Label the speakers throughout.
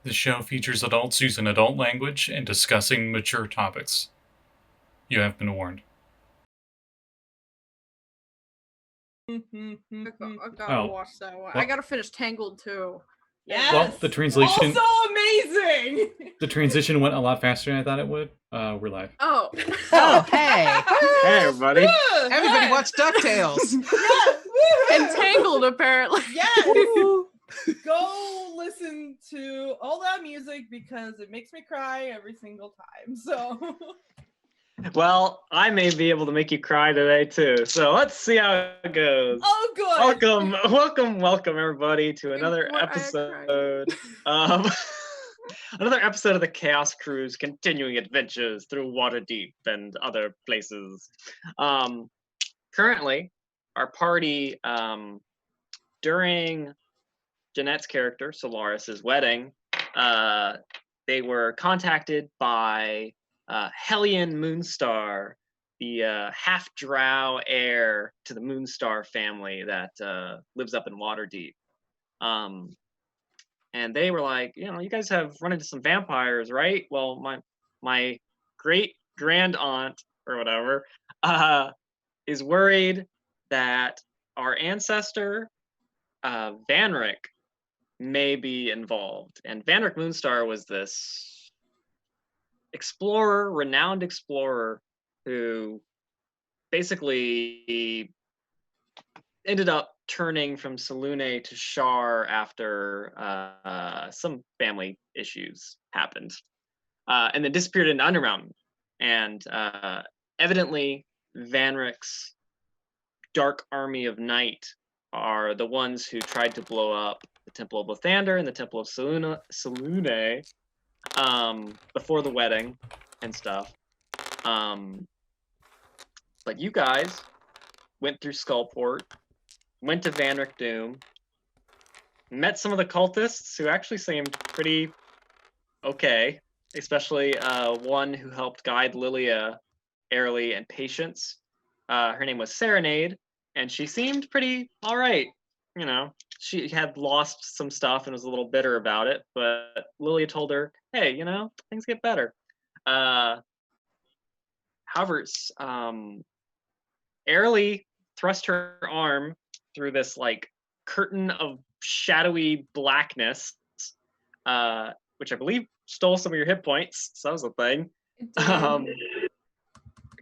Speaker 1: The show features adults using adult language and discussing mature topics. You have been warned.
Speaker 2: I gotta watch that one. I gotta finish Tangled too.
Speaker 3: Yes.
Speaker 1: Well, the translation
Speaker 3: Also amazing.
Speaker 1: The transition went a lot faster than I thought it would. We're live.
Speaker 2: Oh.
Speaker 4: Hey.
Speaker 5: Hey, everybody.
Speaker 4: Everybody watch DuckTales.
Speaker 2: And Tangled, apparently.
Speaker 3: Yes. Go listen to all that music because it makes me cry every single time. So.
Speaker 5: Well, I may be able to make you cry today too. So let's see how it goes.
Speaker 3: Oh, good.
Speaker 5: Welcome, everybody, to another episode of another episode of the Chaos Crew's continuing adventures through Waterdeep and other places. Currently, our party, during Jeanette's character Solaris's wedding, they were contacted by Hellion Moonstar, the half-drow heir to the Moonstar family that lives up in Waterdeep. And they were like, you guys have run into some vampires, right? Well, my great-grand aunt, or whatever, is worried that our ancestor, Vanrak, may be involved. And Vanrak Moonstar was this renowned explorer who basically ended up turning from Selûne to Shar after some family issues happened, and then disappeared into Undermountain. And evidently, Vanrak's dark army of night are the ones who tried to blow up the Temple of Lathander and the Temple of Selûne before the wedding and stuff. But you guys went through Skullport, went to Vanrak Doom, met some of the cultists who actually seemed pretty okay, especially one who helped guide Lilia, Aralee, and Patience. Her name was Serenade, and she seemed pretty all right. She had lost some stuff and was a little bitter about it, but Lilia told her, hey, things get better. However, Aralee thrust her arm through this curtain of shadowy blackness, which I believe stole some of your hit points. So that was a thing.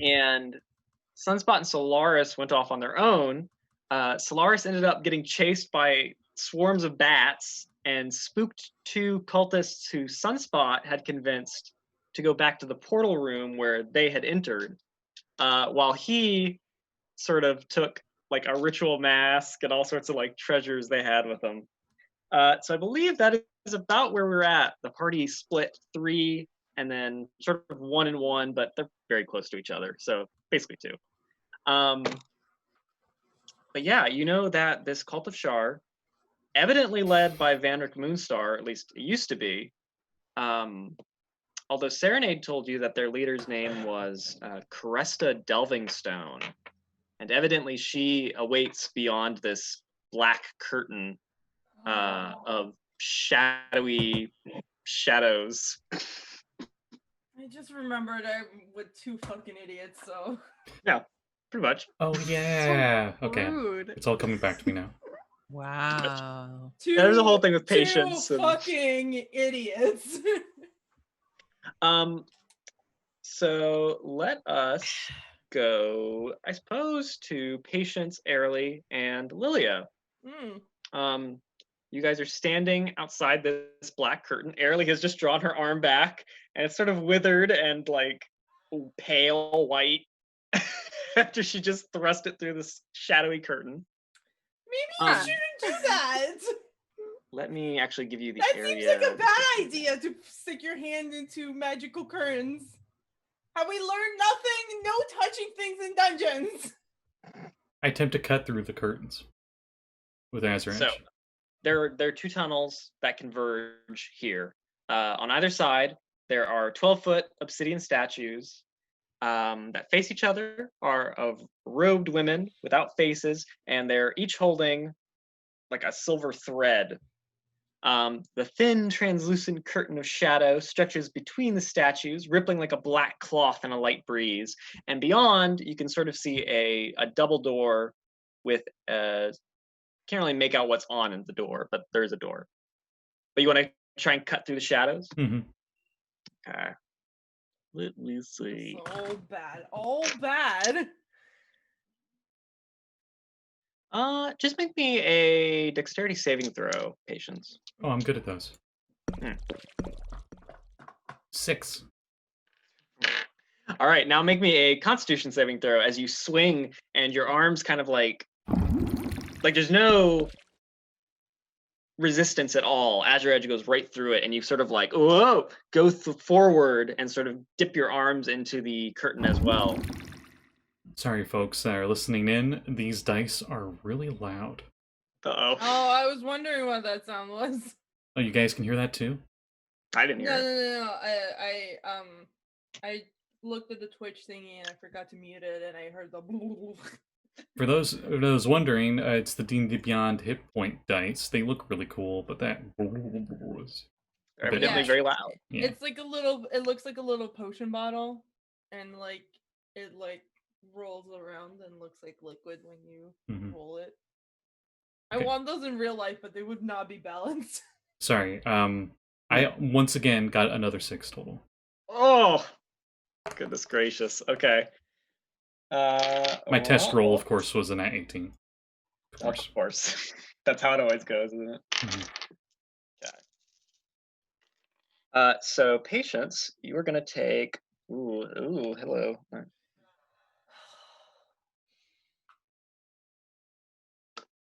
Speaker 5: And Sunspot and Solaris went off on their own. Solaris ended up getting chased by swarms of bats and spooked two cultists who Sunspot had convinced to go back to the portal room where they had entered, while he sort of took a ritual mask and all sorts of treasures they had with them. So I believe that is about where we're at. The party split 3 and then sort of 1 and 1, but they're very close to each other. So basically 2. But yeah, that this cult of Shar, evidently led by Vanrak Moonstar, at least it used to be, although Serenade told you that their leader's name was Cresta Delvingstone, and evidently she awaits beyond this black curtain of shadowy shadows.
Speaker 3: I just remembered I'm with 2 fucking idiots, so.
Speaker 5: Yeah, pretty much.
Speaker 1: Oh yeah.
Speaker 2: So
Speaker 1: okay.
Speaker 2: rude.
Speaker 1: It's all coming back to me now.
Speaker 4: Wow.
Speaker 5: There's a whole thing with patience.
Speaker 3: 2 fucking idiots.
Speaker 5: So let us go, I suppose, to Patience, Aralee, and Lilia. You guys are standing outside this black curtain. Aralee has just drawn her arm back, and it's sort of withered and pale white after she just thrust it through this shadowy curtain.
Speaker 3: Maybe you shouldn't do that.
Speaker 5: Let me actually give you the
Speaker 3: That
Speaker 5: area.
Speaker 3: seems like a bad idea to stick your hand into magical curtains. Have we learned nothing? No touching things in dungeons.
Speaker 1: I attempt to cut through the curtains with an answer.
Speaker 5: So there are 2 tunnels that converge here. On either side, there are 12-foot obsidian statues that face each other, are of robed women without faces, and they're each holding a silver thread. The thin, translucent curtain of shadow stretches between the statues, rippling like a black cloth in a light breeze. And beyond, you can sort of see a double door with can't really make out what's on in the door, but there's a door. But you want to try and cut through the shadows?
Speaker 1: Mm-hmm.
Speaker 5: Okay. Let me see.
Speaker 3: All bad. All bad.
Speaker 5: Just make me a dexterity saving throw, Patience.
Speaker 1: Oh, I'm good at those.
Speaker 5: Hmm.
Speaker 1: 6.
Speaker 5: All right, now make me a Constitution saving throw as you swing and your arms kind of like there's no resistance at all. Azure Edge goes right through it, and you sort of like go forward and sort of dip your arms into the curtain as well.
Speaker 1: Sorry, folks that are listening in. These dice are really loud.
Speaker 5: Uh-oh.
Speaker 3: Oh, I was wondering what that sound was.
Speaker 1: Oh, you guys can hear that too?
Speaker 5: I didn't hear it.
Speaker 3: No. I looked at the Twitch thingy and I forgot to mute it, and I heard the.
Speaker 1: For those wondering, it's the D&D Beyond hit point dice. They look really cool, but that was
Speaker 5: Evidently
Speaker 3: Yeah.
Speaker 5: very loud.
Speaker 1: yeah.
Speaker 3: It's like a little. It looks like a little potion bottle, and like it rolls around and looks like liquid when you
Speaker 1: Mhm.
Speaker 3: roll it.
Speaker 1: Okay.
Speaker 3: I want those in real life, but they would not be balanced.
Speaker 1: Sorry. I once again got another 6 total.
Speaker 5: Oh, goodness gracious. Okay.
Speaker 1: My test roll, of course, was an at 18. Of
Speaker 5: Of
Speaker 1: course.
Speaker 5: course. That's how it always goes, isn't it?
Speaker 1: Mhm.
Speaker 5: So Patience, you are gonna take. Ooh, hello.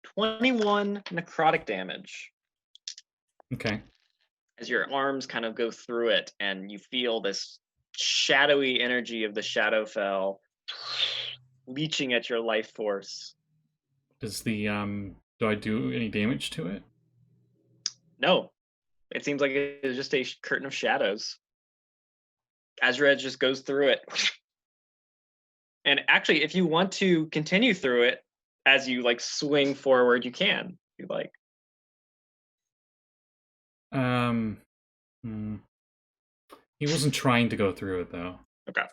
Speaker 5: 21 necrotic damage
Speaker 1: Okay.
Speaker 5: as your arms kind of go through it, and you feel this shadowy energy of the Shadowfell leeching at your life force.
Speaker 1: Does the do I do any damage to it?
Speaker 5: No, it seems like it is just a curtain of shadows. Azraed just goes through it. And actually, if you want to continue through it as you like swing forward, you can. If you like.
Speaker 1: He wasn't trying to go through it though.
Speaker 5: Okay.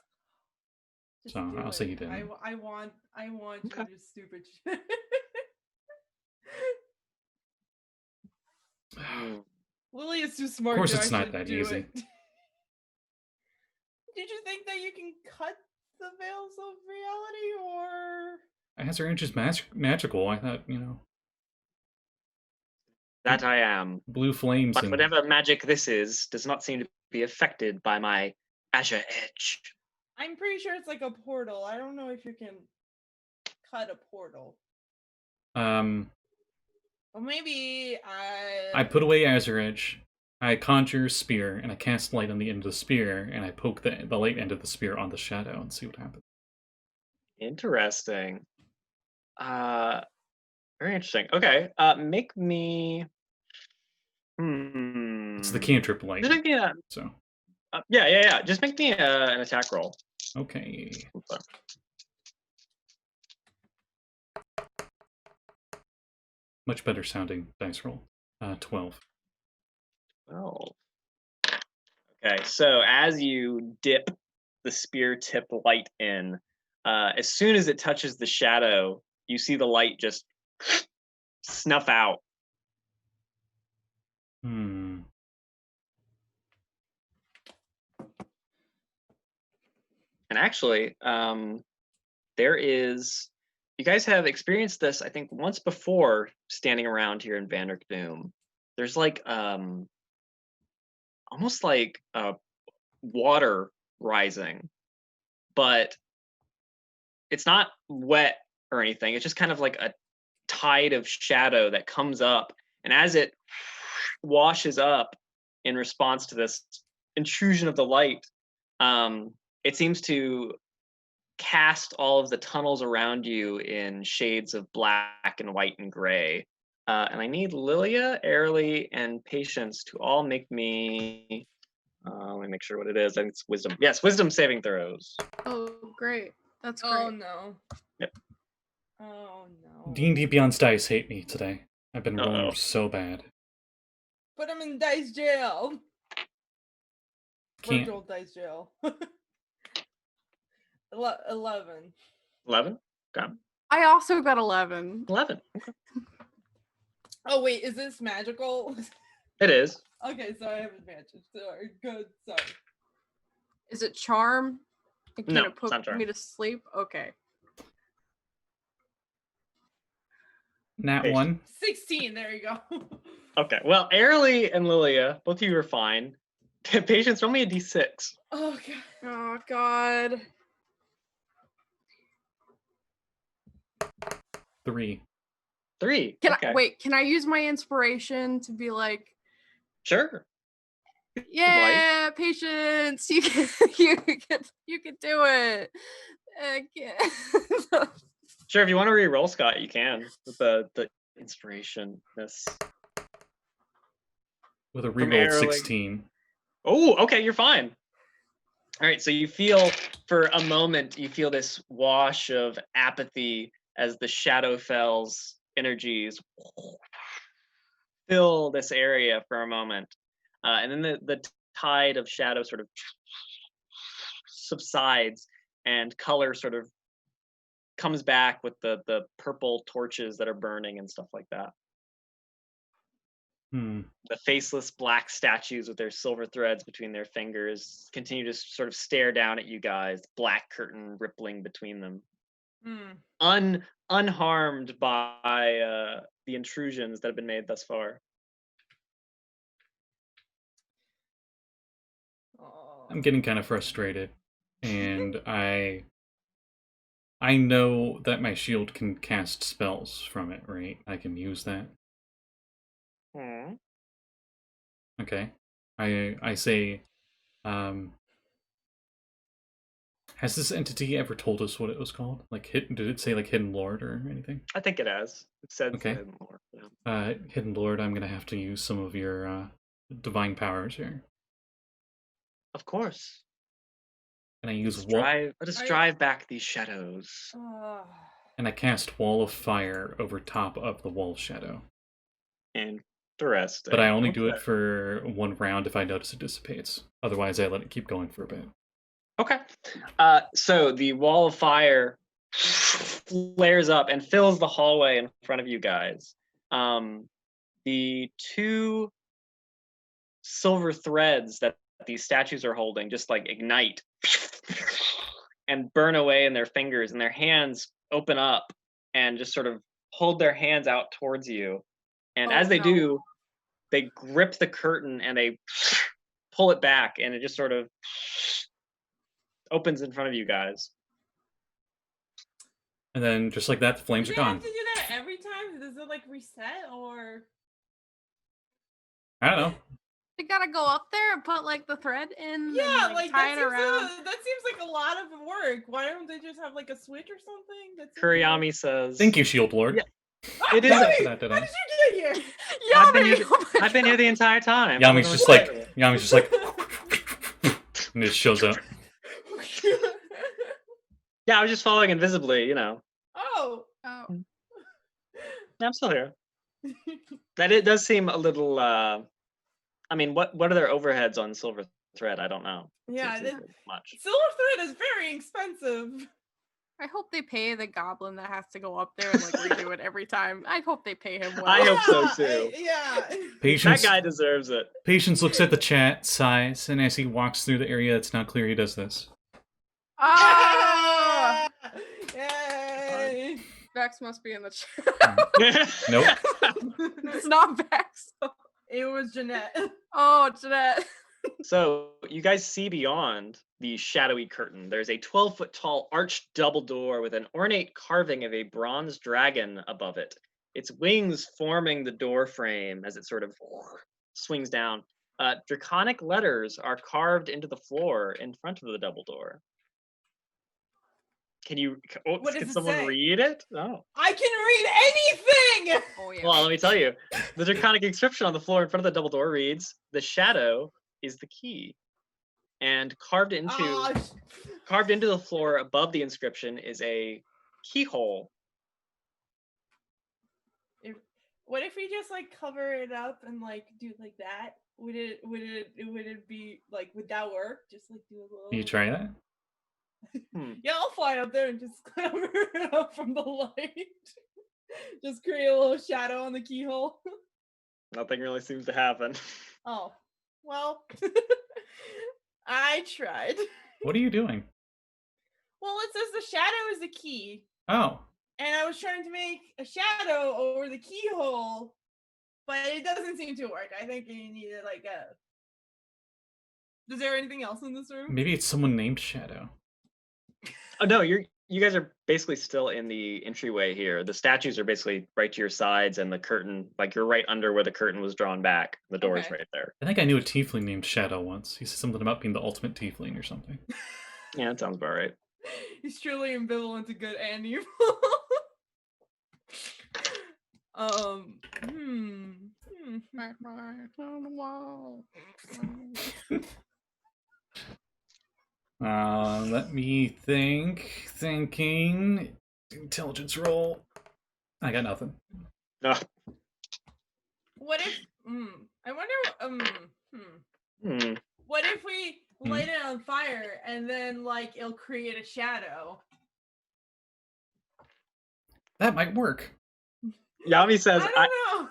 Speaker 3: Just
Speaker 1: So,
Speaker 3: do
Speaker 1: I'll say
Speaker 3: it.
Speaker 1: he didn't.
Speaker 3: I want
Speaker 5: Okay.
Speaker 3: you to do stupid shit. Lily is too smart.
Speaker 1: Of course
Speaker 3: to
Speaker 1: it's not
Speaker 3: actually
Speaker 1: that
Speaker 3: do
Speaker 1: easy.
Speaker 3: it. Did you think that you can cut the veils of reality, or
Speaker 1: Azure Edge is magical. I thought,
Speaker 5: That I am.
Speaker 1: blue flames
Speaker 5: But
Speaker 1: and
Speaker 5: whatever magic this is does not seem to be affected by my Azure Edge.
Speaker 3: I'm pretty sure it's like a portal. I don't know if you can cut a portal. Well, maybe
Speaker 1: I put away Azure Edge. I conjure spear and I cast light on the end of the spear and I poke the light end of the spear on the shadow and see what happens.
Speaker 5: Interesting. Very interesting. Okay. Make me.
Speaker 1: It's the cantrip light.
Speaker 5: Just make me a.
Speaker 1: So
Speaker 5: Yeah. Just make me an attack roll.
Speaker 1: okay.
Speaker 5: Okay.
Speaker 1: Much better sounding dice roll. 12.
Speaker 5: 12. Okay, so as you dip the spear tip light in, as soon as it touches the shadow, you see the light just snuff out.
Speaker 1: Hmm.
Speaker 5: And actually, there is. You guys have experienced this, I think, once before standing around here in Vanrak Doom. There's like almost like water rising, but it's not wet or anything. It's just kind of like a tide of shadow that comes up, and as it washes up in response to this intrusion of the light, it seems to cast all of the tunnels around you in shades of black and white and gray. And I need Lilia, Aralee, and Patience to all make me. Let me make sure what it is. I think it's wisdom. Yes, wisdom saving throws.
Speaker 2: Oh, great. That's great.
Speaker 3: Oh no.
Speaker 5: Yep.
Speaker 3: Oh no.
Speaker 1: D&D Beyond's dice hate me today. I've been rolling
Speaker 5: Uh-oh.
Speaker 1: so bad.
Speaker 3: Put him in dice jail.
Speaker 1: Can't.
Speaker 3: Virtual dice jail. 11.
Speaker 5: 11. Okay.
Speaker 2: I also got 11.
Speaker 5: 11. Okay.
Speaker 3: Oh wait, is this magical?
Speaker 5: It is.
Speaker 3: Okay, so I have advantage. Sorry, good. Sorry.
Speaker 2: Is it charm? Can
Speaker 5: No,
Speaker 2: it
Speaker 5: it's
Speaker 2: put
Speaker 5: not charm.
Speaker 2: me to sleep? Okay.
Speaker 1: Nat
Speaker 5: Hey.
Speaker 1: 1.
Speaker 3: 16. There you go.
Speaker 5: Okay. Well, Aralee and Lilia, both of you are fine. Patience, roll me a d6.
Speaker 3: Oh god.
Speaker 2: Oh god.
Speaker 1: 3.
Speaker 5: 3.
Speaker 2: Can
Speaker 5: okay.
Speaker 2: I wait? Can I use my inspiration to be like,
Speaker 5: Sure.
Speaker 2: yeah, patience. You can, you can do it.
Speaker 5: Sure. If you want to re-roll, Scott, you can with the inspiration. This.
Speaker 1: With a
Speaker 5: From
Speaker 1: reroll of
Speaker 5: Aralee.
Speaker 1: 16.
Speaker 5: Oh, okay, you're fine. All right, so you feel for a moment, you feel this wash of apathy as the Shadowfell's energies fill this area for a moment. And then the tide of shadow sort of subsides and color sort of comes back with the purple torches that are burning and stuff like that. The faceless black statues with their silver threads between their fingers continue to sort of stare down at you guys, black curtain rippling between them. Unharmed by the intrusions that have been made thus far.
Speaker 1: I'm getting kind of frustrated, and I know that my shield can cast spells from it, right? I can use that. Okay. I say, has this entity ever told us what it was called? Like, did it say like Hidden Lord or anything?
Speaker 5: I think it has. It said
Speaker 1: Okay.
Speaker 5: Hidden Lord. Yeah.
Speaker 1: Hidden Lord, I'm gonna have to use some of your divine powers here.
Speaker 5: Of course.
Speaker 1: And I use
Speaker 5: Let us drive back these shadows.
Speaker 1: And I cast Wall of Fire over top of the wall shadow.
Speaker 5: Interesting.
Speaker 1: But I only do it for 1 round if I notice it dissipates. Otherwise, I let it keep going for a bit.
Speaker 5: Okay. So the wall of fire flares up and fills the hallway in front of you guys. The 2 silver threads that these statues are holding just like ignite and burn away in their fingers, and their hands open up and just sort of hold their hands out towards you. And as they do, they grip the curtain and they pull it back, and it just sort of opens in front of you guys.
Speaker 1: And then, just like that, the flames
Speaker 3: Do
Speaker 1: are
Speaker 3: they
Speaker 1: gone.
Speaker 3: have to do that every time? Does it like reset or?
Speaker 1: I don't know.
Speaker 2: They gotta go up there and put like the thread in.
Speaker 3: Yeah,
Speaker 2: and,
Speaker 3: like
Speaker 2: tie
Speaker 3: that
Speaker 2: it around.
Speaker 3: that seems like a lot of work. Why don't they just have like a switch or something?
Speaker 5: Kurayami says,
Speaker 1: Thank you, Shield Lord.
Speaker 5: Yeah. It is.
Speaker 3: Yami,
Speaker 1: How did
Speaker 3: how
Speaker 1: I?
Speaker 3: did you get here?
Speaker 5: I've been here the entire time.
Speaker 1: Yami's just like, and it shows up.
Speaker 5: Yeah, I was just following invisibly, you know.
Speaker 3: Oh.
Speaker 5: Yeah, I'm still here. That it does seem a little. I mean, what are their overheads on silver thread? I don't know.
Speaker 3: Yeah,
Speaker 5: much.
Speaker 3: Silver thread is very expensive.
Speaker 2: I hope they pay the goblin that has to go up there and like redo it every time. I hope they pay him well.
Speaker 5: I hope so too.
Speaker 3: Yeah.
Speaker 1: Patience,
Speaker 5: that guy deserves it.
Speaker 1: Patience looks at the chat, sighs, and as he walks through the area that's not clear, he does this.
Speaker 2: Ah!
Speaker 3: Yay!
Speaker 2: Vex must be in the chat.
Speaker 1: Nope.
Speaker 2: It's not Vex.
Speaker 3: It was Jeanette.
Speaker 2: Oh, Jeanette.
Speaker 5: So you guys see beyond the shadowy curtain. There's a 12-foot tall arched double door with an ornate carving of a bronze dragon above it. Its wings forming the door frame as it sort of swings down. Draconic letters are carved into the floor in front of the double door. Can someone read it? Oh.
Speaker 3: I can read anything!
Speaker 2: Oh, yeah.
Speaker 5: Well, let me tell you. The draconic inscription on the floor in front of the double door reads, "The shadow is the key." And carved into the floor above the inscription is a keyhole.
Speaker 3: What if we just like cover it up and like do like that? Would it be like, would that work? Just like do a little.
Speaker 1: Can you try that?
Speaker 3: Yeah, I'll fly up there and just cover it up from the light. Just create a little shadow on the keyhole.
Speaker 5: Nothing really seems to happen.
Speaker 3: Oh, well, I tried.
Speaker 1: What are you doing?
Speaker 3: Well, it says the shadow is the key,
Speaker 1: Oh,
Speaker 3: and I was trying to make a shadow over the keyhole, but it doesn't seem to work. I think you needed like a. Is there anything else in this room?
Speaker 1: maybe it's someone named Shadow.
Speaker 5: Oh no, you guys are basically still in the entryway here. The statues are basically right to your sides, and the curtain, like you're right under where the curtain was drawn back. The door is
Speaker 3: Okay.
Speaker 5: right there.
Speaker 1: I think I knew a tiefling named Shadow once. He said something about being the ultimate tiefling or something.
Speaker 5: Yeah, that sounds about right.
Speaker 3: He's truly ambivalent to good and evil.
Speaker 1: Let me think. Thinking. Intelligence roll. I got nothing.
Speaker 5: No.
Speaker 3: What if? I wonder. What if we light it on fire and then like it'll create a shadow?
Speaker 1: That might work.
Speaker 5: Yami says,
Speaker 3: I don't know.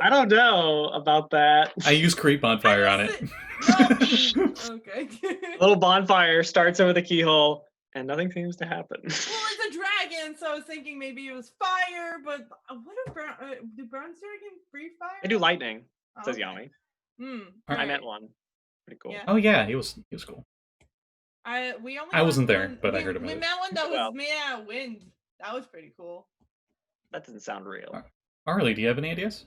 Speaker 5: I don't know about that.
Speaker 1: I use create bonfire on it.
Speaker 3: No. Okay.
Speaker 5: A little bonfire starts over the keyhole, and nothing seems to happen.
Speaker 3: Well, it's a dragon, so I was thinking maybe it was fire, but what if do bronze dragon breathe fire?
Speaker 5: I do lightning, says
Speaker 3: okay.
Speaker 5: Yami. I
Speaker 3: Alright.
Speaker 5: met one. Pretty cool.
Speaker 3: Yeah.
Speaker 1: Oh yeah, he was cool.
Speaker 3: I
Speaker 1: I wasn't there,
Speaker 3: one,
Speaker 1: but I heard about
Speaker 3: we
Speaker 1: it.
Speaker 3: met one that
Speaker 5: Well.
Speaker 3: was made out of wind. That was pretty cool.
Speaker 5: That doesn't sound real.
Speaker 1: Aralee, do you have any ideas?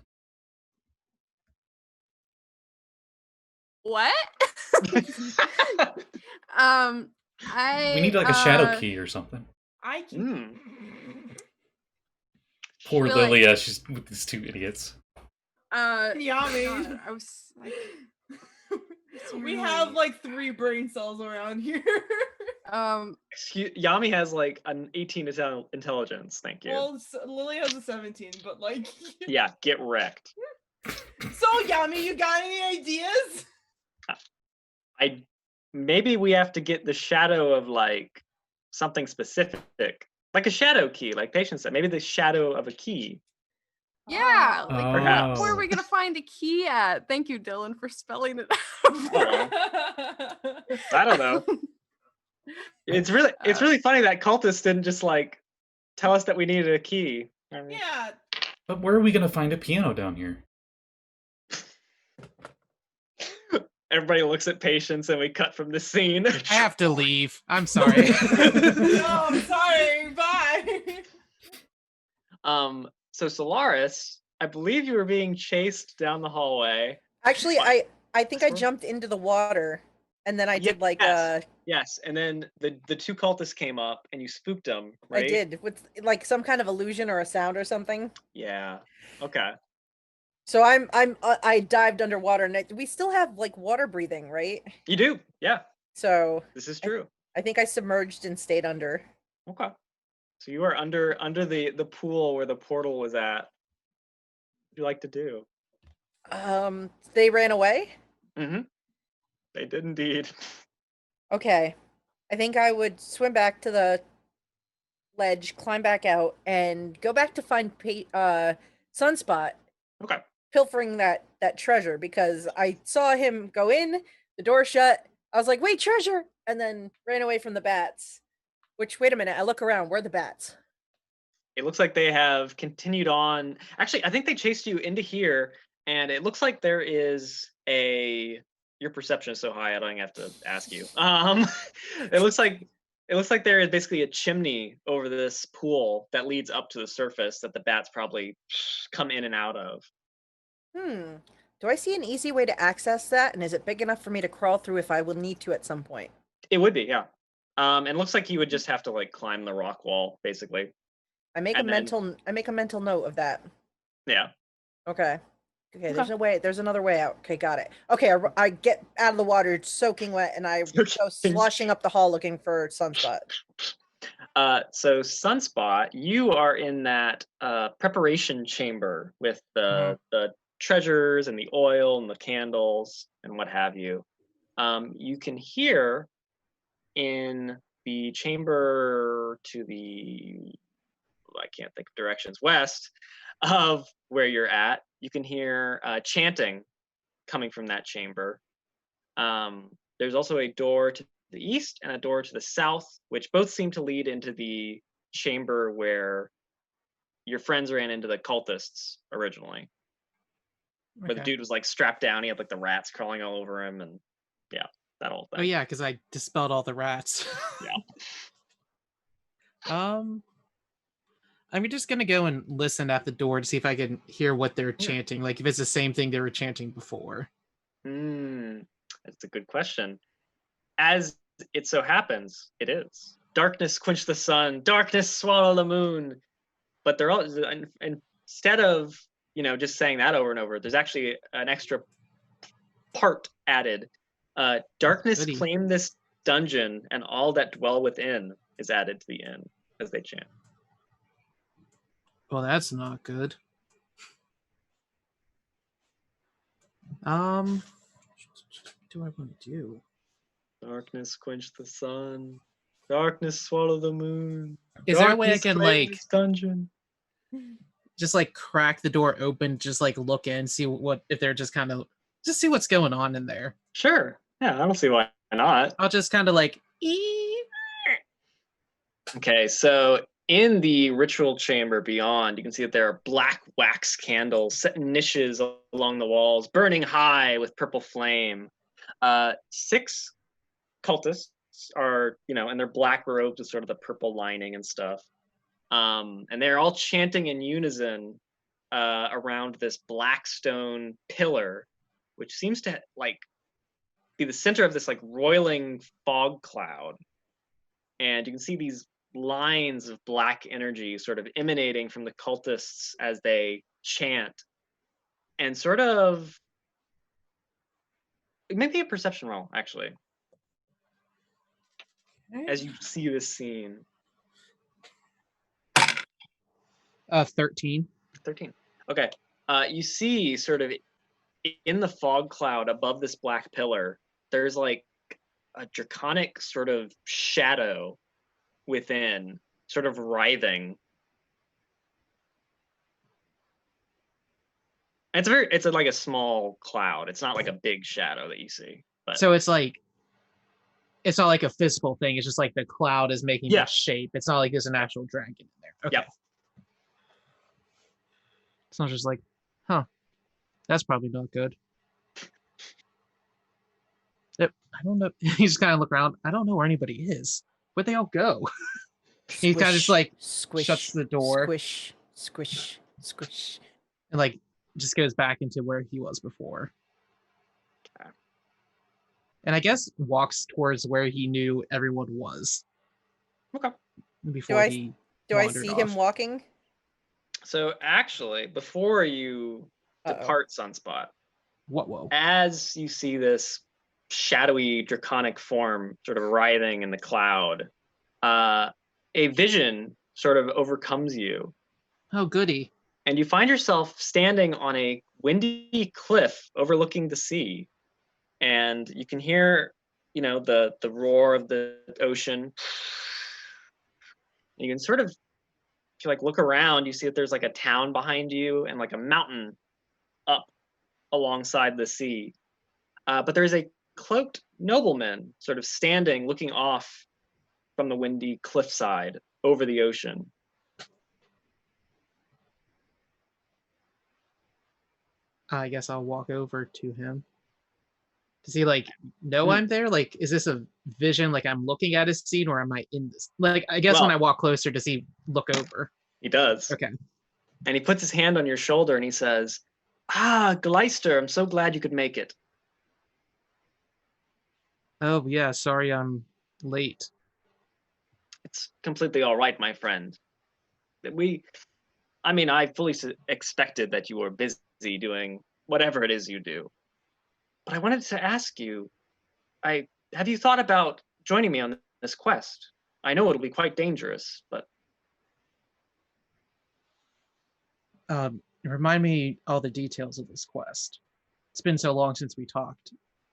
Speaker 2: What?
Speaker 1: We need like a shadow key or something.
Speaker 3: I can.
Speaker 1: Poor
Speaker 2: feel like-
Speaker 1: Lilia, she's with these two idiots.
Speaker 3: Yummy.
Speaker 2: God, I was like,
Speaker 3: We have like 3 brain cells around here.
Speaker 5: Yami has like an 18 intelligence. Thank you.
Speaker 3: Well, Lily has a 17, but like.
Speaker 5: Yeah, get wrecked.
Speaker 3: So Yami, you got any ideas?
Speaker 5: Maybe we have to get the shadow of like something specific, like a shadow key, like Patience said. Maybe the shadow of a key.
Speaker 2: yeah.
Speaker 3: Oh.
Speaker 2: Like,
Speaker 5: Perhaps.
Speaker 2: where are we gonna find a key at? Thank you, Dylan, for spelling it out.
Speaker 5: I don't know. It's really funny that cultists didn't just like tell us that we needed a key.
Speaker 3: Yeah.
Speaker 1: But where are we gonna find a piano down here?
Speaker 5: Everybody looks at Patience and we cut from the scene.
Speaker 4: I have to leave. I'm sorry.
Speaker 3: No, I'm sorry. Bye.
Speaker 5: So Solaris, I believe you were being chased down the hallway.
Speaker 6: Actually, I think I jumped into the water, and then I did like
Speaker 5: Yes, and then the 2 cultists came up and you spooked them, right?
Speaker 6: I did with like some kind of illusion or a sound or something.
Speaker 5: Yeah. Okay.
Speaker 6: So I dived underwater, and we still have like water breathing, right?
Speaker 5: You do. Yeah.
Speaker 6: So
Speaker 5: This is true.
Speaker 6: I think I submerged and stayed under.
Speaker 5: Okay. So you are under the pool where the portal was at. What would you like to do?
Speaker 6: They ran away.
Speaker 5: Mm-hmm. They did indeed.
Speaker 6: Okay, I think I would swim back to the ledge, climb back out, and go back to find Sunspot.
Speaker 5: Okay.
Speaker 6: Pilfering that treasure, because I saw him go in, the door shut. I was like, wait, treasure, and then ran away from the bats. Which, wait a minute, I look around, where are the bats?
Speaker 5: It looks like they have continued on. Actually, I think they chased you into here, and it looks like there is your perception is so high I don't even have to ask you. It looks like there is basically a chimney over this pool that leads up to the surface that the bats probably come in and out of.
Speaker 6: Do I see an easy way to access that? And is it big enough for me to crawl through if I will need to at some point?
Speaker 5: It would be, yeah. And it looks like you would just have to like climb the rock wall, basically.
Speaker 6: I make a mental note of that.
Speaker 5: Yeah.
Speaker 6: Okay. There's another way out. Okay, got it. Okay, I get out of the water, soaking wet, and I go sloshing up the hall looking for Sunspot.
Speaker 5: So Sunspot, you are in that preparation chamber with the treasures and the oil and the candles and what have you. You can hear in the chamber to the, I can't think of directions, west of where you're at, you can hear chanting coming from that chamber. There's also a door to the east and a door to the south, which both seem to lead into the chamber where your friends ran into the cultists originally. Where the dude was like strapped down, he had like the rats crawling all over him, and yeah, that whole thing.
Speaker 4: Oh yeah, because I dispelled all the rats.
Speaker 5: Yeah.
Speaker 4: I'm just gonna go and listen at the door to see if I can hear what they're chanting. Like if it's the same thing they were chanting before.
Speaker 5: That's a good question. As it so happens, it is. Darkness quench the sun, darkness swallow the moon. But they're all, instead of, just saying that over and over, there's actually an extra part added. Darkness claim this dungeon, and all that dwell within is added to the end as they chant.
Speaker 4: Well, that's not good. What do I want to do?
Speaker 5: Darkness quench the sun. Darkness swallow the moon.
Speaker 4: Is there a way I can
Speaker 5: dungeon?
Speaker 4: Just crack the door open, just look in, see what if they're just kind of just see what's going on in there?
Speaker 5: Sure. Yeah, I don't see why not.
Speaker 4: I'll just kind of
Speaker 5: Okay, so in the ritual chamber beyond, you can see that there are black wax candles set in niches along the walls, burning high with purple flame. 6 cultists are, in their black robes with sort of the purple lining and stuff. And they're all chanting in unison around this black stone pillar, which seems to be the center of this roiling fog cloud. And you can see these lines of black energy sort of emanating from the cultists as they chant, and sort of maybe a perception roll actually as you see this scene.
Speaker 4: 13.
Speaker 5: Okay. You see sort of in the fog cloud above this black pillar, there's a draconic sort of shadow within, sort of writhing. It's like a small cloud. It's not like a big shadow that you see. But
Speaker 4: so it's it's not like a physical thing. It's just the cloud is making that shape. It's not like there's an actual dragon in there. Okay.
Speaker 5: Yep.
Speaker 4: It's not just that's probably not good. Yep. I don't know. He just kind of look around. I don't know where anybody is. Where'd they all go? He kind of just
Speaker 6: squish,
Speaker 4: shuts the door.
Speaker 6: Squish, squish, squish.
Speaker 4: And just goes back into where he was before.
Speaker 5: Okay.
Speaker 4: And I guess walks towards where he knew everyone was.
Speaker 5: Okay.
Speaker 4: Before
Speaker 6: do I see him walking?
Speaker 5: So actually, before you depart Sunspot,
Speaker 4: whoa.
Speaker 5: As you see this shadowy draconic form sort of writhing in the cloud, a vision sort of overcomes you.
Speaker 4: Oh, goody.
Speaker 5: And you find yourself standing on a windy cliff overlooking the sea. And you can hear, the roar of the ocean. You can sort of, if you look around, you see that there's a town behind you and a mountain up alongside the sea. But there's a cloaked nobleman sort of standing, looking off from the windy cliffside over the ocean.
Speaker 4: I guess I'll walk over to him. Does he know I'm there? Is this a vision? I'm looking at his scene, or am I in this? I guess when I walk closer, does he look over?
Speaker 5: He does.
Speaker 4: Okay.
Speaker 5: And he puts his hand on your shoulder and he says, Glyster, I'm so glad you could make it.
Speaker 4: Oh yeah, sorry I'm late.
Speaker 5: It's completely all right, my friend. I fully expected that you were busy doing whatever it is you do. But I wanted to ask you, have you thought about joining me on this quest? I know it'll be quite dangerous, but
Speaker 4: Remind me all the details of this quest. It's been so long since we talked.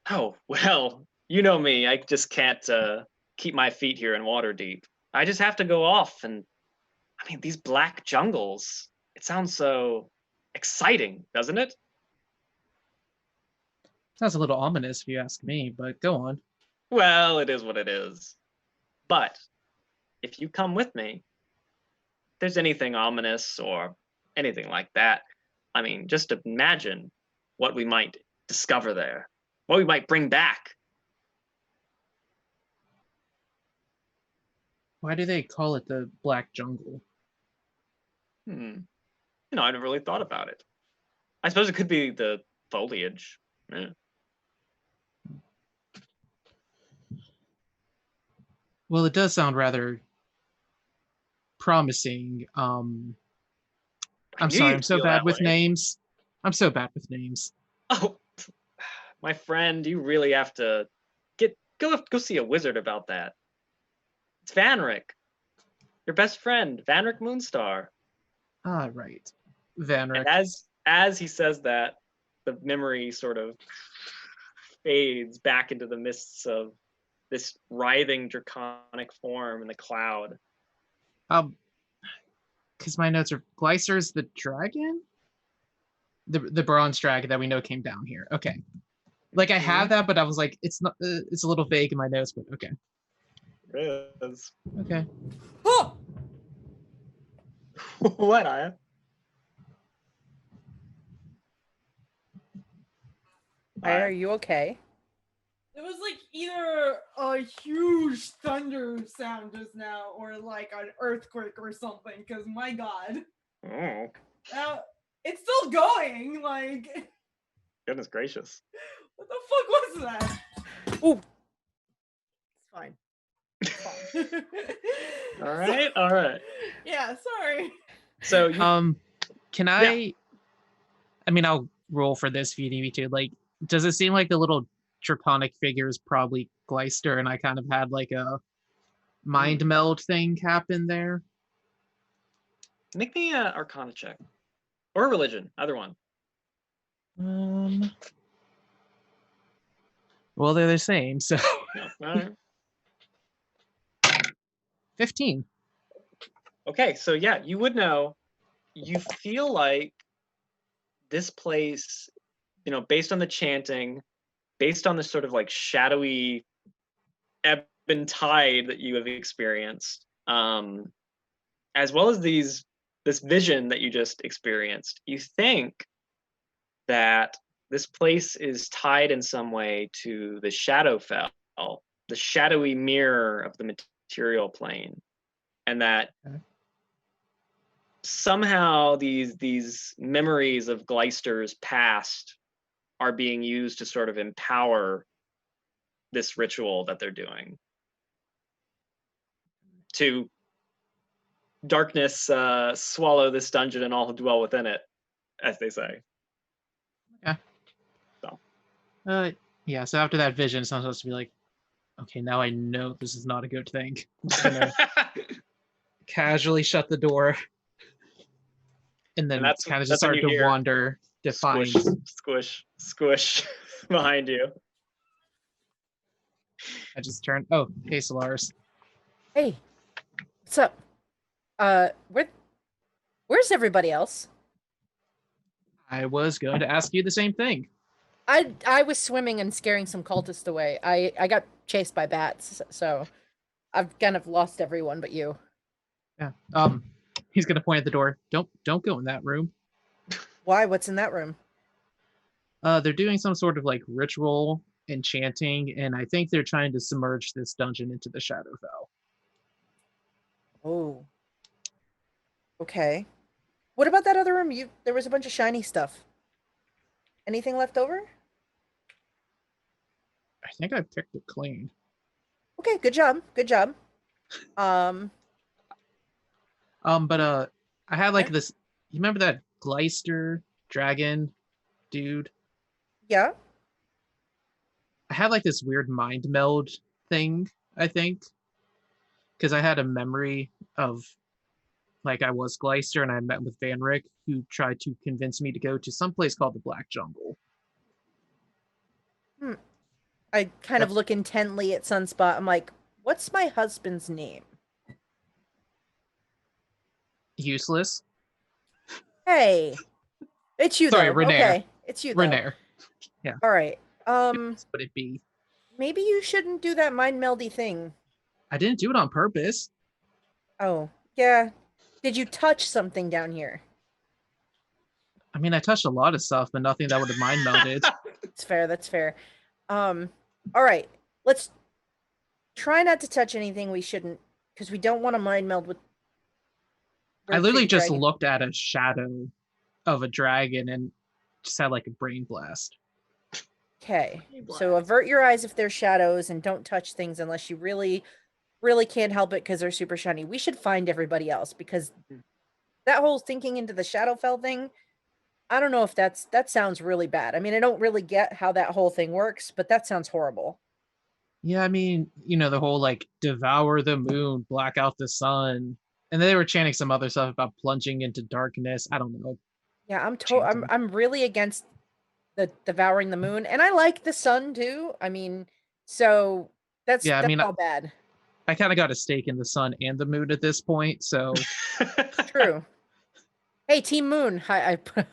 Speaker 5: oh well, you know me. I just can't keep my feet here in Waterdeep. I just have to go off, and I mean these black jungles. It sounds so exciting, doesn't it?
Speaker 4: Sounds a little ominous if you ask me, but go on.
Speaker 5: Well, it is what it is. But if you come with me, if there's anything ominous or anything like that, I mean, just imagine what we might discover there, what we might bring back.
Speaker 4: Why do they call it the Black Jungle?
Speaker 5: You know, I never really thought about it. I suppose it could be the foliage. Yeah.
Speaker 4: Well, it does sound rather promising. I'm sorry, I'm so bad with names. I'm so bad with names.
Speaker 5: Oh, my friend, you really have to go see a wizard about that. It's Vanrak, your best friend, Vanrak Moonstar.
Speaker 4: Ah, right, Vanrak.
Speaker 5: And as he says that, the memory sort of fades back into the mists of this writhing draconic form in the cloud.
Speaker 4: Because my notes are Glyster's the dragon, the bronze dragon that we know came down here. Okay, like I have that, but I was like, it's not. It's a little vague in my notes, but okay.
Speaker 5: It is.
Speaker 4: Okay.
Speaker 2: Oh!
Speaker 5: What, Aya?
Speaker 6: Are you okay?
Speaker 3: It was like either a huge thunder sound just now or like an earthquake or something, because my god.
Speaker 5: Oh,
Speaker 3: It's still going, like,
Speaker 5: goodness gracious.
Speaker 3: what the fuck was that?
Speaker 6: Ooh. It's fine.
Speaker 5: All right.
Speaker 3: Yeah, sorry.
Speaker 5: So
Speaker 4: can I? I mean, I'll roll for this if you need me to. Like, does it seem like the little draconic figure is probably Glyster, and I kind of had like a mind meld thing happen there?
Speaker 5: make me a Arcana check. Or religion, either one.
Speaker 4: Well, they're the same, so
Speaker 5: Yeah, all right.
Speaker 4: 15.
Speaker 5: Okay, so yeah, you would know. You feel like this place, you know, based on the chanting, based on the sort of like shadowy ebb and tide that you have experienced, as well as this vision that you just experienced, you think that this place is tied in some way to the Shadowfell, the shadowy mirror of the material plane, and that somehow these memories of Glyster's past are being used to sort of empower this ritual that they're doing. To darkness swallow this dungeon and all who dwell within it, as they say.
Speaker 4: Yeah.
Speaker 5: So.
Speaker 4: Yeah, so after that vision, it's not supposed to be like, okay, now I know this is not a good thing. I'm just gonna casually shut the door. And then it's kind of just start to wander, defiant.
Speaker 5: Squish behind you.
Speaker 4: I just turned. Oh, hey, Solaris.
Speaker 6: Hey, what's up? Where's everybody else?
Speaker 4: I was going to ask you the same thing.
Speaker 6: I was swimming and scaring some cultists away. I got chased by bats, so I've kind of lost everyone but you.
Speaker 4: Yeah. He's gonna point at the door. Don't go in that room.
Speaker 6: Why? What's in that room?
Speaker 4: They're doing some sort of like ritual and chanting, and I think they're trying to submerge this dungeon into the Shadowfell.
Speaker 6: Oh. Okay. What about that other room? There was a bunch of shiny stuff. Anything left over?
Speaker 4: I think I picked it clean.
Speaker 6: Okay, good job. Good job.
Speaker 4: But I had like this. You remember that Glyster dragon dude?
Speaker 6: Yeah.
Speaker 4: I had like this weird mind meld thing, I think. because I had a memory of like I was Glyster and I met with Vanrak, who tried to convince me to go to some place called the Black Jungle.
Speaker 6: I kind of look intently at Sunspot. I'm like, what's my husband's name?
Speaker 4: Useless.
Speaker 6: Hey, it's you
Speaker 4: Sorry,
Speaker 6: though.
Speaker 4: Renair.
Speaker 6: Okay, it's you though.
Speaker 4: Renair.
Speaker 6: All right.
Speaker 4: Would it be?
Speaker 6: Maybe you shouldn't do that mind meldy thing.
Speaker 4: I didn't do it on purpose.
Speaker 6: Oh, yeah. Did you touch something down here?
Speaker 4: I mean, I touched a lot of stuff, but nothing that would have mind melded.
Speaker 6: That's fair. That's fair. All right. Let's try not to touch anything we shouldn't, because we don't want to mind meld with.
Speaker 4: I literally just
Speaker 6: dragon.
Speaker 4: looked at a shadow of a dragon and just had like a brain blast.
Speaker 6: Okay. So avert your eyes if there's shadows and don't touch things unless you really, really can't help it because they're super shiny. We should find everybody else because that whole thinking into the Shadowfell thing, I don't know if that sounds really bad. I mean, I don't really get how that whole thing works, but that sounds horrible.
Speaker 4: Yeah, I mean, the whole like devour the moon, black out the sun. And then they were chanting some other stuff about plunging into darkness. I don't know.
Speaker 6: Yeah, I'm really against the devouring the moon, and I like the sun too. I mean, so that's all bad.
Speaker 4: I kind of got a stake in the sun and the moon at this point, so
Speaker 6: True. Hey, Team Moon. I put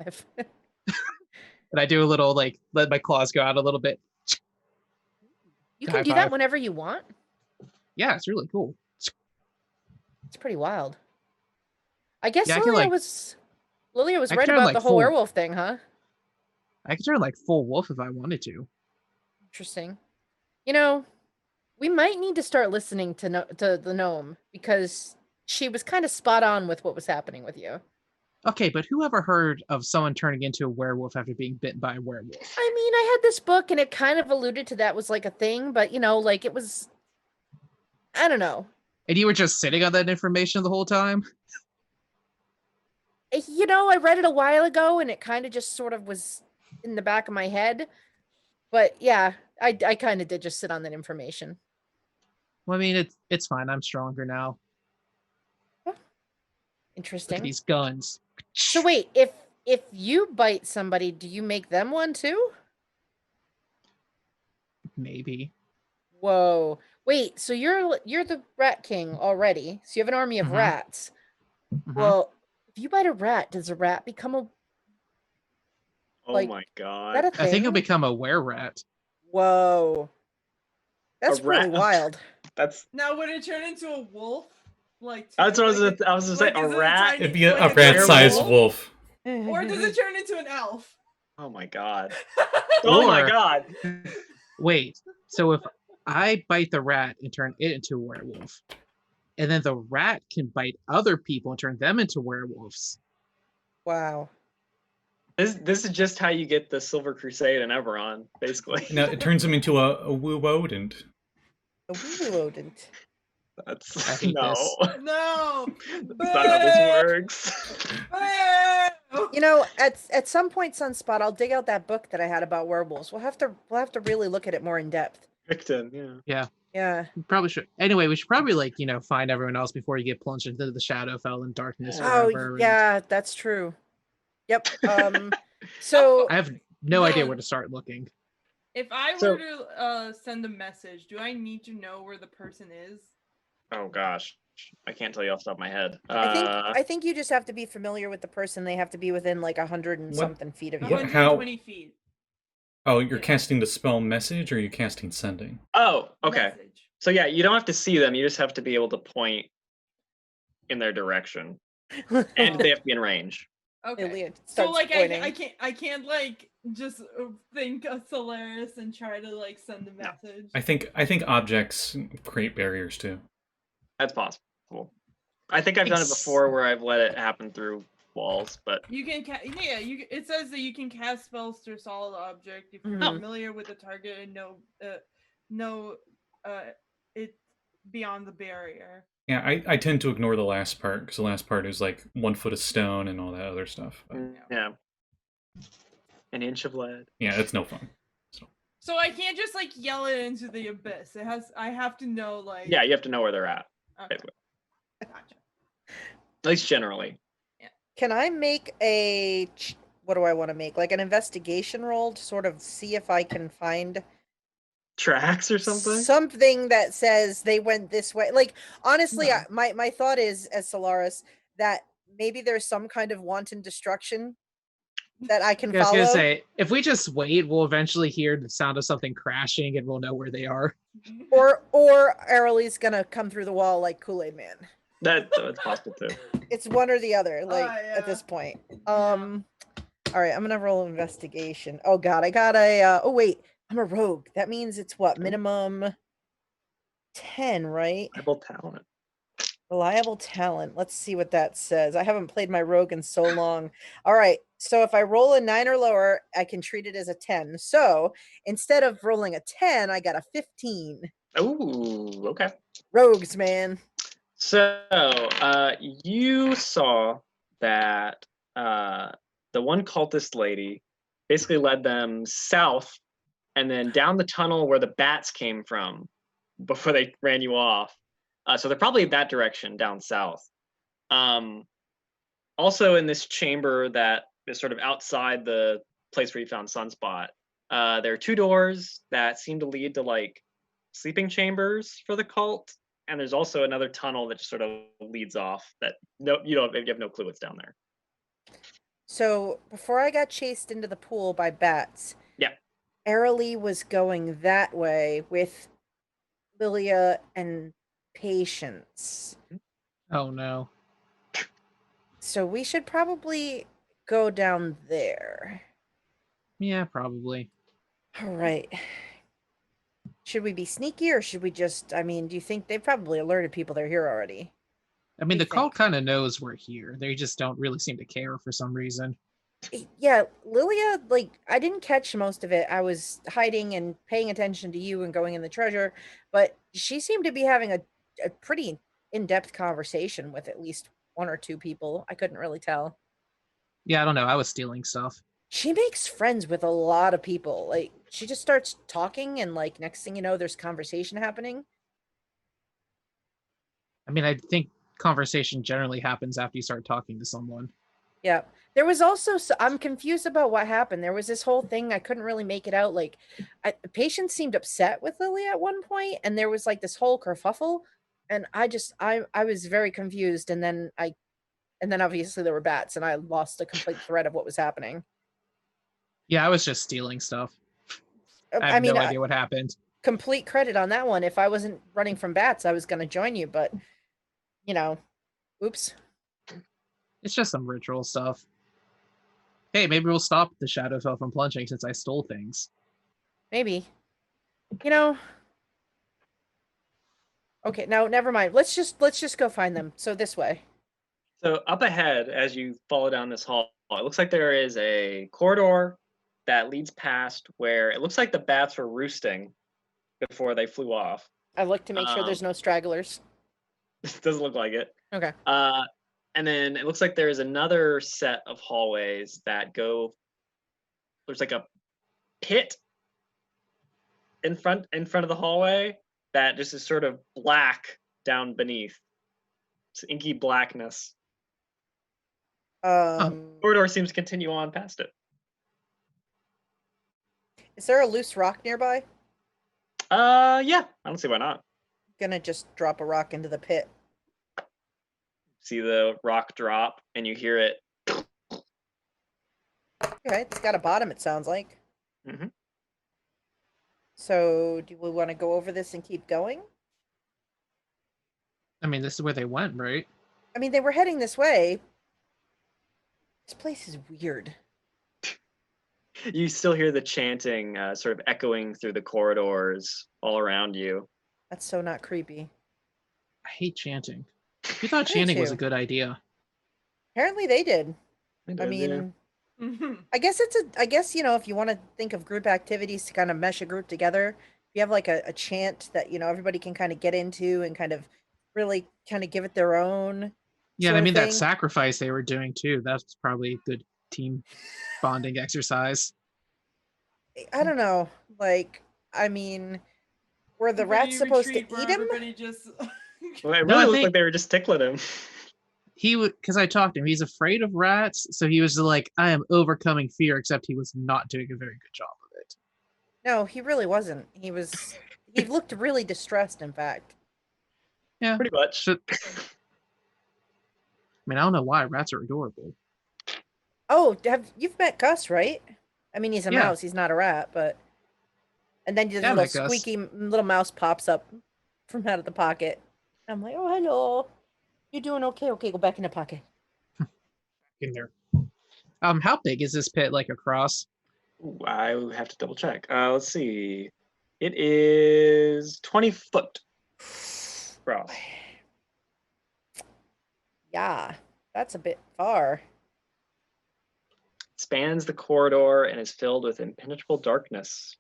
Speaker 6: 5.
Speaker 4: and I do a little like let my claws go out a little bit.
Speaker 6: You can do that whenever you want.
Speaker 4: Yeah, it's really cool.
Speaker 6: It's pretty wild. I guess
Speaker 4: Yeah,
Speaker 6: Lilia was right about
Speaker 4: like
Speaker 6: the whole werewolf thing, huh?
Speaker 4: I could turn like full wolf if I wanted to.
Speaker 6: Interesting. We might need to start listening to the gnome because she was kind of spot on with what was happening with you.
Speaker 4: Okay, but who ever heard of someone turning into a werewolf after being bitten by a werewolf?
Speaker 6: I mean, I had this book and it kind of alluded to that was like a thing, but like it was, I don't know.
Speaker 4: And you were just sitting on that information the whole time?
Speaker 6: I read it a while ago and it kind of just sort of was in the back of my head. But yeah, I kind of did just sit on that information.
Speaker 4: Well, I mean, it's fine. I'm stronger now.
Speaker 6: Interesting.
Speaker 4: Look at these guns.
Speaker 6: So wait, if you bite somebody, do you make them one too?
Speaker 4: Maybe.
Speaker 6: Whoa. Wait, so you're the rat king already. So you have an army of rats. Well, if you bite a rat, does a rat become a
Speaker 5: Oh my god.
Speaker 6: Is that a thing?
Speaker 4: I think it'll become a were-rat.
Speaker 6: Whoa. That's really wild.
Speaker 5: That's
Speaker 3: Now would it turn into a wolf?
Speaker 5: That's what I was gonna say. A rat.
Speaker 1: It'd be a rat-sized wolf.
Speaker 3: Or does it turn into an elf?
Speaker 5: Oh my god. Oh my god.
Speaker 4: Wait. So if I bite the rat and turn it into a werewolf, and then the rat can bite other people and turn them into werewolves.
Speaker 6: Wow.
Speaker 5: This is just how you get the Silver Crusade and Eberron, basically.
Speaker 1: No, it turns him into a woo-odent.
Speaker 6: A woo-odent.
Speaker 5: That's
Speaker 4: hate
Speaker 5: no.
Speaker 4: this.
Speaker 3: No.
Speaker 5: That's not how this works.
Speaker 6: At some point, Sunspot, I'll dig out that book that I had about werewolves. We'll have to really look at it more in depth.
Speaker 5: Victon, yeah.
Speaker 6: Yeah.
Speaker 4: Probably should. Anyway, we should probably find everyone else before you get plunged into the Shadowfell and darkness. Or whatever,
Speaker 6: yeah, that's true. Yep. So
Speaker 4: I have no idea where to start looking.
Speaker 3: If I were to send a message, do I need to know where the person is?
Speaker 5: Oh gosh, I can't tell you off the top of my head.
Speaker 6: I think you just have to be familiar with the person. They have to be within like 100 and something feet of you.
Speaker 3: 120 feet.
Speaker 1: Oh, you're casting the spell message, or are you casting sending?
Speaker 5: Oh, okay.
Speaker 3: Message.
Speaker 5: So yeah, you don't have to see them. You just have to be able to point in their direction, and they have to be in range.
Speaker 3: Okay.
Speaker 6: Lilia
Speaker 3: So
Speaker 6: starts
Speaker 3: like
Speaker 6: pointing.
Speaker 3: I can't like just think of Solaris and try to like send a message.
Speaker 1: I think objects create barriers too.
Speaker 5: That's possible. I think I've done it before where I've let it happen through walls, but
Speaker 3: You can it says that you can cast spells to a solid object if you're familiar with the target and know it beyond the barrier.
Speaker 1: Yeah, I tend to ignore the last part because the last part is like 1 foot of stone and all that other stuff. But
Speaker 5: yeah, an inch of lead.
Speaker 1: yeah, it's no fun. So.
Speaker 3: So I can't just like yell it into the abyss. I have to know like.
Speaker 5: Yeah, you have to know where they're at.
Speaker 3: Okay.
Speaker 5: Basically.
Speaker 3: Gotcha.
Speaker 5: At least generally.
Speaker 6: Can I make what do I want to make? Like an investigation roll to sort of see if I can find
Speaker 5: Tracks or something?
Speaker 6: something that says they went this way. Like honestly,
Speaker 5: No.
Speaker 6: my thought is as Solaris that maybe there's some kind of wanton destruction that I can
Speaker 4: I was
Speaker 6: follow.
Speaker 4: gonna say, if we just wait, we'll eventually hear the sound of something crashing, and we'll know where they are.
Speaker 6: Or Aralee's gonna come through the wall like Kool-Aid Man.
Speaker 5: That's possible too.
Speaker 6: It's one or the other, like
Speaker 3: yeah.
Speaker 6: at this point. All right, I'm gonna roll investigation. Oh god, I got a oh wait, I'm a rogue. That means it's what, minimum 10, right?
Speaker 5: Reliable talent.
Speaker 6: Reliable talent. Let's see what that says. I haven't played my rogue in so long. All right, so if I roll a 9 or lower, I can treat it as a 10. So instead of rolling a 10, I got a 15.
Speaker 5: Ooh, okay.
Speaker 6: Rogues, man.
Speaker 5: So you saw that the one cultist lady basically led them south and then down the tunnel where the bats came from before they ran you off. So they're probably that direction down south. Also in this chamber that is sort of outside the place where you found Sunspot, there are 2 doors that seem to lead to like sleeping chambers for the cult. And there's also another tunnel that just sort of leads off that you have no clue what's down there.
Speaker 6: So before I got chased into the pool by bats,
Speaker 5: Yeah.
Speaker 6: Aralee was going that way with Lilia and Patience.
Speaker 4: Oh no.
Speaker 6: So we should probably go down there.
Speaker 4: Yeah, probably.
Speaker 6: All right. Should we be sneaky or should we just, I mean, do you think they've probably alerted people they're here already?
Speaker 4: I mean,
Speaker 6: do
Speaker 4: the
Speaker 6: you
Speaker 4: cult
Speaker 6: think?
Speaker 4: kind of knows we're here. They just don't really seem to care for some reason.
Speaker 6: Yeah, Lilia, like, I didn't catch most of it. I was hiding and paying attention to you and going in the treasure, but she seemed to be having a pretty in-depth conversation with at least 1 or 2 people. I couldn't really tell.
Speaker 4: Yeah, I don't know. I was stealing stuff.
Speaker 6: She makes friends with a lot of people. Like, she just starts talking and like next thing you know, there's conversation happening.
Speaker 4: I mean, I think conversation generally happens after you start talking to someone.
Speaker 6: Yeah. There was also, I'm confused about what happened. There was this whole thing, I couldn't really make it out. Like, Patience seemed upset with Lily at one point, and there was like this whole kerfuffle, and I was very confused. And then obviously there were bats, and I lost a complete thread of what was happening.
Speaker 4: Yeah, I was just stealing stuff. I have
Speaker 6: I mean,
Speaker 4: no idea what happened.
Speaker 6: Complete credit on that one. If I wasn't running from bats, I was going to join you, but you know, oops.
Speaker 4: It's just some ritual stuff. Hey, maybe we'll stop the Shadowfell from plunging since I stole things.
Speaker 6: Maybe. You know. Okay, no, never mind. Let's just go find them. So this way.
Speaker 5: So up ahead, as you follow down this hall, it looks like there is a corridor that leads past where it looks like the bats were roosting before they flew off.
Speaker 6: I look to make sure there's no stragglers.
Speaker 5: Doesn't look like it.
Speaker 6: Okay.
Speaker 5: And then it looks like there is another set of hallways that go. There's like a pit in front of the hallway that just is sort of black down beneath. It's inky blackness. Corridor seems to continue on past it.
Speaker 6: Is there a loose rock nearby?
Speaker 5: Yeah. I don't see why not.
Speaker 6: Gonna just drop a rock into the pit.
Speaker 5: See the rock drop, and you hear it.
Speaker 6: Okay, it's got a bottom, it sounds like.
Speaker 5: Mm-hmm.
Speaker 6: So, do we want to go over this and keep going?
Speaker 4: I mean, this is where they went, right?
Speaker 6: I mean, they were heading this way. This place is weird.
Speaker 5: You still hear the chanting sort of echoing through the corridors all around you.
Speaker 6: That's so not creepy.
Speaker 4: I hate chanting. You thought
Speaker 6: Me
Speaker 4: chanting was
Speaker 6: too.
Speaker 4: a good idea.
Speaker 6: Apparently they did.
Speaker 5: It
Speaker 6: I
Speaker 5: is,
Speaker 6: mean,
Speaker 3: Mm-hmm.
Speaker 6: I guess, you know, if you want to think of group activities to kind of mesh a group together, if you have like a chant that, you know, everybody can kind of get into and kind of really kind of give it their own.
Speaker 4: Yeah,
Speaker 6: sort
Speaker 4: I
Speaker 6: of
Speaker 4: mean, that
Speaker 6: thing.
Speaker 4: sacrifice they were doing too, that's probably a good team bonding exercise.
Speaker 6: I don't know. Like, I mean, were the
Speaker 3: Everybody
Speaker 6: rats supposed to
Speaker 3: retreat where
Speaker 6: eat him?
Speaker 3: Everybody just.
Speaker 5: Well, it
Speaker 4: No,
Speaker 5: really
Speaker 4: I
Speaker 5: looked like
Speaker 4: think-
Speaker 5: they were just tickling him.
Speaker 4: He would, because I talked to him. He's afraid of rats, so he was like, "I am overcoming fear." Except he was not doing a very good job of it.
Speaker 6: No, he really wasn't. He looked really distressed, in fact.
Speaker 4: Yeah,
Speaker 5: Pretty much.
Speaker 4: so- I mean, I don't know why rats are adorable.
Speaker 6: Oh, you've met Gus, right? I mean, he's a
Speaker 4: Yeah.
Speaker 6: mouse. He's not a rat, but. And then this
Speaker 4: Yeah, I
Speaker 6: little
Speaker 4: met Gus.
Speaker 6: squeaky little mouse pops up from out of the pocket. I'm like, oh, hello. You doing okay? Okay, go back in the pocket.
Speaker 4: In there. How big is this pit? Like across?
Speaker 5: Ooh, I would have to double check. Let's see. It is 20 foot across.
Speaker 6: Yeah, that's a bit far.
Speaker 5: Spans the corridor and is filled with impenetrable darkness.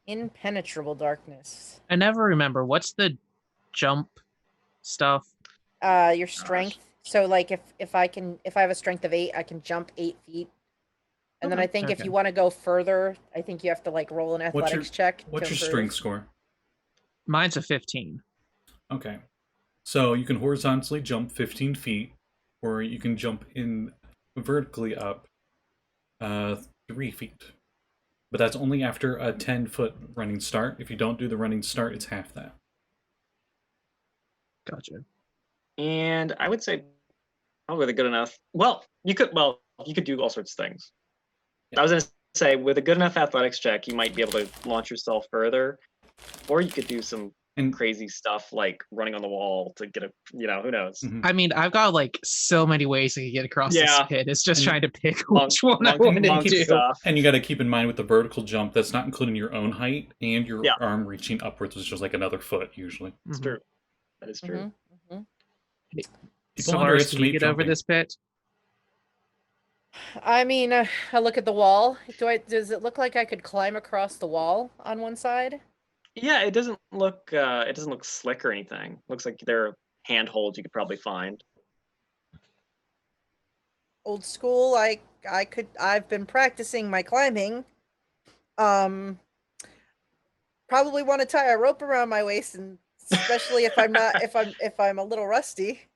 Speaker 6: Impenetrable darkness.
Speaker 4: I never remember. What's the jump stuff?
Speaker 6: Your strength. So like if I have a strength of 8, I can jump 8 feet. And then I think if
Speaker 4: Okay.
Speaker 6: you want to go further, I think you have to like roll an
Speaker 1: What's
Speaker 6: athletics check.
Speaker 1: What's
Speaker 6: to
Speaker 1: your
Speaker 6: improve.
Speaker 1: strength score?
Speaker 4: Mine's a 15.
Speaker 1: Okay. So you can horizontally jump 15 feet, or you can jump in vertically up 3 feet. But that's only after a 10-foot running start. If you don't do the running start, it's half that.
Speaker 4: Gotcha.
Speaker 5: And I would say probably good enough. Well, you could do all sorts of things.
Speaker 1: Yeah.
Speaker 5: I was gonna say with a good enough athletics check, you might be able to launch yourself further. Or you could do some
Speaker 1: And
Speaker 5: crazy stuff like running on the wall to get who knows.
Speaker 1: Mhm.
Speaker 4: I mean, I've got like so many ways to get across
Speaker 5: Yeah.
Speaker 4: this pit. It's just
Speaker 1: And
Speaker 4: trying to pick
Speaker 5: Monk-
Speaker 4: which one I
Speaker 5: monk-
Speaker 4: want to
Speaker 5: monk
Speaker 4: do.
Speaker 5: stuff.
Speaker 1: And you got to keep in mind with the vertical jump, that's not including your own height and your
Speaker 5: Yeah.
Speaker 1: arm reaching upwards, which is like another foot usually.
Speaker 5: It's
Speaker 4: Mhm.
Speaker 5: true. That is true.
Speaker 6: Mhm, mhm.
Speaker 1: People
Speaker 4: Solaris, can you
Speaker 1: underestimate
Speaker 4: get over
Speaker 1: jumping.
Speaker 4: this pit?
Speaker 6: I mean, I look at the wall. Does it look like I could climb across the wall on one side?
Speaker 5: Yeah, it doesn't look slick or anything. Looks like there are handholds you could probably find.
Speaker 6: Old school. I've been practicing my climbing. Probably want to tie a rope around my waist, and especially if if I'm a little rusty.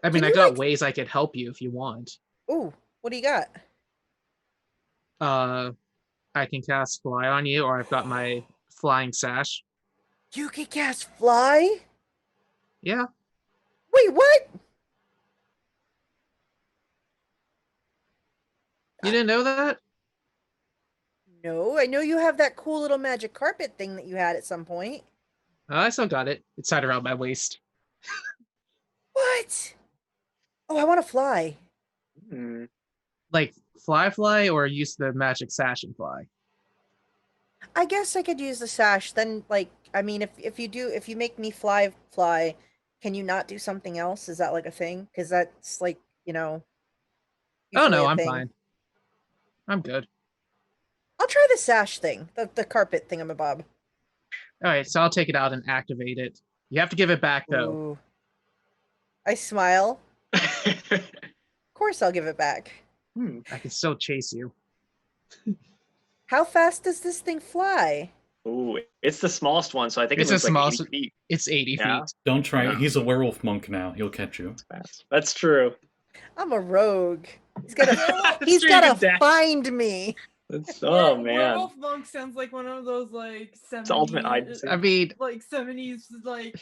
Speaker 4: I mean,
Speaker 6: Can
Speaker 4: I
Speaker 6: you,
Speaker 4: got
Speaker 6: like-
Speaker 4: ways I could help you if you want.
Speaker 6: Ooh, what do you got?
Speaker 4: I can cast fly on you, or I've got my flying sash.
Speaker 6: You can cast fly?
Speaker 4: Yeah.
Speaker 6: Wait, what?
Speaker 4: You didn't know that?
Speaker 6: No, I know you have that cool little magic carpet thing that you had at some point.
Speaker 4: I still got it. It's tied around my waist.
Speaker 6: What? Oh, I want to fly.
Speaker 5: Hmm.
Speaker 4: Like fly, or use the magic sash and fly.
Speaker 6: I guess I could use the sash. Then, like, I mean, if you make me fly, can you not do something else? Is that like a thing? Because that's like,
Speaker 4: Oh
Speaker 6: usually
Speaker 4: no,
Speaker 6: a
Speaker 4: I'm
Speaker 6: thing.
Speaker 4: fine. I'm good.
Speaker 6: I'll try the sash thing, the carpet thingamabob.
Speaker 4: All right, so I'll take it out and activate it. You have to give it back though.
Speaker 6: Ooh. I smile. Of course, I'll give it back.
Speaker 4: I can still chase you.
Speaker 6: How fast does this thing fly?
Speaker 5: Ooh, it's the smallest one, so I think
Speaker 4: It's
Speaker 5: it
Speaker 4: the
Speaker 5: was like
Speaker 4: smallest-
Speaker 5: 80 feet.
Speaker 4: It's 80
Speaker 5: Yeah.
Speaker 4: feet.
Speaker 1: Don't try it.
Speaker 5: Yeah.
Speaker 1: He's a werewolf monk now. He'll catch you.
Speaker 5: That's true.
Speaker 6: I'm a rogue. He's
Speaker 3: That's
Speaker 6: he's
Speaker 5: true, you can
Speaker 6: gotta
Speaker 5: dash.
Speaker 6: find me.
Speaker 5: Oh man,
Speaker 3: Werewolf Monk sounds like one of those like 70s,
Speaker 5: it's ultimate hide and seek.
Speaker 4: I mean,
Speaker 3: like 70s like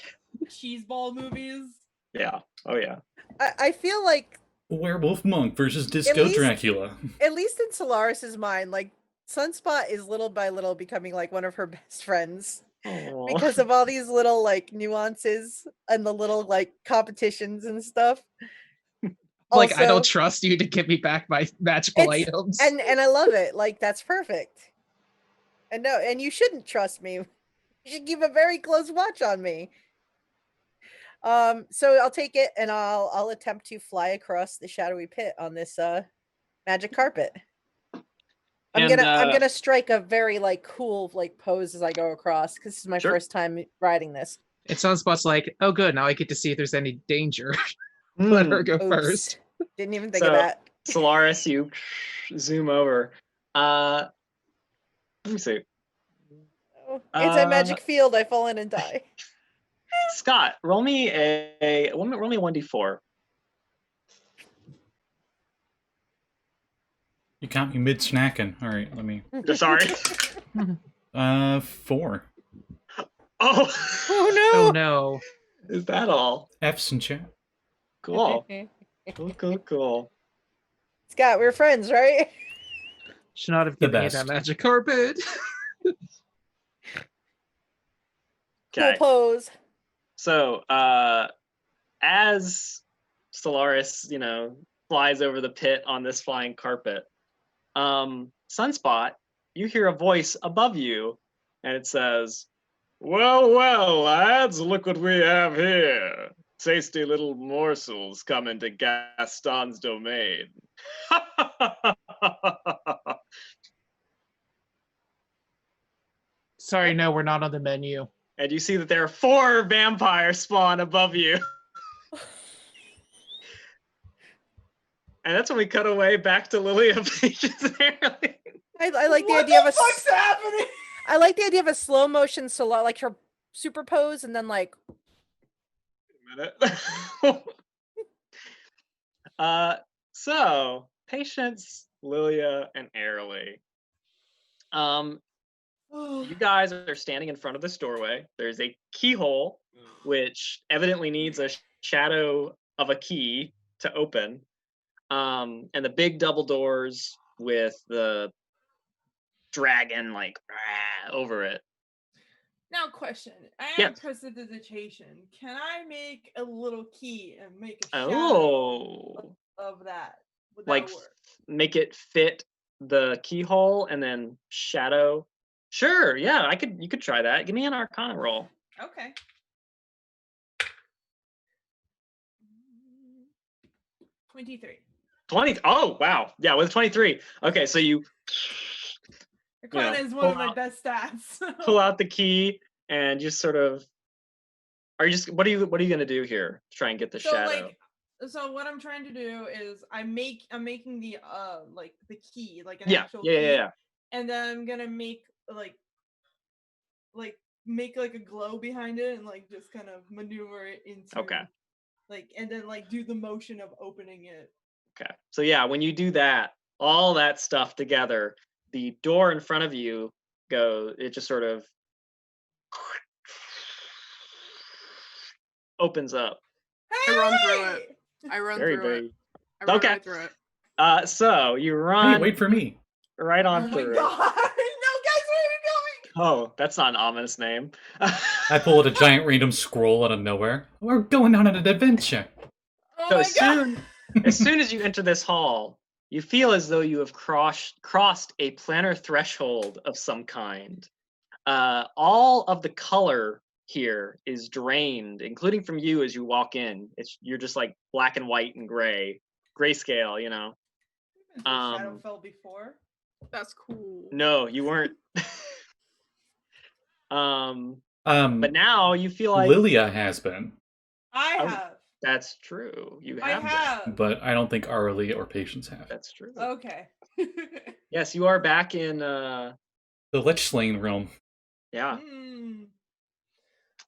Speaker 3: cheeseball movies.
Speaker 5: Yeah. Oh yeah.
Speaker 6: I feel like
Speaker 1: Werewolf monk versus Disco
Speaker 6: least-
Speaker 1: Dracula.
Speaker 6: at least in Solaris's mind, like Sunspot is little by little becoming like one of her best friends
Speaker 5: Aw.
Speaker 6: because of all these little like nuances and the little like competitions and stuff.
Speaker 4: like I don't
Speaker 6: Also-
Speaker 4: trust you to give me back my magical
Speaker 6: It's-
Speaker 4: items.
Speaker 6: and I love it. Like that's perfect. And no, and you shouldn't trust me. You should keep a very close watch on me. So I'll take it and I'll attempt to fly across the shadowy pit on this magic carpet. I'm
Speaker 5: And,
Speaker 6: gonna strike a very like cool like pose as I go across because this is my
Speaker 5: Sure.
Speaker 6: first time riding this.
Speaker 4: It Sunspot's like, oh good, now I get to see if there's any danger. Let her go
Speaker 6: Oops.
Speaker 4: first.
Speaker 6: Didn't even think of
Speaker 5: So-
Speaker 6: that.
Speaker 5: Solaris, you zoom over. Let me see.
Speaker 6: Oh, it's a magic field. I fall in and die.
Speaker 5: Scott, roll me a 1d4.
Speaker 1: You caught me mid snacking. All right, let me.
Speaker 5: Sorry.
Speaker 1: 4
Speaker 5: Oh.
Speaker 6: Oh no!
Speaker 4: Oh no.
Speaker 5: Is that all?
Speaker 1: F's in chat.
Speaker 5: Cool. Cool.
Speaker 6: Scott, we're friends, right?
Speaker 4: Should not have
Speaker 1: The
Speaker 4: given me that
Speaker 1: best.
Speaker 4: magic carpet.
Speaker 6: Cool
Speaker 5: Okay.
Speaker 6: pose.
Speaker 5: So, as Solaris, flies over the pit on this flying carpet, Sunspot, you hear a voice above you, and it says, well, lads, look what we have here. Tasty little morsels coming to Gaston's domain.
Speaker 4: Sorry, no, we're not on the menu.
Speaker 5: And you see that there are 4 vampires spawn above you. And that's when we cut away back to Lilia.
Speaker 6: I like the
Speaker 3: What
Speaker 6: idea of
Speaker 3: the
Speaker 6: a.
Speaker 3: fuck's happening?
Speaker 6: I like the idea of a slow motion Solar, like her super pose, and then like.
Speaker 5: So Patience, Lilia, and Aralee. You guys are standing in front of this doorway. There's a keyhole, which evidently needs a shadow of a key to open. And the big double doors with the dragon over it.
Speaker 3: Now, question. I
Speaker 5: Yes.
Speaker 3: have prestidigitation. Can I make a little key and make a shadow
Speaker 5: Oh,
Speaker 3: of that? Would
Speaker 5: like
Speaker 3: that work?
Speaker 5: make it fit the keyhole and then shadow. Sure, yeah, you could try that. Give me an Arcana roll.
Speaker 3: Okay. 23.
Speaker 5: 20. Oh, wow. Yeah, with 23. Okay, so you
Speaker 3: Arcana is one
Speaker 5: pull
Speaker 3: of my
Speaker 5: out-
Speaker 3: best stats.
Speaker 5: pull out the key and just sort of. What are you gonna do here? Try and get the shadow.
Speaker 3: So what I'm trying to do is I'm making the the key, like an
Speaker 5: Yeah,
Speaker 3: actual
Speaker 5: yeah,
Speaker 3: key,
Speaker 5: yeah.
Speaker 3: and then I'm gonna make make a glow behind it and just kind of maneuver it into
Speaker 5: Okay.
Speaker 3: and then do the motion of opening it.
Speaker 5: Okay. So yeah, when you do that, all that stuff together, the door in front of you it just sort of opens up.
Speaker 2: I run through it.
Speaker 3: Hey!
Speaker 2: I run
Speaker 5: Very,
Speaker 2: through it.
Speaker 5: very.
Speaker 2: I run
Speaker 5: Okay.
Speaker 2: right through it.
Speaker 5: So you
Speaker 1: Hey,
Speaker 5: run
Speaker 1: wait for me.
Speaker 5: right
Speaker 3: Oh
Speaker 5: on
Speaker 3: my
Speaker 5: through it.
Speaker 3: god! No, guys, where are you going?
Speaker 5: Oh, that's not an ominous name.
Speaker 1: I pull out a giant random scroll out of nowhere. We're going on an adventure.
Speaker 3: Oh
Speaker 5: So
Speaker 3: my
Speaker 5: as soon as you enter this hall, you feel as though you have crossed a planar threshold of some kind. All of the color here is drained, including from you as you walk in. You're just like black and white and gray, grayscale.
Speaker 3: Shadowfell before.
Speaker 2: That's cool.
Speaker 5: No, you weren't.
Speaker 1: But
Speaker 5: now you feel like
Speaker 1: Lilia has been,
Speaker 3: I
Speaker 5: Oh,
Speaker 3: have.
Speaker 5: that's true. You
Speaker 3: I
Speaker 5: have been.
Speaker 3: have.
Speaker 1: but I don't think Aralee or Patience have.
Speaker 5: That's true.
Speaker 3: Okay.
Speaker 5: Yes, you are back in.
Speaker 1: The Lich Slain realm.
Speaker 5: Yeah.
Speaker 3: Mm.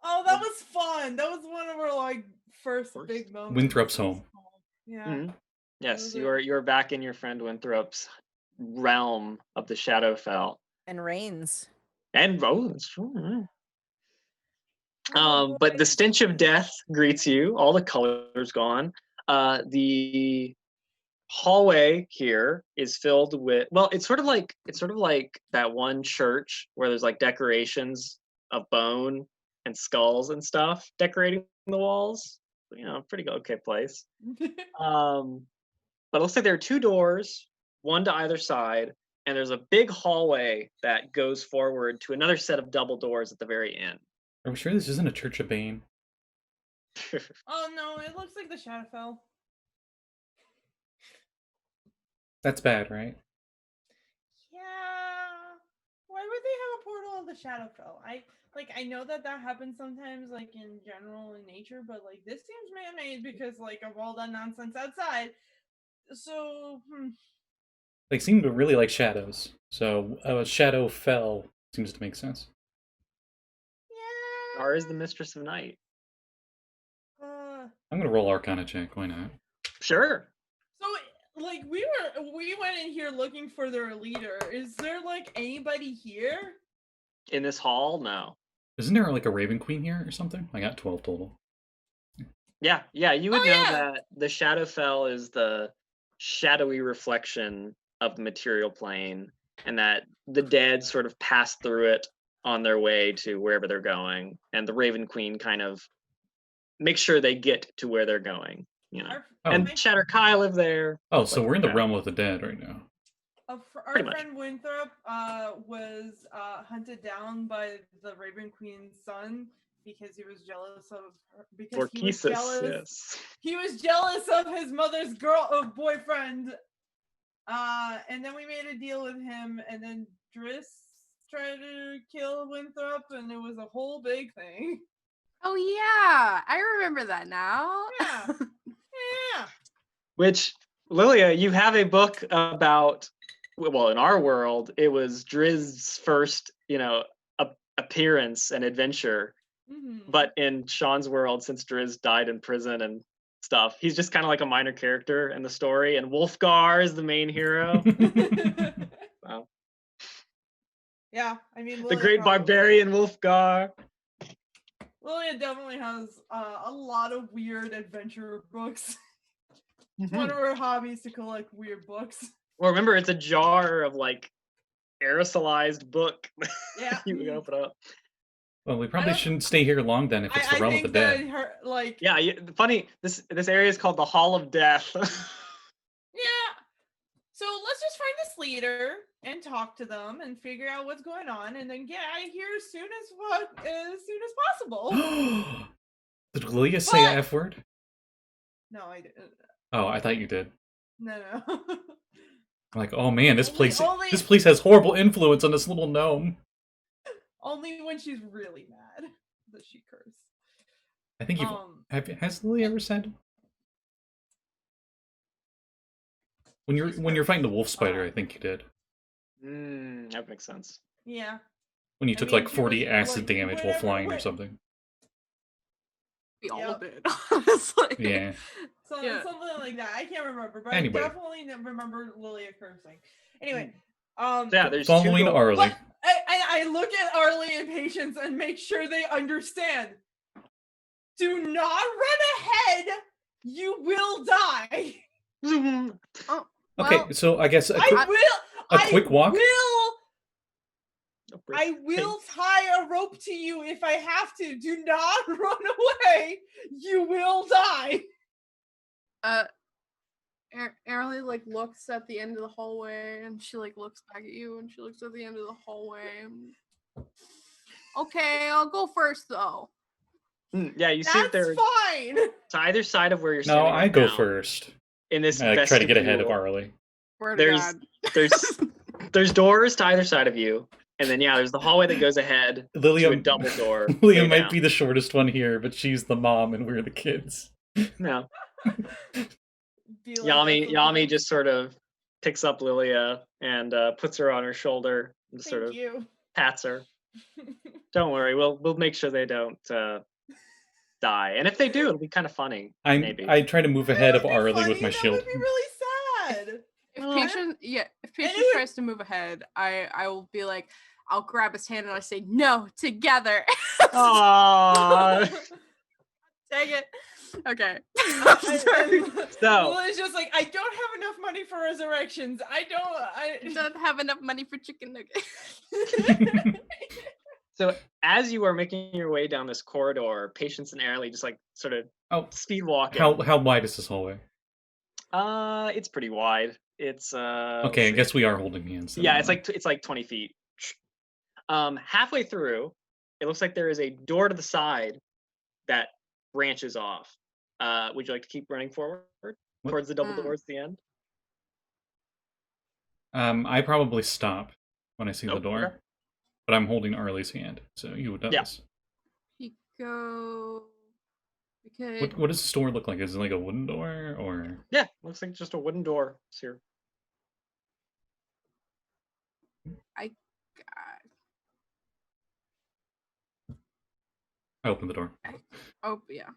Speaker 3: Oh, that was fun. That was one of our first
Speaker 5: course.
Speaker 3: big moments.
Speaker 1: Winthrop's home.
Speaker 3: Yeah.
Speaker 5: Mhm. Yes,
Speaker 3: Those
Speaker 5: you're back in your friend Winthrop's realm of the Shadowfell.
Speaker 6: And rains.
Speaker 5: And that's true.
Speaker 3: Oh,
Speaker 5: But the
Speaker 3: boy.
Speaker 5: stench of death greets you. All the color's gone. The hallway here is filled with it's sort of like that one church where there's decorations of bone and skulls and stuff decorating the walls. Pretty okay place. But it looks like there are 2 doors, one to either side, and there's a big hallway that goes forward to another set of double doors at the very end.
Speaker 1: Are we sure this isn't a Church of Bane?
Speaker 3: Oh no, it looks like the Shadowfell.
Speaker 1: That's bad, right?
Speaker 3: Yeah. Why would they have a portal of the Shadowfell? I know that happens sometimes, in general in nature, but this seems man-made because of all that nonsense outside.
Speaker 1: They seem to really like shadows, so Shadowfell seems to make sense.
Speaker 5: Star is the mistress of night.
Speaker 1: I'm gonna roll Arcana check. Why not?
Speaker 5: Sure.
Speaker 3: So, like, we went in here looking for their leader. Is there like anybody here?
Speaker 5: In this hall, no.
Speaker 1: Isn't there like a Raven Queen here or something? I got 12 total.
Speaker 5: Yeah, you would know that the Shadowfell is the shadowy reflection of the material plane, and that the dead sort of pass through it on their way to wherever they're going, and the Raven Queen kind of makes sure they get to where they're going, you know. And Shatter Kai live there.
Speaker 1: Oh, so we're in the realm of the dead right now.
Speaker 3: Our friend Winthrop was hunted down by the Raven Queen's son because he was jealous of her. Because he was jealous.
Speaker 5: Yes.
Speaker 3: He was jealous of his mother's boyfriend. And then we made a deal with him, and then Driss tried to kill Winthrop, and it was a whole big thing.
Speaker 2: Oh yeah, I remember that now.
Speaker 3: Yeah. Yeah.
Speaker 5: Which, Lilia, you have a book about, well, in our world, it was Drizz's first, appearance and adventure.
Speaker 3: Mm-hmm.
Speaker 5: But in Sean's world, since Drizz died in prison and stuff, he's just kind of like a minor character in the story, and Wolfgar is the main hero. Wow.
Speaker 3: Yeah, I mean,
Speaker 5: The great barbarian Wolfgar.
Speaker 3: Lilia definitely has a lot of weird adventure books. It's one of her hobbies to collect weird books.
Speaker 5: Well, remember, it's a jar of like aerosolized book.
Speaker 3: Yeah.
Speaker 5: You can open up.
Speaker 1: Well, we probably shouldn't stay here long then if it's the realm of the dead.
Speaker 5: Yeah, funny. This area is called the Hall of Death.
Speaker 3: Yeah. So let's just find this leader and talk to them and figure out what's going on, and then get out of here as soon as possible.
Speaker 1: Did Lilia say a F word?
Speaker 3: No, I didn't.
Speaker 1: Oh, I thought you did.
Speaker 3: No.
Speaker 1: I'm like, oh man, this place has horrible influence on this little gnome.
Speaker 3: Only when she's really mad does she curse.
Speaker 1: I think has Lilia ever said? When you're fighting the wolf spider, I think you did.
Speaker 5: That makes sense.
Speaker 3: Yeah.
Speaker 1: When you took like 40 acid damage while flying or something.
Speaker 2: We all did, honestly.
Speaker 1: Yeah.
Speaker 3: Something like that. I can't remember, but
Speaker 1: anyway.
Speaker 3: I definitely remember Lilia cursing. Anyway,
Speaker 5: there's
Speaker 1: following Aralee.
Speaker 3: I look at Aralee and Patience and make sure they understand. Do not run ahead. You will die.
Speaker 1: Okay, so I guess a quick walk.
Speaker 3: I will tie a rope to you if I have to. Do not run away. You will die.
Speaker 2: Aralee like looks at the end of the hallway, and she like looks back at you, and she looks at the end of the hallway. Okay, I'll go first though.
Speaker 5: Yeah, you see
Speaker 3: That's fine.
Speaker 5: To either side of where you're standing.
Speaker 1: No, I go first.
Speaker 5: In this,
Speaker 1: I try to get ahead of Aralee.
Speaker 5: There's doors to either side of you, and then there's the hallway that goes ahead to a double door.
Speaker 1: Lilia might be the shortest one here, but she's the mom and we're the kids.
Speaker 5: No. Yami just sort of picks up Lilia and puts her on her shoulder and sort of pats her. Don't worry, we'll make sure they don't die, and if they do, it'll be kind of funny. I
Speaker 1: try to move ahead of Aralee with my shield.
Speaker 3: That would be really sad.
Speaker 2: If Patience tries to move ahead, I will be like, I'll grab his hand and I say, no, together.
Speaker 5: Aww.
Speaker 2: Dang it. Okay.
Speaker 3: So it's just like, I don't have enough money for resurrections. I
Speaker 2: don't have enough money for chicken nuggets.
Speaker 5: So as you are making your way down this corridor, Patience and Aralee just like sort of speed walking.
Speaker 1: How wide is this hallway?
Speaker 5: It's pretty wide. It's
Speaker 1: okay. I guess we are holding hands.
Speaker 5: Yeah, it's like 20 feet. Halfway through, it looks like there is a door to the side that branches off. Would you like to keep running forward towards the double doors at the end?
Speaker 1: I probably stop when I see the door.
Speaker 5: Okay.
Speaker 1: But I'm holding Arlee's hand, so you would notice.
Speaker 2: You go We could.
Speaker 1: What does the store look like? Is it like a wooden door or?
Speaker 5: Yeah, looks like just a wooden door. It's here.
Speaker 2: I
Speaker 1: open the door.
Speaker 2: Oh yeah.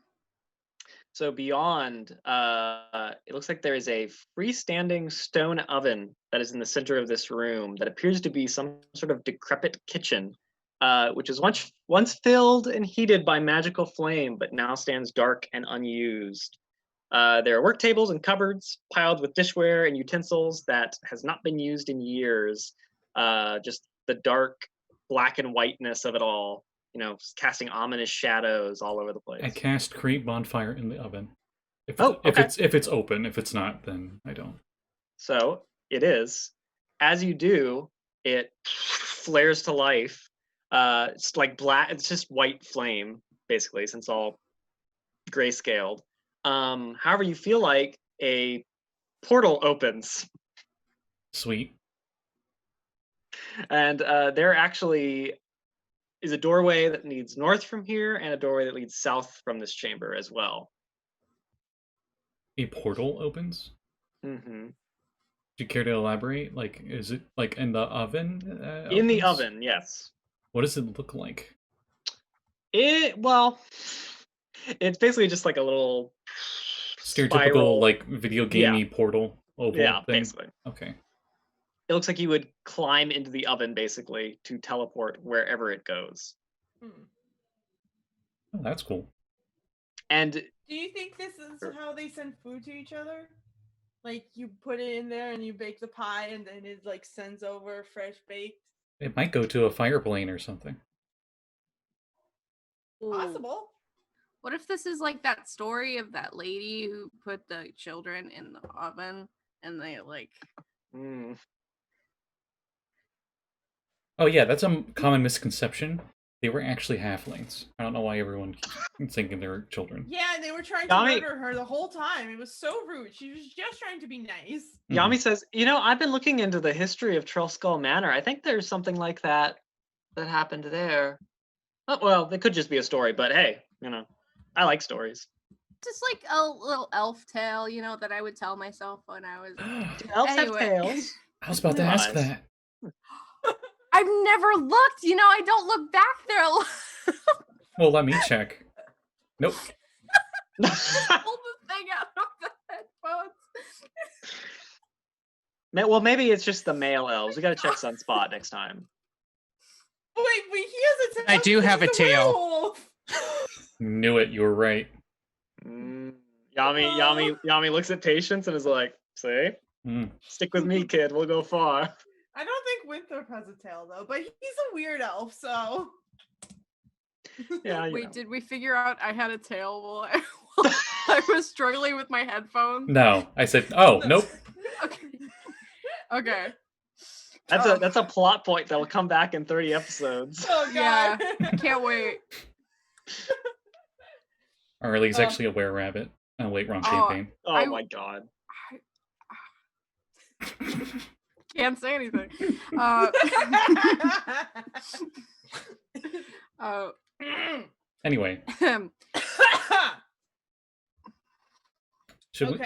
Speaker 5: So beyond, it looks like there is a freestanding stone oven that is in the center of this room that appears to be some sort of decrepit kitchen, which was once filled and heated by magical flame, but now stands dark and unused. There are work tables and cupboards piled with dishware and utensils that has not been used in years. Just the dark black and whiteness of it all, casting ominous shadows all over the place.
Speaker 1: I cast create bonfire in the oven. If
Speaker 5: okay.
Speaker 1: it's open. If it's not, then I don't.
Speaker 5: So it is. As you do, it flares to life. It's like black. It's just white flame, basically, since all grayscaled. However, you feel like a portal opens.
Speaker 1: Sweet.
Speaker 5: And there actually is a doorway that leads north from here and a doorway that leads south from this chamber as well.
Speaker 1: A portal opens?
Speaker 5: Mm-hmm.
Speaker 1: Do you care to elaborate? Like, is it like in the oven?
Speaker 5: In the
Speaker 1: opens?
Speaker 5: oven, yes.
Speaker 1: What does it look like?
Speaker 5: It's basically just like a little
Speaker 1: Stereotypical,
Speaker 5: spiral.
Speaker 1: like, video gamey portal oval
Speaker 5: Yeah,
Speaker 1: thing?
Speaker 5: basically.
Speaker 1: Okay.
Speaker 5: It looks like you would climb into the oven, basically, to teleport wherever it goes.
Speaker 3: Hmm.
Speaker 1: Oh, that's cool.
Speaker 5: And
Speaker 3: Do you think this is how they send food to each other? Like you put it in there and you bake the pie and then it like sends over fresh baked?
Speaker 1: It might go to a fire plane or something.
Speaker 2: Ooh.
Speaker 3: Possible.
Speaker 2: What if this is like that story of that lady who put the children in the oven and they like.
Speaker 1: Oh yeah, that's a common misconception. They were actually halflings. I don't know why everyone keeps thinking they're children.
Speaker 3: Yeah, and they were trying to
Speaker 5: Yami-
Speaker 3: murder her the whole time. It was so rude. She was just trying to be nice.
Speaker 5: Yami says, I've been looking into the history of Trollskull Manor. I think there's something like that happened there. Oh, well, it could just be a story, but hey, I like stories.
Speaker 2: Just like a little elf tale, that I would tell myself when I was.
Speaker 5: Elves
Speaker 2: Anyway.
Speaker 5: have tails.
Speaker 1: I was about to ask
Speaker 5: Nice.
Speaker 1: that.
Speaker 2: I've never looked, I don't look back there.
Speaker 1: Well, let me check. Nope.
Speaker 2: Pull the thing out of the headphones.
Speaker 5: Well, maybe it's just the male elves. We gotta check Sunspot next time.
Speaker 3: Wait, he has a tail.
Speaker 4: I do
Speaker 3: He's
Speaker 4: have a tail.
Speaker 3: werewolf.
Speaker 1: Knew it. You were right.
Speaker 5: Yami looks at Patience and is like, "See, stick with me, kid. We'll go far."
Speaker 3: I don't think Winthrop has a tail though, but he's a weird elf, so.
Speaker 5: Yeah.
Speaker 2: Wait, did we figure out I had a tail while I was struggling with my headphones?
Speaker 1: No, I said, oh, nope.
Speaker 2: Okay.
Speaker 5: That's a plot point that will come back in 30 episodes.
Speaker 3: Oh
Speaker 2: Yeah,
Speaker 3: god.
Speaker 2: can't wait.
Speaker 1: Aralee's actually a were-rabbit. Oh, wait, wrong
Speaker 2: Oh,
Speaker 1: campaign.
Speaker 5: Oh my god.
Speaker 2: Can't say anything.
Speaker 1: Anyway, should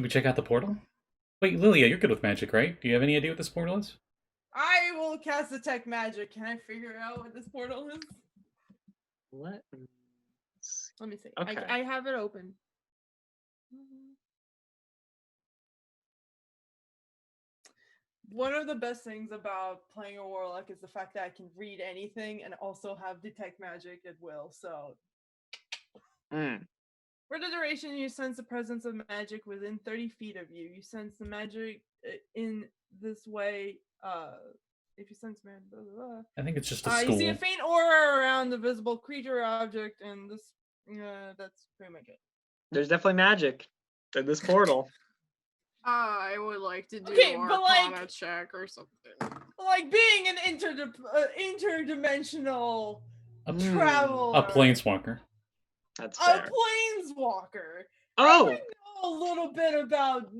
Speaker 1: we check out the portal? Wait, Lilia, you're good with magic, right? Do you have any idea what this portal is?
Speaker 3: I will cast detect magic. Can I figure out what this portal is?
Speaker 5: What?
Speaker 3: Let me see.
Speaker 5: Okay.
Speaker 3: I have it open. One of the best things about playing a warlock is the fact that I can read anything and also have detect magic at will. So, for the duration, you sense the presence of magic within 30 feet of you. You sense the magic in this way. If you sense magic, blah, blah, blah.
Speaker 1: I think it's just a school.
Speaker 3: You see a faint aura around the visible creature or object, and this. That's pretty much it.
Speaker 5: There's definitely magic in this portal.
Speaker 2: I would like to do
Speaker 3: Okay,
Speaker 2: an
Speaker 3: but,
Speaker 2: Arcana check or something.
Speaker 3: Like being an interdimensional traveler,
Speaker 1: A planeswalker.
Speaker 5: That's
Speaker 3: a
Speaker 5: fair.
Speaker 3: planeswalker.
Speaker 5: Oh,
Speaker 3: I know a little bit about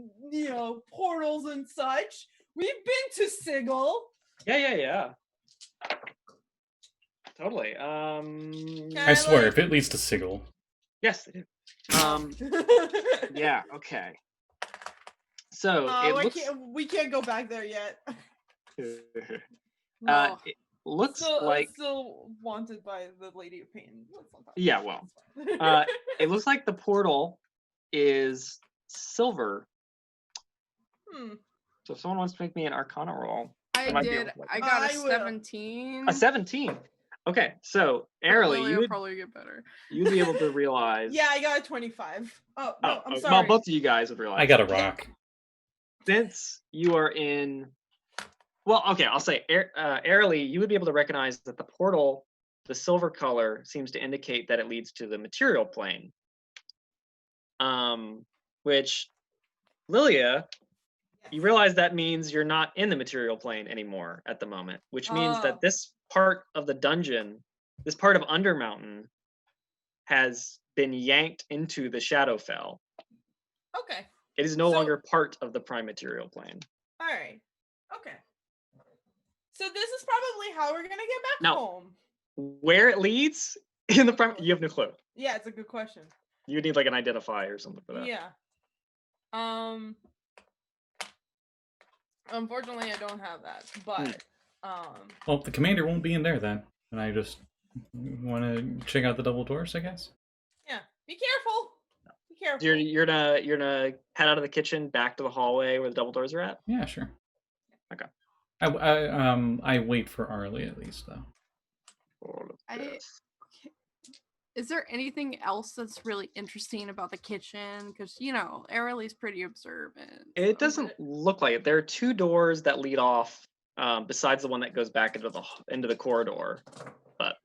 Speaker 3: portals and such. We've been to Sigil.
Speaker 5: yeah. Totally.
Speaker 3: Can
Speaker 1: I swear,
Speaker 3: like-
Speaker 1: if it leads to Sigil.
Speaker 5: Yes, they do. Yeah. Okay. So
Speaker 3: we can't go back there yet.
Speaker 2: No.
Speaker 5: it looks like
Speaker 3: still wanted by the Lady of Pain. Let's not talk
Speaker 5: Yeah,
Speaker 3: about
Speaker 5: well,
Speaker 3: it. It's fine.
Speaker 5: it looks like the portal is silver. So if someone wants to make me an Arcana roll,
Speaker 2: I
Speaker 5: might be
Speaker 2: did.
Speaker 5: able to-
Speaker 2: I got
Speaker 3: I
Speaker 2: a
Speaker 3: will.
Speaker 2: 17.
Speaker 5: a 17. Okay, so
Speaker 2: But
Speaker 5: Aralee,
Speaker 2: Lilia will probably get better.
Speaker 5: you'd be able to realize.
Speaker 3: Yeah, I got a 25. Oh no, I'm
Speaker 5: Well,
Speaker 3: sorry.
Speaker 5: both of you guys would realize.
Speaker 1: I got a rock.
Speaker 5: Since you are in. Well, okay, I'll say, Aralee, you would be able to recognize that the portal, the silver color, seems to indicate that it leads to the material plane. Which, Lilia, you realize that means you're not in the material plane anymore at the moment, which means that this part of the dungeon, this part of Undermountain, has been yanked into the Shadowfell.
Speaker 3: Okay.
Speaker 5: It is no
Speaker 3: So-
Speaker 5: longer part of the prime material plane.
Speaker 3: All right. Okay. So this is probably how we're gonna get back
Speaker 5: No.
Speaker 3: home.
Speaker 5: Where it leads in the prime, you have no clue.
Speaker 3: Yeah, it's a good question.
Speaker 5: You would need like an identifier or something for that.
Speaker 3: Yeah. Unfortunately, I don't have that, but
Speaker 1: Well, the commander won't be in there then. And I just want to check out the double doors, I guess.
Speaker 3: yeah. Be careful. Be careful.
Speaker 5: You're gonna head out of the kitchen back to the hallway where the double doors are at.
Speaker 1: Yeah, sure.
Speaker 5: Okay.
Speaker 1: I wait for Aralee at least though.
Speaker 5: All of
Speaker 2: I-
Speaker 5: this.
Speaker 2: Is there anything else that's really interesting about the kitchen? Because, Aralee's pretty observant.
Speaker 5: It
Speaker 2: so-
Speaker 5: doesn't look like it. There are two doors that lead off, besides the one that goes back into the corridor. But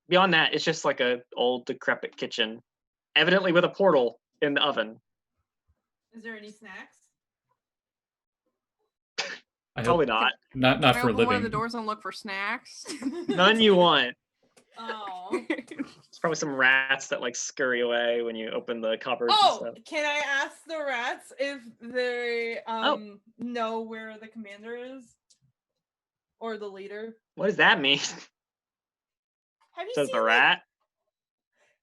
Speaker 5: beyond that, it's just like a old decrepit kitchen, evidently with a portal in the oven.
Speaker 3: Is there any snacks?
Speaker 1: I
Speaker 5: Probably
Speaker 1: hope
Speaker 5: not.
Speaker 1: not
Speaker 2: Can I
Speaker 1: for
Speaker 2: open one of
Speaker 1: living.
Speaker 2: the doors and look for snacks?
Speaker 5: None you want.
Speaker 3: Oh.
Speaker 5: It's probably some rats that like scurry away when you open the cupboards
Speaker 3: Oh,
Speaker 5: and stuff.
Speaker 3: can I ask the rats if they
Speaker 5: Oh.
Speaker 3: know where the commander is? Or the leader?
Speaker 5: What does that mean?
Speaker 3: Have you
Speaker 5: Says
Speaker 3: seen
Speaker 5: the rat.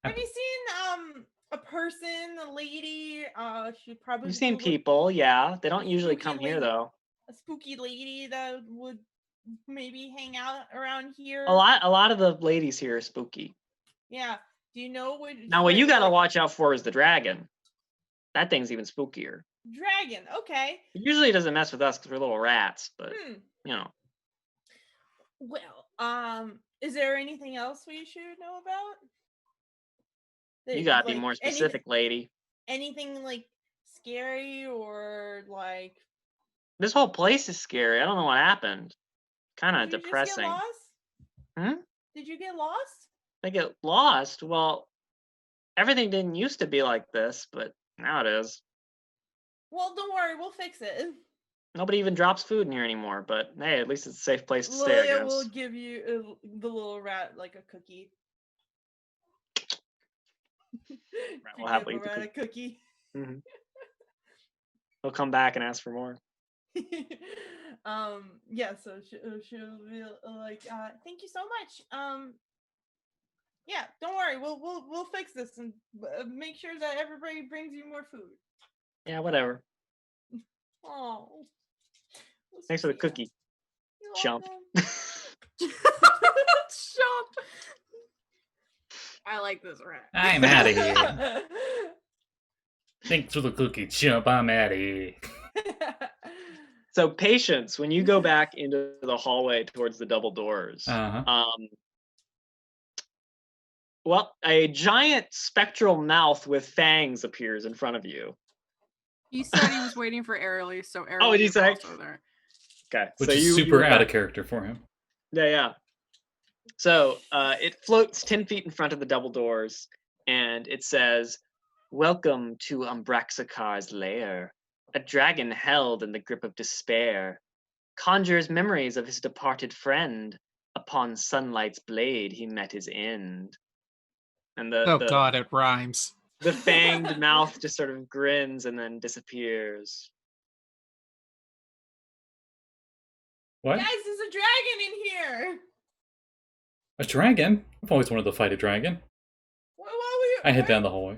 Speaker 3: Have you seen a person, a lady? She probably
Speaker 5: You've seen
Speaker 3: look
Speaker 5: people, yeah. They don't usually
Speaker 3: spooky
Speaker 5: come here
Speaker 3: lady.
Speaker 5: though.
Speaker 3: a spooky lady that would maybe hang out around here.
Speaker 5: A lot of the ladies here are spooky.
Speaker 3: Yeah. Do you know what?
Speaker 5: Now, what you gotta watch out for is the dragon. That thing's even spookier.
Speaker 3: Dragon. Okay.
Speaker 5: It usually doesn't mess with us because we're little rats, but you know.
Speaker 3: Well, is there anything else we should know about?
Speaker 5: You gotta be more specific, lady.
Speaker 3: Anything like scary or like?
Speaker 5: This whole place is scary. I don't know what happened. Kind of
Speaker 3: Did you just
Speaker 5: depressing.
Speaker 3: get lost? Did you get lost?
Speaker 5: I get lost. Well, everything didn't used to be like this, but now it is.
Speaker 3: Well, don't worry, we'll fix it.
Speaker 5: Nobody even drops food in here anymore, but hey, at least it's a safe place to stay, I
Speaker 3: Lilia
Speaker 5: guess.
Speaker 3: will give you the little rat like a cookie.
Speaker 5: Rat will
Speaker 3: You
Speaker 5: happily
Speaker 3: give
Speaker 5: eat
Speaker 3: a
Speaker 5: the
Speaker 3: rat a cookie.
Speaker 5: Mhm. He'll come back and ask for more.
Speaker 3: Yeah, so she'll be like, thank you so much. Yeah, don't worry, we'll fix this and make sure that everybody brings you more food.
Speaker 5: Yeah, whatever.
Speaker 3: Oh,
Speaker 5: Thanks for the cookie. Chump.
Speaker 2: Chump. I like this rat.
Speaker 1: I'm out of here. Thanks for the cookie, chump. I'm out of here.
Speaker 5: So, Patience, when you go back into the hallway towards the double doors, well, a giant spectral mouth with fangs appears in front of you.
Speaker 2: He said he was waiting for Aralee, so Aralee
Speaker 5: Oh, did he
Speaker 2: is
Speaker 5: say?
Speaker 2: also there.
Speaker 5: Okay,
Speaker 1: Which
Speaker 5: so
Speaker 1: is
Speaker 5: you
Speaker 1: super
Speaker 5: were
Speaker 1: out of
Speaker 5: back.
Speaker 1: character for him.
Speaker 5: Yeah. So it floats 10 feet in front of the double doors, and it says, "Welcome to Umbraxikar's lair. A dragon held in the grip of despair conjures memories of his departed friend. Upon sunlight's blade he met his end." And
Speaker 4: God, it rhymes.
Speaker 5: the fanged mouth just sort of grins and then disappears.
Speaker 1: What?
Speaker 3: Guys, there's a dragon in here.
Speaker 1: A dragon? I've always wanted to fight a dragon.
Speaker 3: Why
Speaker 1: I head down the hallway.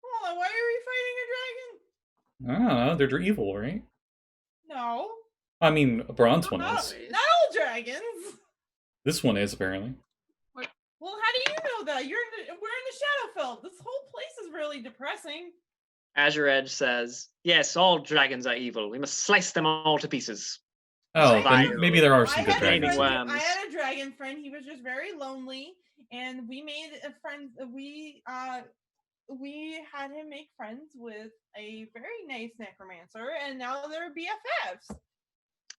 Speaker 3: Hold on, why are we fighting a dragon?
Speaker 1: I don't know. They're evil, right?
Speaker 3: No.
Speaker 1: I mean, a bronze one
Speaker 3: Not,
Speaker 1: is.
Speaker 3: not all dragons.
Speaker 1: This one is, apparently.
Speaker 3: Well, how do you know that? We're in the Shadowfell. This whole place is really depressing.
Speaker 5: Azure Edge says, "Yes, all dragons are evil. We must slice them all to pieces."
Speaker 1: Oh,
Speaker 5: Fire.
Speaker 1: then maybe there are some
Speaker 3: I
Speaker 1: good
Speaker 3: had, a
Speaker 1: dragons.
Speaker 5: friend-
Speaker 1: in
Speaker 3: friend,
Speaker 1: there.
Speaker 3: I had a dragon friend. He was just very lonely, and we made a friend. We had him make friends with a very nice necromancer, and now they're BFFs.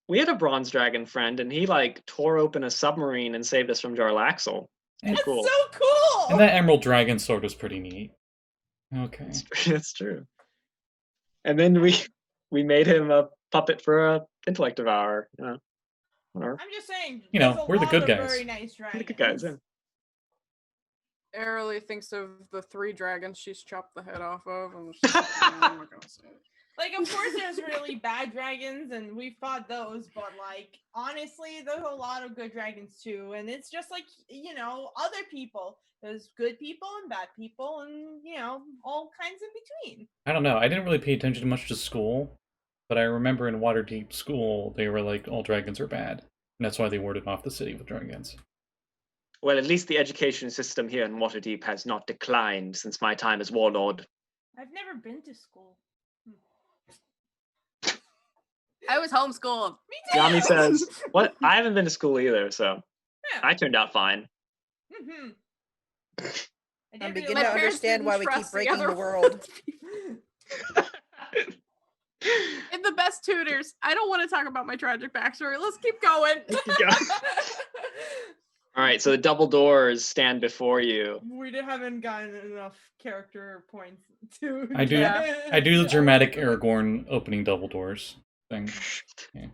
Speaker 5: We had a bronze dragon friend, and he like tore open a submarine and saved us from Jarlaxle.
Speaker 1: And,
Speaker 3: That's
Speaker 5: Cool.
Speaker 3: so cool.
Speaker 1: and that emerald dragon sword was pretty neat. Okay.
Speaker 5: That's true. And then we made him a puppet for a intellect devour. Whatever.
Speaker 3: I'm just saying.
Speaker 1: You know,
Speaker 3: there's a
Speaker 1: we're the
Speaker 3: lot
Speaker 1: good
Speaker 3: of
Speaker 1: guys.
Speaker 3: Very nice
Speaker 5: We're
Speaker 3: dragons.
Speaker 5: the good guys. Yeah.
Speaker 2: Aralee thinks of the 3 dragons she's chopped the head off of, and she's like, "No, I'm not gonna say it."
Speaker 3: Like, of course, there's really bad dragons, and we fought those. But like, honestly, there's a lot of good dragons too. And it's just like, you know, other people. There's good people and bad people, and you know, all kinds in between.
Speaker 1: I don't know. I didn't really pay attention much to school, but I remember in Waterdeep school, they were like, all dragons are bad. And that's why they warded off the city with dragons.
Speaker 5: Well, at least the education system here in Waterdeep has not declined since my time as warlord.
Speaker 3: I've never been to school.
Speaker 2: I was homeschooled.
Speaker 3: Me too.
Speaker 5: Yami says, "What? I haven't been to school either, so
Speaker 3: Yeah.
Speaker 5: I turned out fine."
Speaker 3: Mm-hmm.
Speaker 6: I'm beginning
Speaker 2: My
Speaker 6: to
Speaker 2: parents
Speaker 6: understand
Speaker 2: didn't
Speaker 6: why we keep
Speaker 2: trust the
Speaker 6: breaking
Speaker 2: other
Speaker 6: the world.
Speaker 2: And the best tutors. I don't want to talk about my tragic backstory. Let's keep going.
Speaker 5: All right, so the double doors stand before you.
Speaker 3: We haven't gotten enough character points to.
Speaker 1: I do the dramatic Aragorn opening double doors thing.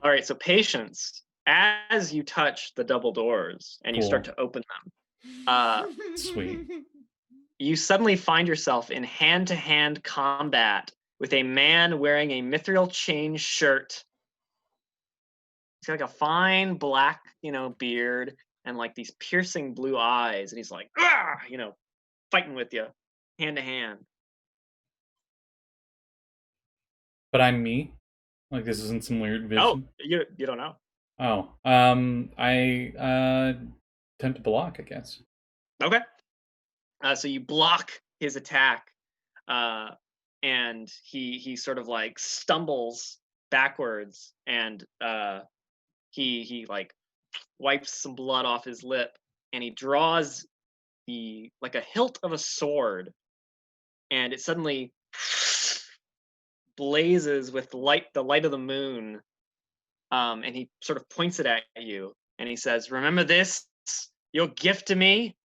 Speaker 5: All right, so patience. As you touch the double doors and you start
Speaker 1: Cool.
Speaker 5: to open them,
Speaker 1: Sweet.
Speaker 5: you suddenly find yourself in hand-to-hand combat with a man wearing a mithril chain shirt. He's got like a fine black, beard and like these piercing blue eyes, and he's like, "Ah!" Fighting with you, hand to hand.
Speaker 1: But I'm me? Like, this isn't some weird vision?
Speaker 5: Oh, you don't know.
Speaker 1: Oh. I attempt to block, I guess.
Speaker 5: Okay. So you block his attack, and he sort of like stumbles backwards, and he like wipes some blood off his lip, and he draws a hilt of a sword, and it suddenly blazes with the light of the moon, and he sort of points it at you, and he says, "Remember this? Your gift to me?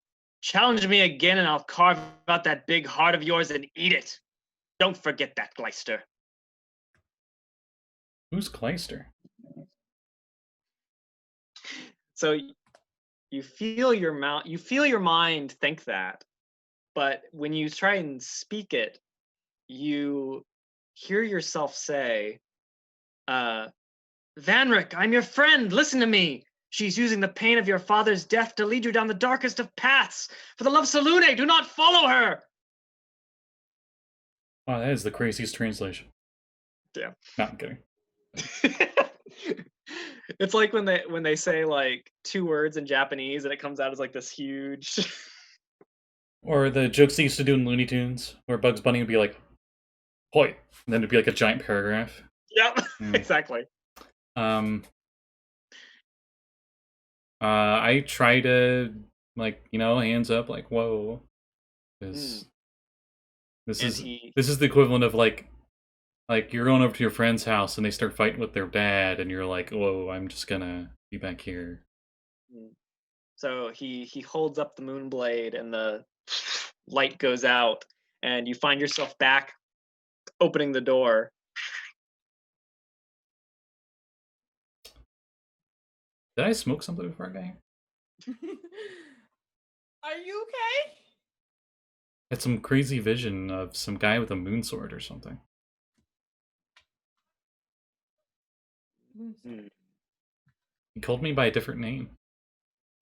Speaker 5: Challenge me again, and I'll carve out that big heart of yours and eat it. Don't forget that, Glyster."
Speaker 1: Who's Glyster?
Speaker 5: So you feel your mind think that, but when you try and speak it, you hear yourself say, "Vanrak, I'm your friend. Listen to me. She's using the pain of your father's death to lead you down the darkest of paths. For the love of Selune, do not follow her."
Speaker 1: Wow, that is the craziest translation.
Speaker 5: Yeah.
Speaker 1: No, I'm kidding.
Speaker 5: It's like when they say like 2 words in Japanese and it comes out as like this huge.
Speaker 1: Or the jokes they used to do in Looney Tunes, where Bugs Bunny would be like, "Hoi," and then it'd be like a giant paragraph.
Speaker 5: Yep,
Speaker 1: Mm.
Speaker 5: exactly.
Speaker 1: I try to, hands up, like, whoa. This is the equivalent of like you're going over to your friend's house and they start fighting with their dad, and you're like, whoa, I'm just gonna be back here.
Speaker 5: So he holds up the moon blade and the light goes out, and you find yourself back opening the door.
Speaker 1: Did I smoke something before I got here?
Speaker 3: Are you okay?
Speaker 1: Had some crazy vision of some guy with a moon sword or something. He called me by a different name.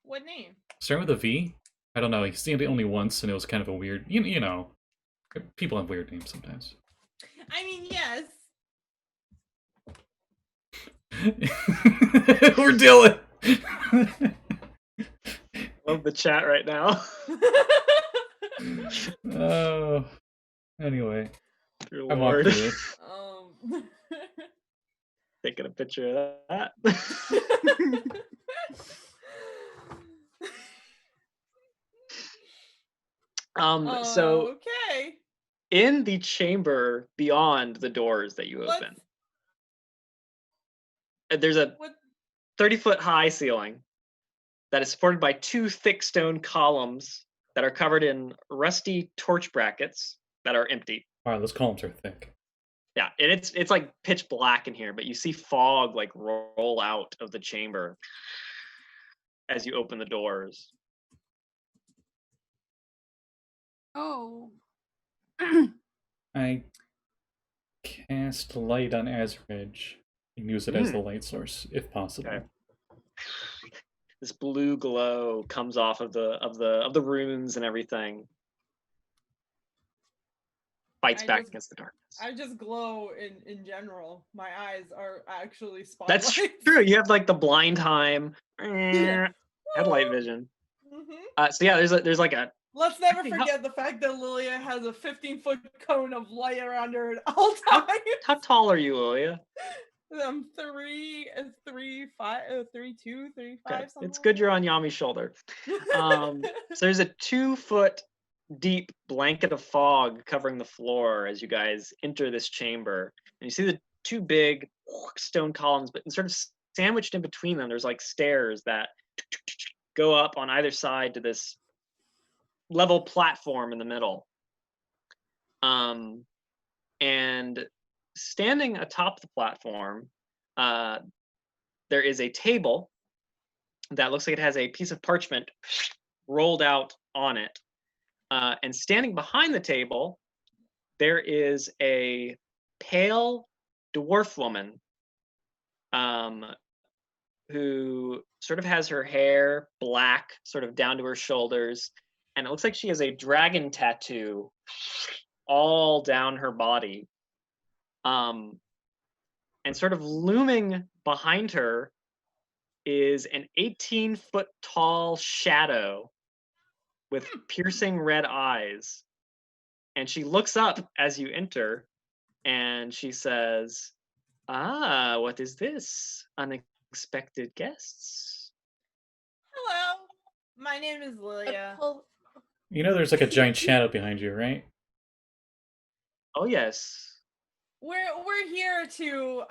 Speaker 3: What name?
Speaker 1: Starting with a V? I don't know, he seen it only once and it was kind of a weird, you know. People have weird names sometimes.
Speaker 3: I mean, yes.
Speaker 1: We're Dylan.
Speaker 5: Love the chat right now.
Speaker 1: Oh, anyway,
Speaker 5: Dear
Speaker 1: I'm off
Speaker 5: Lord.
Speaker 1: to it.
Speaker 5: Taking a picture of that. So
Speaker 3: okay.
Speaker 5: in the chamber beyond the doors that you
Speaker 3: Let's-
Speaker 5: open, there's a
Speaker 3: What?
Speaker 5: 30-foot high ceiling that is supported by 2 thick stone columns that are covered in rusty torch brackets that are empty.
Speaker 1: Wow, those columns are thick.
Speaker 5: Yeah, and it's like pitch black in here, but you see fog like roll out of the chamber as you open the doors.
Speaker 2: Oh.
Speaker 1: I cast light on Azridge and use it as the light source, if possible.
Speaker 5: Okay. This blue glow comes off of the runes and everything. Fights
Speaker 3: I
Speaker 5: back
Speaker 3: just-
Speaker 5: against the darkness.
Speaker 3: I just glow in general. My eyes are actually spotlights.
Speaker 5: That's true. You have like the blind time, headlight vision. So yeah, there's like a
Speaker 3: Let's never
Speaker 5: Actually,
Speaker 3: forget the fact that Lilia has a 15-foot cone of light around her at all times.
Speaker 5: how tall are you, Lilia?
Speaker 3: I'm 3, 5, 3, 2, 3, 5.
Speaker 5: Okay.
Speaker 3: Something
Speaker 5: It's good you're on Yami's shoulder. So there's a 2-foot deep blanket of fog covering the floor as you guys enter this chamber. And you see the 2 big stone columns, but sort of sandwiched in between them, there's like stairs that go up on either side to this level platform in the middle. And standing atop the platform, there is a table that looks like it has a piece of parchment rolled out on it. And standing behind the table, there is a pale dwarf woman who sort of has her hair black, sort of down to her shoulders, and it looks like she has a dragon tattoo all down her body. And sort of looming behind her is an 18-foot tall shadow with piercing red eyes. And she looks up as you enter and she says, "Ah, what is this? Unexpected guests."
Speaker 3: Hello, my name is Lilia.
Speaker 1: You know there's like a giant shadow behind you, right?
Speaker 5: Oh, yes.
Speaker 3: We're here to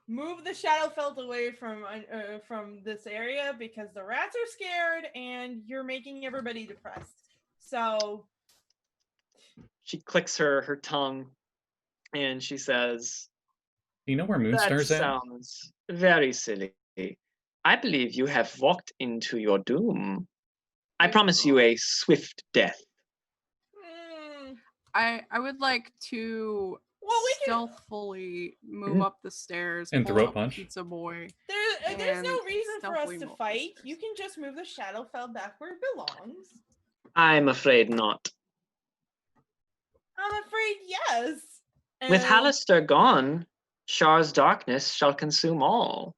Speaker 3: move the Shadowfell away from this area because the rats are scared and you're making everybody depressed. So
Speaker 5: She clicks her tongue and she says,
Speaker 1: Do you know where
Speaker 5: "That
Speaker 1: Moonstar's at?
Speaker 5: sounds very silly. I believe you have walked into your doom. I promise you a swift death."
Speaker 2: I would like to
Speaker 3: we can.
Speaker 2: stealthily move up the stairs
Speaker 1: And
Speaker 2: pull
Speaker 1: throat
Speaker 2: up
Speaker 1: punch.
Speaker 2: Pizza Boy.
Speaker 3: There's no
Speaker 2: and
Speaker 3: reason for us
Speaker 2: stealthily
Speaker 3: to
Speaker 2: move up the
Speaker 3: fight.
Speaker 2: stairs.
Speaker 3: You can just move the Shadowfell back where it belongs.
Speaker 5: I'm afraid not.
Speaker 3: I'm afraid yes.
Speaker 5: With
Speaker 3: And-
Speaker 5: Hallister gone, Shar's darkness shall consume all.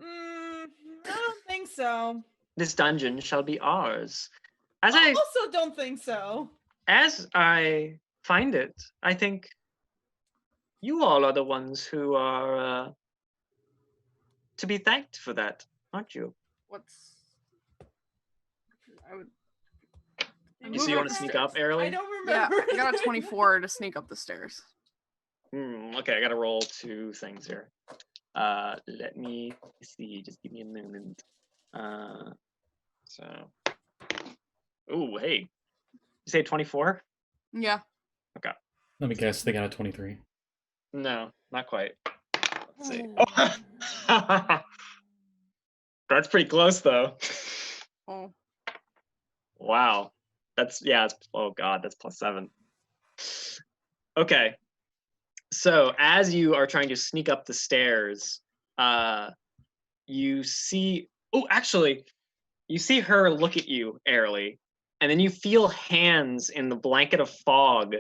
Speaker 3: I don't think so.
Speaker 5: This dungeon shall be ours. As
Speaker 3: I
Speaker 5: I
Speaker 3: also don't think so.
Speaker 5: find it, I think you all are the ones who are to be thanked for that, aren't you?
Speaker 2: What's I would
Speaker 5: So you want to sneak up,
Speaker 3: I
Speaker 5: Aralee?
Speaker 3: don't
Speaker 2: yeah,
Speaker 3: remember.
Speaker 2: I got a 24 to sneak up the stairs.
Speaker 5: Okay, I gotta roll 2 things here. Let me see. Just give me a moment. Oh, hey. You say 24?
Speaker 2: Yeah.
Speaker 1: Let me guess, they got a 23.
Speaker 5: No, not quite. Let's see.
Speaker 2: Oh.
Speaker 5: That's pretty close, though.
Speaker 2: Oh.
Speaker 5: Wow. That's oh god, that's +7. Okay. So as you are trying to sneak up the stairs, you see actually, you see her look at you, Aralee, and then you feel hands in the blanket of fog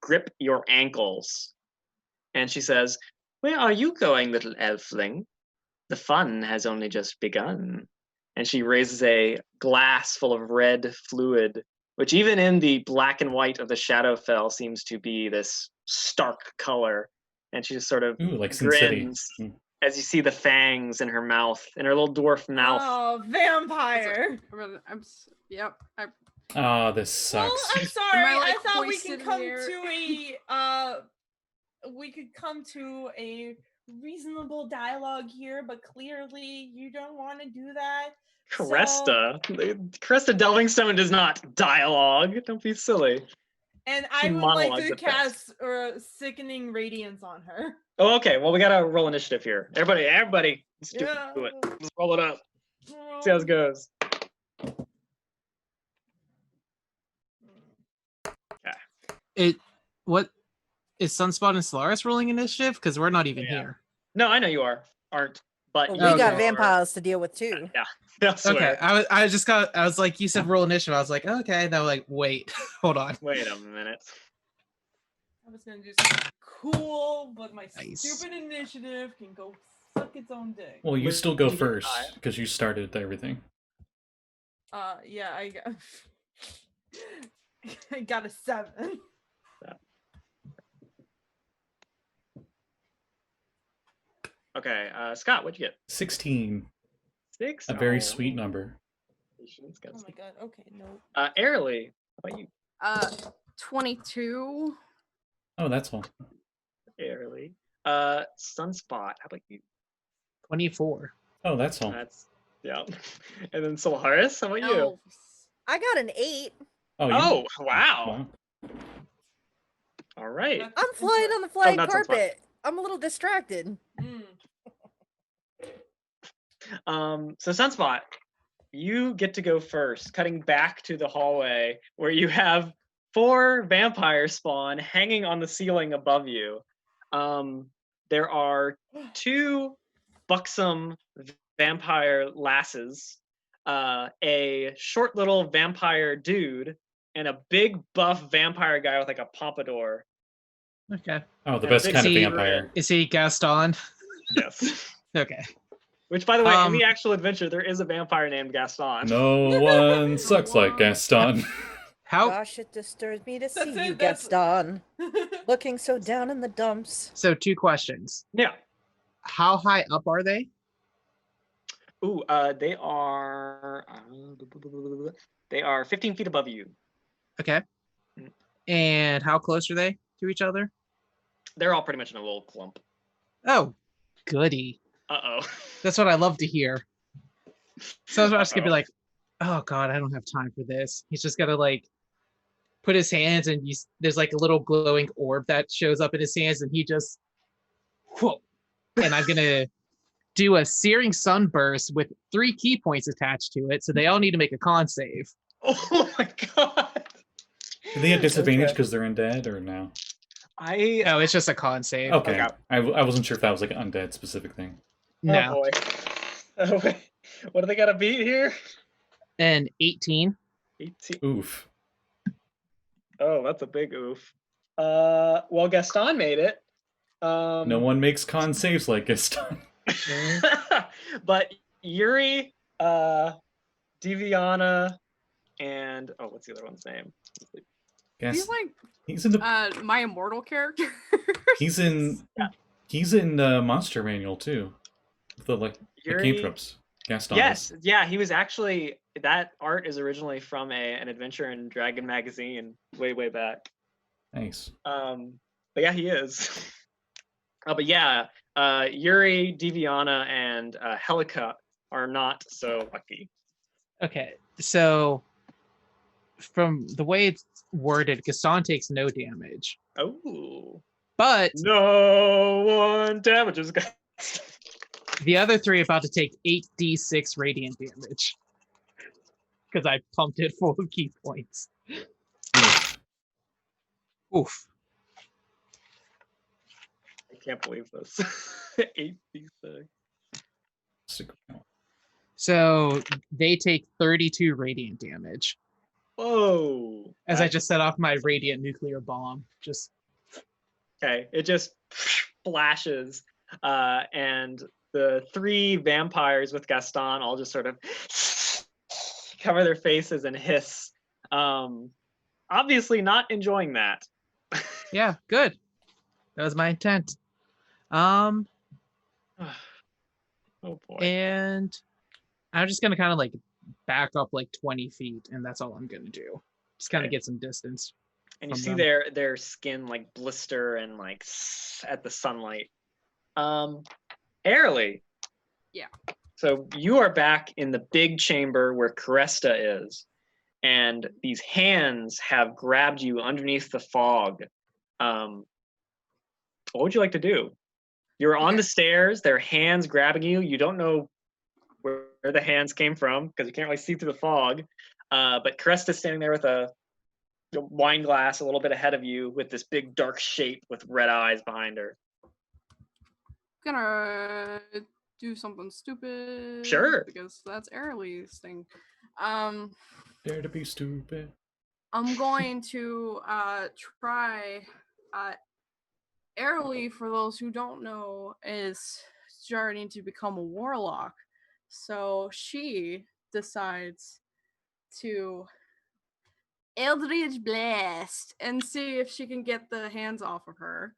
Speaker 5: grip your ankles. And she says, "Where are you going, little elfling? The fun has only just begun." And she raises a glass full of red fluid, which even in the black and white of the Shadowfell seems to be this stark color. And she just sort of
Speaker 1: Ooh, like Sin City.
Speaker 5: grins as you see the fangs in her mouth, in her little dwarf mouth.
Speaker 3: Oh, vampire.
Speaker 2: Yep.
Speaker 1: Ah, this
Speaker 3: Well,
Speaker 1: sucks.
Speaker 3: I'm sorry.
Speaker 2: Am I, like,
Speaker 3: I thought we
Speaker 2: hoisted
Speaker 3: could come
Speaker 2: here?
Speaker 3: to a reasonable dialogue here, but clearly you don't want to do that.
Speaker 5: Cresta. Cresta Delvingstone does not dialogue. Don't be silly.
Speaker 3: And
Speaker 5: She
Speaker 3: I would like
Speaker 5: monologues
Speaker 3: to
Speaker 5: at best.
Speaker 3: cast Sickening Radiance on her.
Speaker 5: Oh, okay. Well, we gotta roll initiative here. Everybody, let's do
Speaker 3: Yeah.
Speaker 5: it. Let's roll it up. See how it goes.
Speaker 4: What is Sunspot and Solaris rolling initiative? Because we're not even
Speaker 5: Yeah.
Speaker 4: here.
Speaker 5: No, I know you aren't. But
Speaker 6: Well,
Speaker 5: you
Speaker 6: we got
Speaker 5: are-
Speaker 6: vampires to deal with too.
Speaker 5: Yeah. I swear.
Speaker 4: Okay, I was like, you said roll initiative. I was like, okay. Then I'm like, wait, hold on.
Speaker 5: Wait a minute.
Speaker 3: I was gonna do something cool, but my
Speaker 4: Nice.
Speaker 3: stupid initiative can go suck its own dick.
Speaker 1: Well, you
Speaker 5: Wait,
Speaker 1: still go
Speaker 5: you did
Speaker 1: first
Speaker 5: not.
Speaker 1: because you started everything.
Speaker 3: Yeah, I got I got a 7.
Speaker 5: Okay, Scott, what'd you get?
Speaker 1: 16,
Speaker 5: 6.
Speaker 1: a very sweet number.
Speaker 5: Patience, got
Speaker 3: Oh
Speaker 5: some-
Speaker 3: my god, okay, no.
Speaker 5: Aralee, how about you?
Speaker 2: 22.
Speaker 1: Oh, that's all.
Speaker 5: Aralee. Sunspot, how about you?
Speaker 4: 24.
Speaker 1: Oh, that's all.
Speaker 5: That's yeah. And then Solaris, how about you?
Speaker 2: Elves.
Speaker 6: I got an 8.
Speaker 1: Oh, you-
Speaker 5: Oh, wow.
Speaker 1: wow.
Speaker 5: All right.
Speaker 6: I'm flying on the flying
Speaker 5: that's on fire.
Speaker 6: carpet. I'm a little distracted.
Speaker 5: So Sunspot, you get to go first, cutting back to the hallway where you have 4 vampire spawn hanging on the ceiling above you. There are 2 buxom vampire lasses, a short little vampire dude, and a big buff vampire guy with like a pompadour.
Speaker 4: Okay.
Speaker 1: Oh, the
Speaker 5: And a
Speaker 1: best
Speaker 5: big
Speaker 1: kind of
Speaker 4: sea-
Speaker 1: vampire.
Speaker 4: Is he Gaston?
Speaker 5: Yes.
Speaker 4: Okay.
Speaker 5: Which, by the way, in
Speaker 4: Um,
Speaker 5: the actual adventure, there is a vampire named Gaston.
Speaker 1: No one sucks like Gaston.
Speaker 4: How?
Speaker 6: Gosh, it disturbs me to see
Speaker 3: That's it,
Speaker 6: you,
Speaker 3: that's-
Speaker 6: Gaston, looking so down in the dumps.
Speaker 4: So 2 questions.
Speaker 5: Yeah.
Speaker 4: How high up are they?
Speaker 5: Ooh, they are 15 feet above you.
Speaker 4: Okay.
Speaker 5: Mm.
Speaker 4: And how close are they to each other?
Speaker 5: They're all pretty much in a little clump.
Speaker 4: Oh, goody.
Speaker 5: Uh-oh.
Speaker 4: That's what I love to hear. So I was just gonna be
Speaker 5: Uh-oh.
Speaker 4: like, oh god, I don't have time for this. He's just gonna like put his hands and there's like a little glowing orb that shows up in his hands and he just whoa. And I'm gonna do a searing sunburst with 3 key points attached to it, so they all need to make a con save.
Speaker 5: Oh my god.
Speaker 1: Do they have disadvantage
Speaker 5: Okay.
Speaker 1: because they're undead or no?
Speaker 4: No, it's just a con save.
Speaker 1: Okay.
Speaker 5: Okay.
Speaker 1: I wasn't sure if that was like an undead specific thing.
Speaker 4: No.
Speaker 5: Oh boy. Oh wait. What do they gotta beat here?
Speaker 4: And 18.
Speaker 5: 18.
Speaker 1: Oof.
Speaker 5: Oh, that's a big oof. Well, Gaston made it.
Speaker 1: No one makes con saves like Gaston.
Speaker 5: But Yuri, Deviana, and what's the other one's name?
Speaker 1: Gas-
Speaker 2: He's like
Speaker 1: he's in the
Speaker 2: my immortal character.
Speaker 1: he's in
Speaker 5: Yeah.
Speaker 1: he's in Monster Manual too. The like the
Speaker 5: Yuri.
Speaker 1: cantrips. Gaston.
Speaker 5: Yes, yeah, he was actually that art is originally from an adventure in Dragon magazine way back.
Speaker 1: Nice.
Speaker 5: But yeah, he is. But yeah, Yuri, Deviana, and Helica are not so lucky.
Speaker 4: Okay, so from the way it's worded, Gaston takes no damage.
Speaker 5: Oh,
Speaker 4: But
Speaker 5: no one damages guys.
Speaker 4: the other 3 are about to take 8d6 radiant damage. Because I pumped it full of key points. Oof.
Speaker 5: I can't believe this. 8d6.
Speaker 1: Stick around.
Speaker 4: So they take 32 radiant damage.
Speaker 5: Whoa.
Speaker 4: As I just set off my radiant nuclear bomb. Just
Speaker 5: Okay, it just flashes, and the 3 vampires with Gaston all just sort of cover their faces and hiss. Obviously not enjoying that.
Speaker 4: yeah, good. That was my intent.
Speaker 5: Oh boy.
Speaker 4: And I'm just gonna kind of like back up like 20 feet, and that's all I'm gonna do. Just kind of
Speaker 5: Okay.
Speaker 4: get some distance.
Speaker 5: And you
Speaker 4: from
Speaker 5: see
Speaker 4: them.
Speaker 5: their skin like blister and like at the sunlight. Aralee.
Speaker 2: Yeah.
Speaker 5: So you are back in the big chamber where Cresta is, and these hands have grabbed you underneath the fog. What would you like to do? You're on the stairs, there are hands grabbing you. You don't know where the hands came from because you can't really see through the fog. But Cresta's standing there with a wine glass a little bit ahead of you with this big dark shape with red eyes behind her.
Speaker 2: Gonna do something stupid.
Speaker 5: Sure.
Speaker 2: Because that's Aralee's thing.
Speaker 1: Dare to be stupid.
Speaker 2: I'm going to try Aralee, for those who don't know, is starting to become a warlock. So she decides to Eldritch Blast and see if she can get the hands off of her.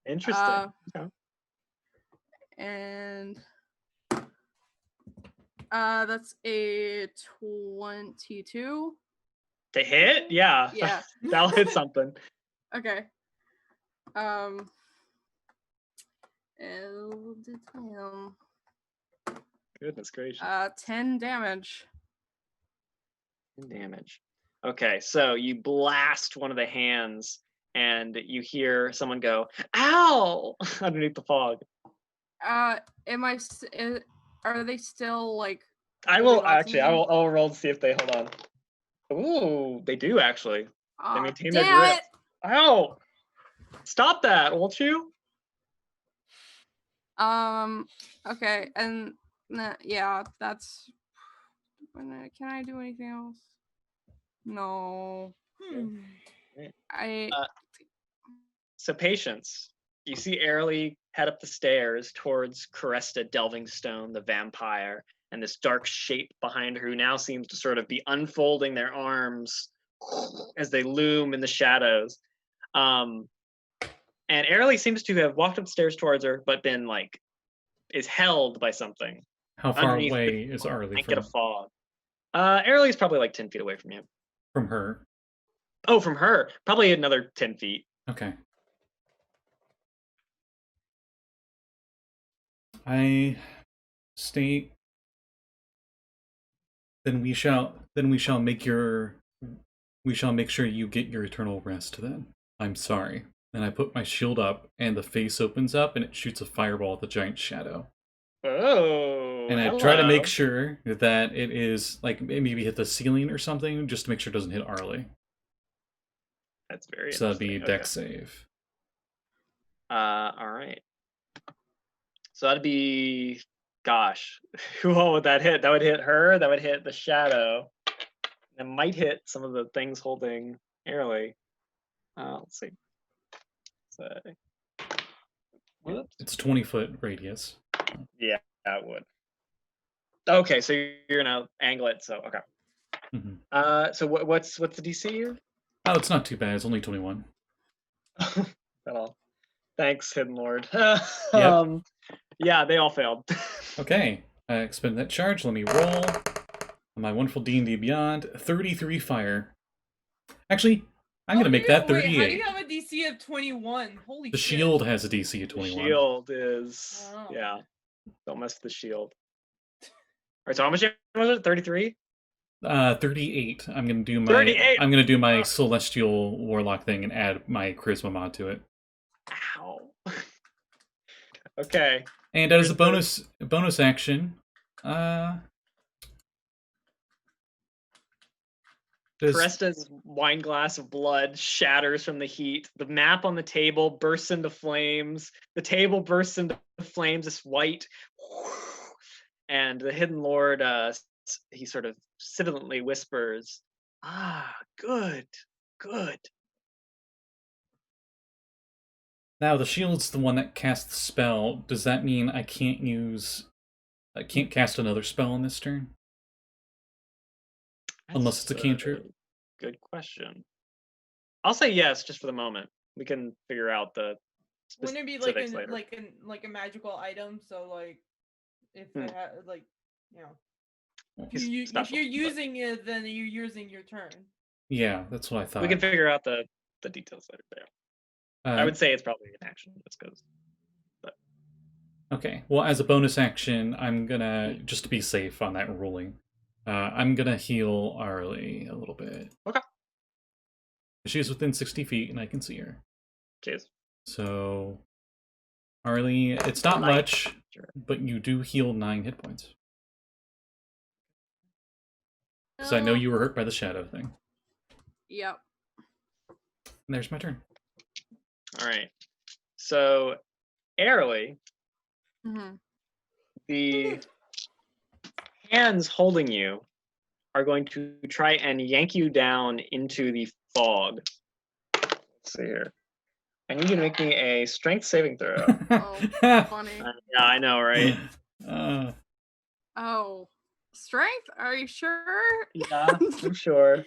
Speaker 5: Interesting. Okay.
Speaker 2: And that's a 22.
Speaker 5: To hit? Yeah.
Speaker 2: Yeah.
Speaker 5: That'll hit something.
Speaker 2: Okay. Damn.
Speaker 5: Goodness gracious.
Speaker 2: 10 damage.
Speaker 5: Damage. Okay, so you blast one of the hands and you hear someone go, "Ow!" underneath the fog.
Speaker 2: Am I? Are they still like?
Speaker 5: I will actually. I'll roll to see if they hold on. Ooh, they do actually. They maintain their
Speaker 2: damn
Speaker 5: grip.
Speaker 2: it!
Speaker 5: Ow! Stop that, won't you?
Speaker 2: Okay, and yeah, that's. Can I do anything else? No.
Speaker 5: So patience. You see Aralee head up the stairs towards Cresta Delving Stone, the vampire, and this dark shape behind her who now seems to sort of be unfolding their arms as they loom in the shadows. And Aralee seems to have walked upstairs towards her, but been like, is held by something.
Speaker 1: How far away is Aralee
Speaker 5: Blanket
Speaker 1: from?
Speaker 5: of fog. Aralee's probably like 10 feet away from you.
Speaker 1: From her.
Speaker 5: Oh, from her. Probably another 10 feet.
Speaker 1: Okay. I state. Then we shall make sure you get your eternal rest then. I'm sorry. And I put my shield up, and the face opens up, and it shoots a fireball at the giant shadow.
Speaker 5: Oh,
Speaker 1: and I try to make sure that it is, like, maybe hit the ceiling or something, just to make sure it doesn't hit Aralee.
Speaker 5: That's very
Speaker 1: So that'd be
Speaker 5: interesting.
Speaker 1: dex save.
Speaker 5: All right. So that'd be, gosh, who all would that hit? That would hit her, that would hit the shadow. It might hit some of the things holding Aralee. Let's see. Whoops.
Speaker 1: It's 20-foot radius.
Speaker 5: Yeah, that would. Okay, so you're gonna angle it. So okay.
Speaker 1: Mm-hmm.
Speaker 5: So what's the DC here?
Speaker 1: Oh, it's not too bad. It's only 21.
Speaker 5: At all. Thanks, Hidden Lord.
Speaker 1: Yep.
Speaker 5: Yeah, they all failed.
Speaker 1: Okay, I expend that charge. Let me roll. On my wonderful D&D Beyond, 33 fire. Actually, I'm gonna make that 38.
Speaker 3: How do you have a DC of 21? Holy
Speaker 1: The
Speaker 3: shit.
Speaker 1: shield has a DC of 21.
Speaker 5: The shield is yeah. Don't mess with the shield. Alright, so how much was it? 33?
Speaker 1: 38. I'm gonna do my
Speaker 5: 38.
Speaker 1: I'm gonna do my celestial warlock thing and add my charisma mod to it.
Speaker 5: Ow. Okay.
Speaker 1: And as a bonus action,
Speaker 5: Cresta's wine glass of blood shatters from the heat. The map on the table bursts into flames. The table bursts into flames. It's white. And the Hidden Lord, he sort of sibilantly whispers, Good.
Speaker 1: Now the shield's the one that casts the spell. Does that mean I can't cast another spell on this turn? Unless it's a cantrip?
Speaker 5: Good question. I'll say yes, just for the moment. We can figure out the
Speaker 3: Wouldn't it be
Speaker 5: specifics later.
Speaker 3: like a magical item? So like, if they have like, you know,
Speaker 5: It's
Speaker 3: if
Speaker 5: special,
Speaker 3: you're
Speaker 5: but-
Speaker 3: using it, then you're using your turn.
Speaker 1: Yeah, that's what I thought.
Speaker 5: We can figure out the details later. There. I would say it's probably an action. Let's go.
Speaker 1: Okay. Well, as a bonus action, I'm gonna, just to be safe on that ruling, I'm gonna heal Aralee a little bit.
Speaker 5: Okay.
Speaker 1: She's within 60 feet, and I can see her.
Speaker 5: Cheers.
Speaker 1: So, Aralee, it's not much, but you do heal 9 hit points. Because I know you were hurt by the shadow thing.
Speaker 2: Yep.
Speaker 1: And there's my turn.
Speaker 5: All right. So, Aralee,
Speaker 2: Mm-hmm.
Speaker 5: the hands holding you are going to try and yank you down into the fog. Let's see here. I need you to make me a strength saving throw.
Speaker 2: Oh, funny.
Speaker 5: Yeah, I know, right?
Speaker 2: Oh, strength? Are you sure?
Speaker 5: Yeah, I'm sure.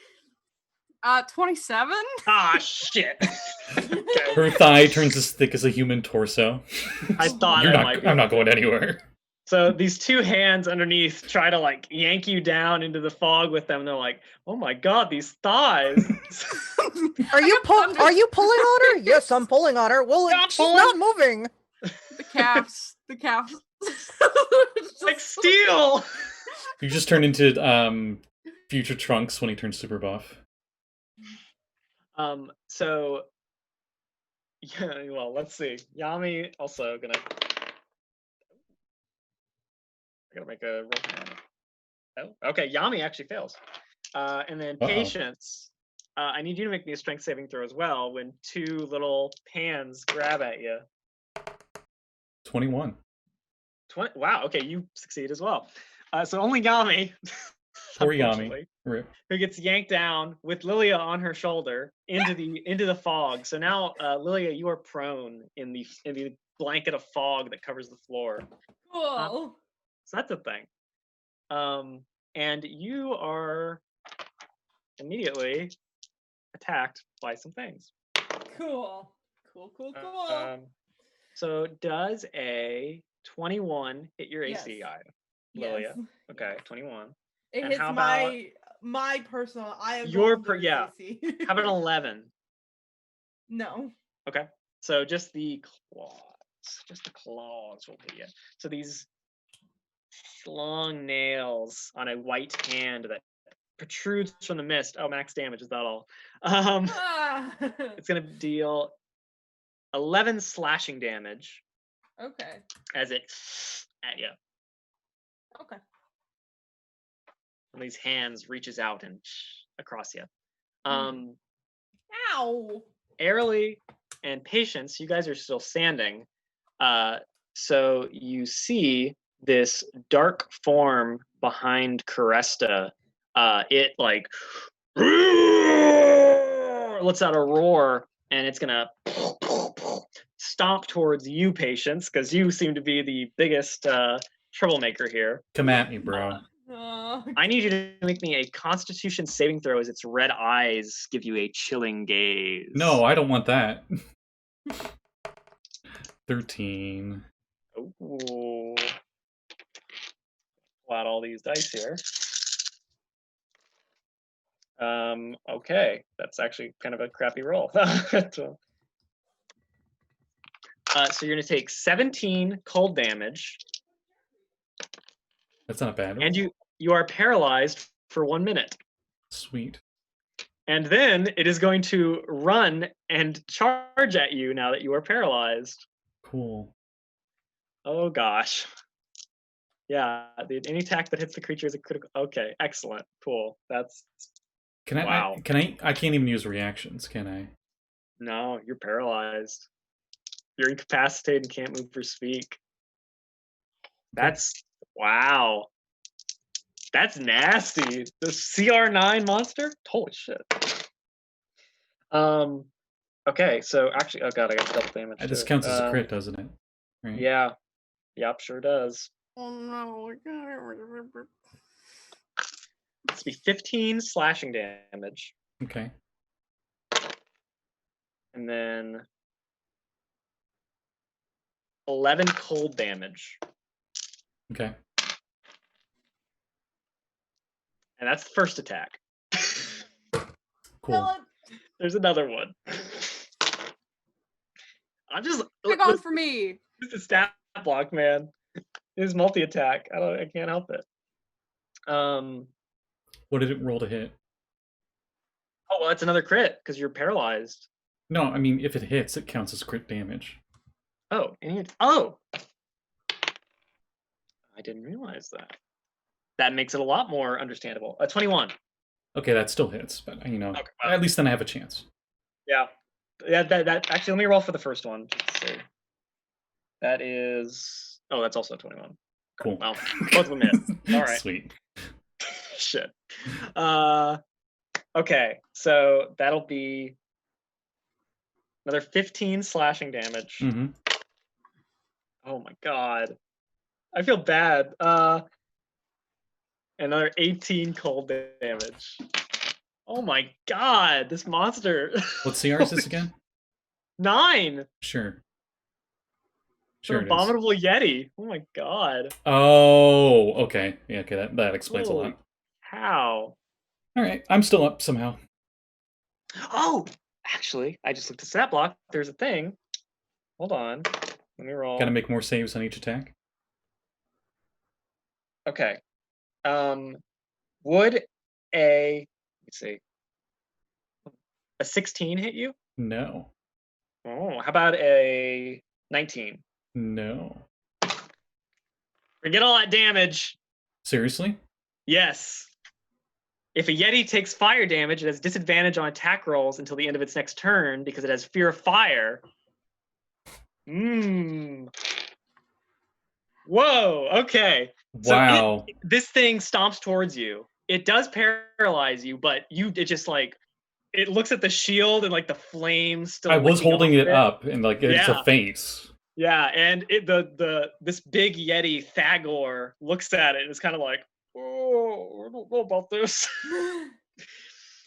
Speaker 2: 27.
Speaker 5: Ah, shit. Okay.
Speaker 1: Her thigh turns as thick as a human torso.
Speaker 5: I thought
Speaker 1: I'm not going anywhere.
Speaker 5: So these two hands underneath try to like yank you down into the fog with them. They're like, "Oh my god, these thighs!"
Speaker 6: Are you pulling on her? Yes, I'm pulling on her. Well, she's not moving.
Speaker 2: The calves.
Speaker 5: Like steel.
Speaker 1: You just turn into future Trunks when he turns super buff.
Speaker 5: So yeah, well, let's see. Yami also gonna. I gotta make a roll. Oh, okay. Yami actually fails. And then Patience. I need you to make me a strength saving throw as well when two little hands grab at you.
Speaker 1: 21.
Speaker 5: 20. Wow. Okay, you succeed as well. So only Yami.
Speaker 1: Poor Yami. Rip.
Speaker 5: Who gets yanked down with Lilia on her shoulder into the fog. So now, Lilia, you are prone in the blanket of fog that covers the floor.
Speaker 3: Cool.
Speaker 5: So that's a thing. And you are immediately attacked by some things.
Speaker 3: Cool.
Speaker 5: So does a 21 hit your AC, Lilia?
Speaker 3: Yes.
Speaker 5: Okay, 21.
Speaker 3: It
Speaker 5: And
Speaker 3: hits
Speaker 5: how about
Speaker 3: my personal. I have
Speaker 5: your
Speaker 3: AC.
Speaker 5: How about an 11?
Speaker 3: No.
Speaker 5: Okay, so just the claws will hit you. So these long nails on a white hand that protrudes from the mist. Oh, max damage, is that all? It's gonna deal 11 slashing damage.
Speaker 3: Okay.
Speaker 5: As it at you.
Speaker 3: Okay.
Speaker 5: One of these hands reaches out and across you.
Speaker 3: Ow.
Speaker 5: Aralee and Patience, you guys are still standing. So you see this dark form behind Caresta. It like lets out a roar, and it's gonna stomp towards you, Patience, because you seem to be the biggest troublemaker here.
Speaker 1: Come at me, bro.
Speaker 5: I need you to make me a Constitution saving throw as its red eyes give you a chilling gaze.
Speaker 1: No, I don't want that. 13.
Speaker 5: Ooh. Pull out all these dice here. Okay, that's actually kind of a crappy roll. So you're gonna take 17 cold damage.
Speaker 1: That's not a bad roll.
Speaker 5: And you are paralyzed for 1 minute.
Speaker 1: Sweet.
Speaker 5: And then it is going to run and charge at you now that you are paralyzed.
Speaker 1: Cool.
Speaker 5: Oh gosh. Yeah, any attack that hits the creature is a critical. Okay, excellent, cool. That's. Wow.
Speaker 1: I can't even use reactions, can I?
Speaker 5: No, you're paralyzed. You're incapacitated and can't move or speak. That's wow. That's nasty. The CR9 monster? Holy shit. Okay, so actually, oh god, I got double damage.
Speaker 1: This
Speaker 5: too.
Speaker 1: counts as a crit, doesn't it? Right.
Speaker 5: Yeah. Yep, sure does.
Speaker 2: Oh no, I can't remember.
Speaker 5: It's be 15 slashing damage,
Speaker 1: Okay.
Speaker 5: and then 11 cold damage.
Speaker 1: Okay.
Speaker 5: And that's the first attack.
Speaker 1: Cool.
Speaker 3: Dylan,
Speaker 5: There's another one. I'm just
Speaker 2: Pick on for me.
Speaker 5: It's a stat block, man. It's multi-attack. I can't help it.
Speaker 1: What did it roll to hit?
Speaker 5: Oh well, that's another crit because you're paralyzed.
Speaker 1: No, I mean if it hits, it counts as crit damage.
Speaker 5: Oh, oh! I didn't realize that. That makes it a lot more understandable. 21.
Speaker 1: Okay, that still hits, but
Speaker 5: Okay, well.
Speaker 1: at least then I have a chance.
Speaker 5: Yeah. That actually, let me roll for the first one. So that is. Oh, that's also 21.
Speaker 1: Cool.
Speaker 5: Well, both of them hit. All right.
Speaker 1: Sweet.
Speaker 5: Shit. Okay, so that'll be another 15 slashing damage.
Speaker 1: Mm-hmm.
Speaker 5: Oh my god. I feel bad. Another 18 cold damage. Oh my god, this monster.
Speaker 1: What CR is this again?
Speaker 5: 9.
Speaker 1: Sure.
Speaker 5: Sure.
Speaker 1: Sure
Speaker 5: An
Speaker 1: it is.
Speaker 5: abominable Yeti. Oh my god.
Speaker 1: Oh, okay. Yeah, okay, that explains a
Speaker 5: Holy
Speaker 1: lot.
Speaker 5: How?
Speaker 1: Alright, I'm still up somehow.
Speaker 5: Oh, actually, I just looked at stat block. There's a thing. Hold on. Let me roll.
Speaker 1: Gotta make more saves on each attack.
Speaker 5: Okay. Would let's see, a 16 hit you?
Speaker 1: No.
Speaker 5: Oh, how about a 19?
Speaker 1: No.
Speaker 5: Forget all that damage.
Speaker 1: Seriously?
Speaker 5: Yes. If a Yeti takes fire damage, it has disadvantage on attack rolls until the end of its next turn because it has fear of fire. Whoa, okay.
Speaker 1: Wow.
Speaker 5: So this thing stomps towards you. It does paralyze you, but it just like it looks at the shield and like the flames still.
Speaker 1: I was
Speaker 5: licking
Speaker 1: holding
Speaker 5: off
Speaker 1: it up and like it's
Speaker 5: Yeah.
Speaker 1: a face.
Speaker 5: Yeah, and this big Yeti Thagor looks at it and is kind of like, oh, I don't know about this.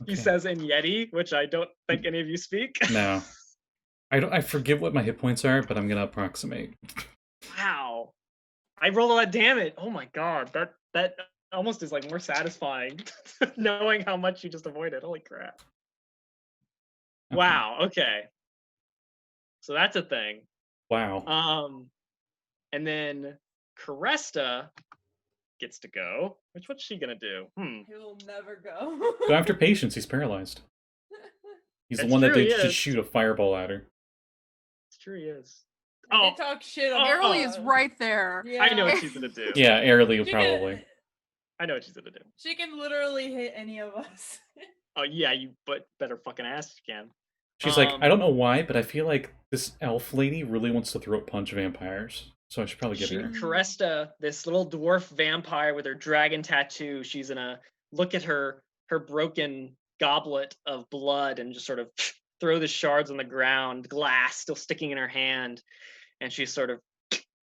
Speaker 5: He
Speaker 1: Okay.
Speaker 5: says in Yeti, which I don't think any of you speak.
Speaker 1: No. I forget what my hit points are, but I'm gonna approximate.
Speaker 5: Wow. I rolled all that damage. Oh my god, that almost is like more satisfying knowing how much you just avoided. Holy crap.
Speaker 1: Okay.
Speaker 5: Wow, okay. So that's a thing.
Speaker 1: Wow.
Speaker 5: And then Caresta gets to go. What's she gonna do?
Speaker 3: he'll never go.
Speaker 1: Go after Patience, he's paralyzed. He's the
Speaker 5: That's
Speaker 1: one that
Speaker 5: true,
Speaker 1: did
Speaker 5: he
Speaker 1: just
Speaker 5: is.
Speaker 1: shoot a fireball at her.
Speaker 5: It's true, he is.
Speaker 3: They
Speaker 5: Oh,
Speaker 3: talk shit
Speaker 5: Oh,
Speaker 3: about
Speaker 2: Aralee is right there.
Speaker 3: Yeah.
Speaker 5: I know what she's gonna do.
Speaker 1: Yeah, Aralee
Speaker 3: She
Speaker 1: probably.
Speaker 3: Can,
Speaker 5: I know what she's gonna do.
Speaker 3: she can literally hit any of us.
Speaker 5: Oh yeah, you better fucking ask you can.
Speaker 1: She's like, I don't know why, but I feel like this elf lady really wants to throat punch vampires. So I should probably get her.
Speaker 5: Caresta, this little dwarf vampire with her dragon tattoo, she's gonna look at her broken goblet of blood and just sort of throw the shards on the ground, glass still sticking in her hand, and she sort of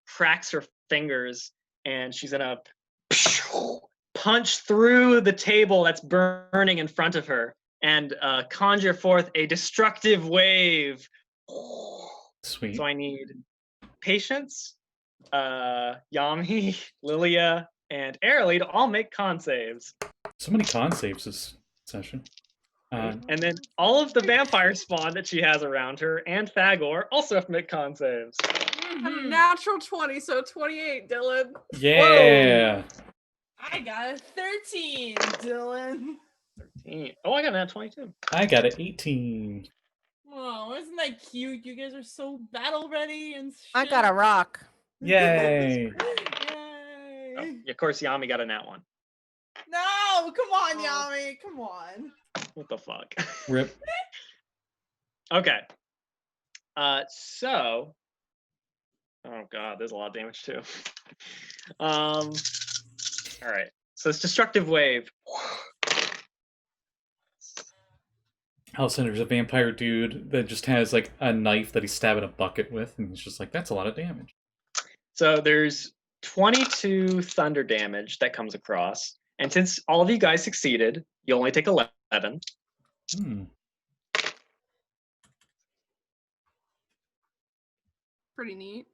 Speaker 5: cracks her fingers and she's gonna punch through the table that's burning in front of her and conjure forth a destructive wave.
Speaker 1: Sweet.
Speaker 5: So I need Patience, Yami, Lilia, and Aralee to all make con saves.
Speaker 1: So many con saves this session.
Speaker 5: And then all of the vampire spawn that she has around her and Thagor also have to make con saves.
Speaker 2: A natural 20, so 28, Dylan.
Speaker 1: Yeah.
Speaker 3: I got a 13, Dylan.
Speaker 5: 13. Oh, I got that 22.
Speaker 1: I got an 18.
Speaker 3: Oh, isn't that cute? You guys are so battle ready and shit.
Speaker 6: I got a rock.
Speaker 1: Yay.
Speaker 3: Yay.
Speaker 5: Oh, of course, Yami got a nat 1.
Speaker 3: No, come on,
Speaker 5: Oh.
Speaker 3: Yami. Come on.
Speaker 5: What the fuck?
Speaker 1: Rip.
Speaker 5: Okay. So. Oh god, there's a lot of damage too. All right. So it's destructive wave.
Speaker 1: Allison, there's a vampire dude that just has like a knife that he's stabbing a bucket with, and he's just like, that's a lot of damage.
Speaker 5: So there's 22 thunder damage that comes across. And since all of you guys succeeded, you only take 11.
Speaker 1: Hmm.
Speaker 2: Pretty neat.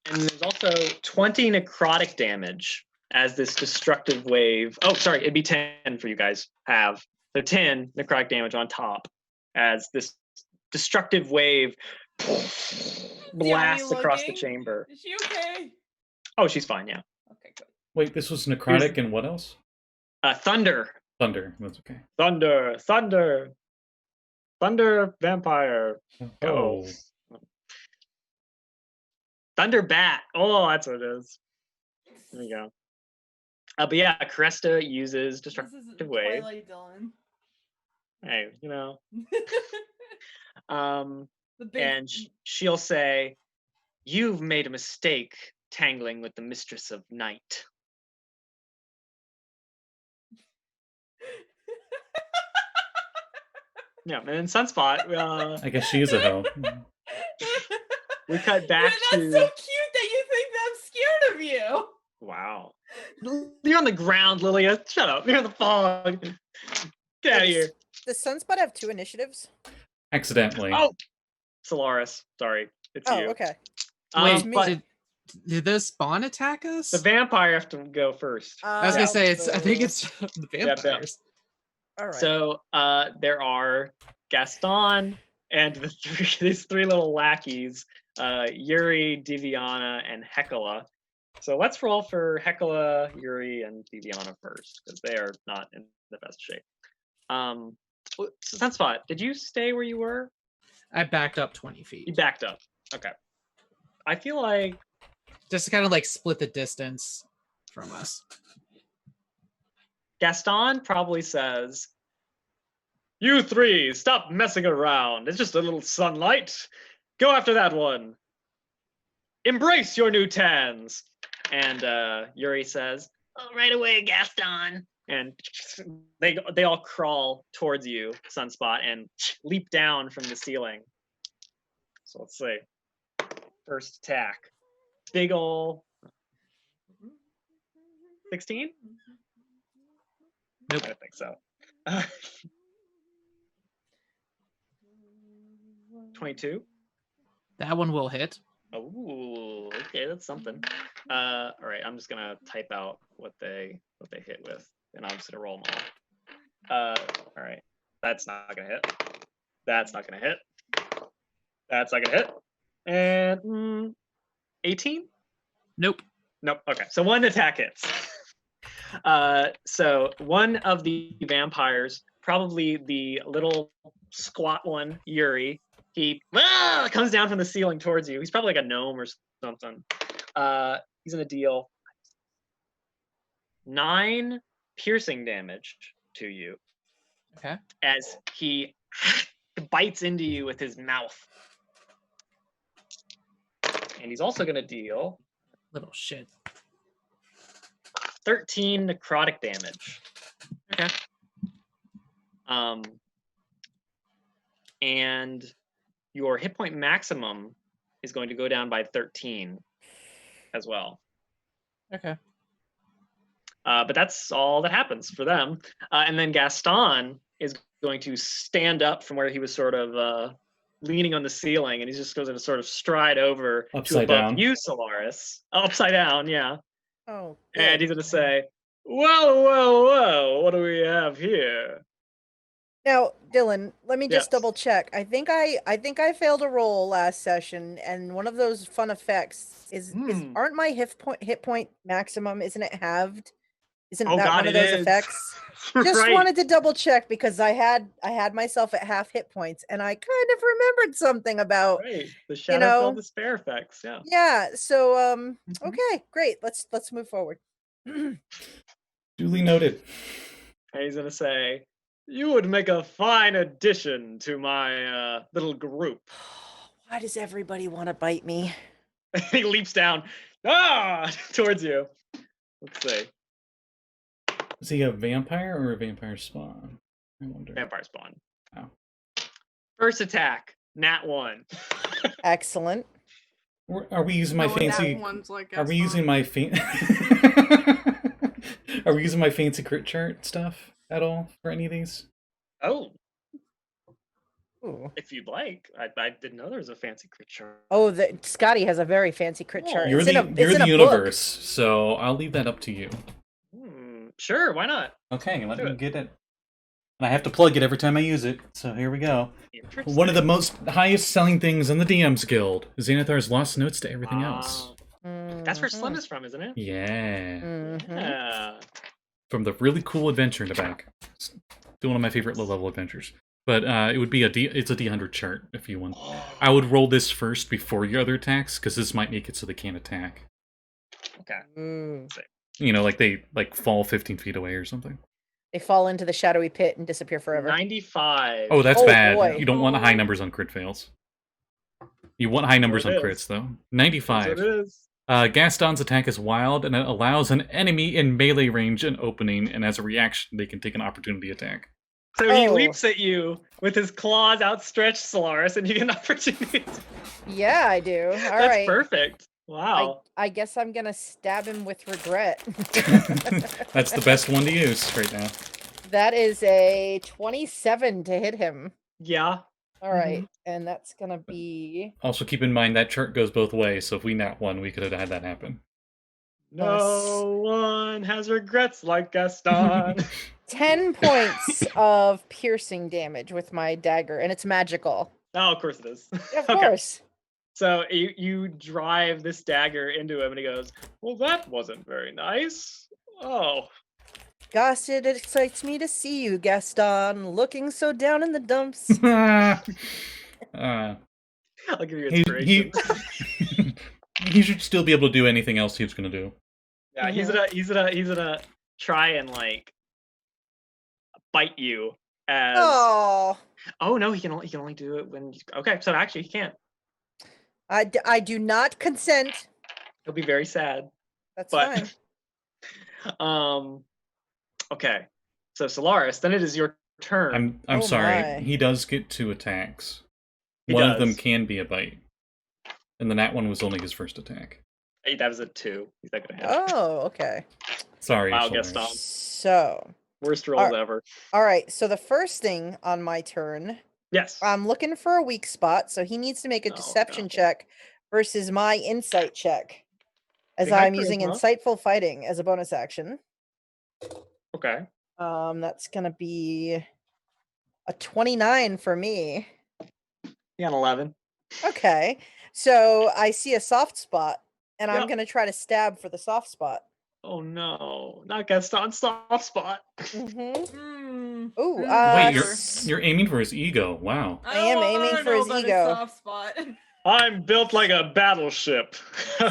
Speaker 5: And there's also 20 necrotic damage as this destructive wave. Oh, sorry, it'd be 10 for you guys have. So 10 necrotic damage on top as this destructive wave blasts across the
Speaker 3: looking?
Speaker 5: chamber.
Speaker 3: Is she okay?
Speaker 5: Oh, she's fine, yeah.
Speaker 3: Okay, good.
Speaker 1: Wait, this was necrotic and what else?
Speaker 5: Thunder.
Speaker 1: Thunder. That's okay.
Speaker 5: Thunder. Thunder. Thunder vampire. Go.
Speaker 1: Oh.
Speaker 5: Thunder bat. Oh, that's what it is. There you go. But yeah, Cresta uses
Speaker 3: This is
Speaker 5: destructive wave.
Speaker 3: Twilight Dylan.
Speaker 5: Hey, you know.
Speaker 3: The big
Speaker 5: And she'll say, "You've made a mistake tangling with the mistress of night." Yeah, and then Sunspot,
Speaker 1: I guess she is a hoe.
Speaker 5: we cut back
Speaker 3: That's so
Speaker 5: to.
Speaker 3: cute that you think that I'm scared of you.
Speaker 5: Wow. You're on the ground, Lilia. Shut up. You're in the fog. Get out of here.
Speaker 6: Does Sunspot have 2 initiatives?
Speaker 1: Accidentally.
Speaker 5: Oh, Solaris. Sorry. It's
Speaker 6: Oh,
Speaker 5: you.
Speaker 6: okay.
Speaker 4: Wait,
Speaker 5: But
Speaker 4: did those spawn attack us?
Speaker 5: the vampire have to go first.
Speaker 4: I was gonna say it's. I think
Speaker 6: so-
Speaker 4: it's the
Speaker 5: yeah.
Speaker 4: vampires.
Speaker 6: All right.
Speaker 5: So there are Gaston and these 3 little lackeys, Yuri, Diviana, and Hecala. So let's roll for Hecala, Yuri, and Diviana first, because they are not in the best shape. Sunspot, did you stay where you were?
Speaker 4: I backed up 20
Speaker 5: You
Speaker 4: feet.
Speaker 5: backed up. Okay. I feel like
Speaker 4: Just to kind of like split the distance from us.
Speaker 5: Gaston probably says, "You 3, stop messing around. It's just a little sunlight. Go after that one. Embrace your new tans." And Yuri says, "Oh, right away, Gaston." And they all crawl towards you, Sunspot, and leap down from the ceiling. So let's see. First attack. Big ol' 16?
Speaker 4: Nope.
Speaker 5: I don't think so. 22?
Speaker 4: That one will hit.
Speaker 5: Oh, okay, that's something. All right, I'm just gonna type out what they hit with, and I'm just gonna roll them all. All right, that's not gonna hit. That's not gonna hit. That's not gonna hit. And 18?
Speaker 4: Nope.
Speaker 5: Nope. Okay, so 1 attack hits. So one of the vampires, probably the little squat one, Yuri, he comes down from the ceiling towards you. He's probably like a gnome or something. He's gonna deal 9 piercing damage to you.
Speaker 4: Okay.
Speaker 5: As he bites into you with his mouth. And he's also gonna deal
Speaker 4: Little shit.
Speaker 5: 13 necrotic damage.
Speaker 4: Okay.
Speaker 5: And your hit point maximum is going to go down by 13 as well.
Speaker 4: Okay.
Speaker 5: But that's all that happens for them. And then Gaston is going to stand up from where he was sort of leaning on the ceiling, and he's just going to sort of stride over
Speaker 1: Upside
Speaker 5: to above
Speaker 1: down.
Speaker 5: you, Solaris. Upside down, yeah.
Speaker 6: Oh.
Speaker 5: And
Speaker 6: good.
Speaker 5: he's going to say, "Whoa, whoa, whoa, what do we have here?"
Speaker 6: Now, Dylan, let me just
Speaker 5: Yes.
Speaker 6: double check. I think I failed a roll last session, and one of those fun effects is aren't my hit point maximum? Isn't it halved? Isn't
Speaker 5: Oh,
Speaker 6: that
Speaker 5: God,
Speaker 6: one of
Speaker 5: it
Speaker 6: those
Speaker 5: is.
Speaker 6: effects? Just
Speaker 5: Right.
Speaker 6: wanted to double check because I had myself at half hit points, and I kind of remembered something about
Speaker 5: Right. The
Speaker 6: you know,
Speaker 5: Shadowfell despair effects, yeah.
Speaker 6: yeah. So
Speaker 5: Mhm.
Speaker 6: okay, great. Let's move forward.
Speaker 1: Duly noted.
Speaker 5: And he's going to say, "You would make a fine addition to my little group."
Speaker 6: Why does everybody want to bite me?
Speaker 5: He leaps down towards you. Let's see.
Speaker 1: Is he a vampire or a vampire spawn? I wonder.
Speaker 5: Vampire spawn.
Speaker 1: Oh.
Speaker 5: First attack, nat 1.
Speaker 6: Excellent.
Speaker 1: Are we using my
Speaker 2: No, that
Speaker 1: fancy?
Speaker 2: one's like
Speaker 1: Are we
Speaker 2: Gaston.
Speaker 1: using my Are we using my fancy crit chart stuff at all for any of these?
Speaker 5: Oh,
Speaker 6: Ooh.
Speaker 5: if you'd like. I didn't know there was a fancy crit chart.
Speaker 6: Oh, Scotty has a very fancy crit chart.
Speaker 1: You're
Speaker 6: It's in
Speaker 1: the
Speaker 6: a, it's
Speaker 1: you're
Speaker 6: in
Speaker 1: the
Speaker 6: a
Speaker 1: universe,
Speaker 6: book.
Speaker 1: so I'll leave that up to you.
Speaker 5: Sure, why not?
Speaker 1: Okay, let
Speaker 5: Do
Speaker 1: me
Speaker 5: it.
Speaker 1: get it. And I have to plug it every time I use it, so here we go. One of the most highest selling things in the DMs Guild. Xanathar's Lost Notes to everything else.
Speaker 5: That's where Slim is from, isn't it?
Speaker 1: Yeah.
Speaker 5: Yeah.
Speaker 1: From the really cool adventure in the back. It's one of my favorite low-level adventures. But it would be it's a D100 chart if you want. I would roll this first before your other attacks, because this might make it so they can't attack.
Speaker 5: Okay.
Speaker 1: You know, like they fall 15 feet away or something.
Speaker 6: They fall into the shadowy pit and disappear forever.
Speaker 5: 95.
Speaker 1: Oh, that's
Speaker 6: Oh,
Speaker 1: bad.
Speaker 6: boy.
Speaker 1: You don't want high numbers on crit fails. You want high numbers on
Speaker 5: it
Speaker 1: crits,
Speaker 5: is.
Speaker 1: though.
Speaker 5: That's
Speaker 1: 95.
Speaker 5: what it is.
Speaker 1: Gaston's attack is wild, and it allows an enemy in melee range an opening, and as a reaction, they can take an opportunity attack.
Speaker 5: So he
Speaker 6: Oh.
Speaker 5: leaps at you with his claws outstretched, Solaris, and you get an opportunity.
Speaker 6: Yeah, I do. All
Speaker 5: That's
Speaker 6: right.
Speaker 5: perfect. Wow.
Speaker 6: I guess I'm gonna stab him with regret.
Speaker 1: That's the best one to use right now.
Speaker 6: That is a 27 to hit him.
Speaker 5: Yeah.
Speaker 6: All right, and that's gonna be
Speaker 1: Also, keep in mind that chart goes both ways, so if we nat one, we could have had that happen.
Speaker 5: No one has regrets like Gaston.
Speaker 6: 10 points of piercing damage with my dagger, and it's magical.
Speaker 5: Oh, of course it is.
Speaker 6: Of
Speaker 5: Okay.
Speaker 6: course.
Speaker 5: So you drive this dagger into him, and he goes, "Well, that wasn't very nice." Oh,
Speaker 6: Gosh, it excites me to see you, Gaston, looking so down in the dumps.
Speaker 5: I'll give you
Speaker 1: He
Speaker 5: inspiration.
Speaker 1: he should still be able to do anything else he was going to do.
Speaker 5: Yeah, he's gonna try and like bite you. As
Speaker 6: Oh,
Speaker 5: no, he can only do it when. Okay, so actually he can't.
Speaker 6: I do not consent.
Speaker 5: He'll be very sad.
Speaker 6: That's
Speaker 5: But
Speaker 6: fine.
Speaker 5: okay. So Solaris, then it is your turn.
Speaker 1: I'm
Speaker 6: Oh
Speaker 1: sorry.
Speaker 6: my.
Speaker 1: He does get 2 attacks.
Speaker 5: He
Speaker 1: One of them
Speaker 5: does.
Speaker 1: can be a bite. And then that one was only his first attack.
Speaker 5: Hey, that was a 2. He's not gonna hit.
Speaker 6: Oh, okay.
Speaker 1: Sorry.
Speaker 5: Wow,
Speaker 1: Solaris.
Speaker 5: Gaston.
Speaker 6: So,
Speaker 5: Worst rolls ever.
Speaker 6: all right. So the first thing on my turn,
Speaker 5: Yes.
Speaker 6: I'm looking for a weak spot, so he needs to make a
Speaker 5: Oh,
Speaker 6: deception
Speaker 5: no.
Speaker 6: check versus my insight check, as
Speaker 5: You had
Speaker 6: I'm using
Speaker 5: charisma.
Speaker 6: insightful fighting as a bonus action.
Speaker 5: Okay.
Speaker 6: That's gonna be a 29 for me.
Speaker 5: You got an 11.
Speaker 6: Okay, so I see a soft spot, and I'm
Speaker 5: Yep.
Speaker 6: gonna try to stab for the soft spot.
Speaker 5: Oh no, not Gaston's soft spot.
Speaker 6: Mm-hmm.
Speaker 3: Mm.
Speaker 6: Ooh,
Speaker 1: Wait,
Speaker 6: s-
Speaker 1: you're aiming for his ego. Wow.
Speaker 6: I am
Speaker 3: don't
Speaker 6: aiming
Speaker 3: wanna
Speaker 6: for
Speaker 3: know
Speaker 6: his
Speaker 3: about
Speaker 6: ego.
Speaker 3: soft spot.
Speaker 5: I'm built like a battleship.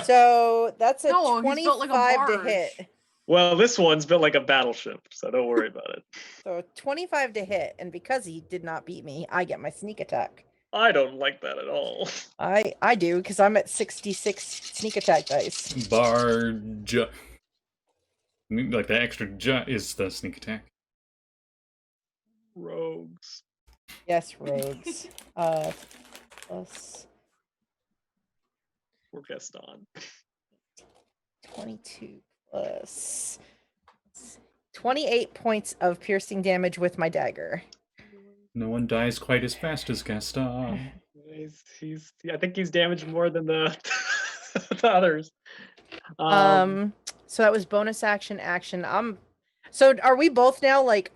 Speaker 6: So that's a
Speaker 2: No, he's built like a
Speaker 6: 25 to
Speaker 2: barge.
Speaker 6: hit.
Speaker 5: Well, this one's built like a battleship, so don't worry about it.
Speaker 6: So 25 to hit, and because he did not beat me, I get my sneak attack.
Speaker 5: I don't like that at all.
Speaker 6: I do, because I'm at 66 sneak attack dice.
Speaker 1: Barge. Like the extra j is the sneak attack.
Speaker 5: Rogues.
Speaker 6: Yes, rogues. Plus
Speaker 5: Poor Gaston.
Speaker 6: 22 plus 28 points of piercing damage with my dagger.
Speaker 1: No one dies quite as fast as Gaston.
Speaker 5: I think he's damaged more than the, the others.
Speaker 6: So that was bonus action. So are we both now like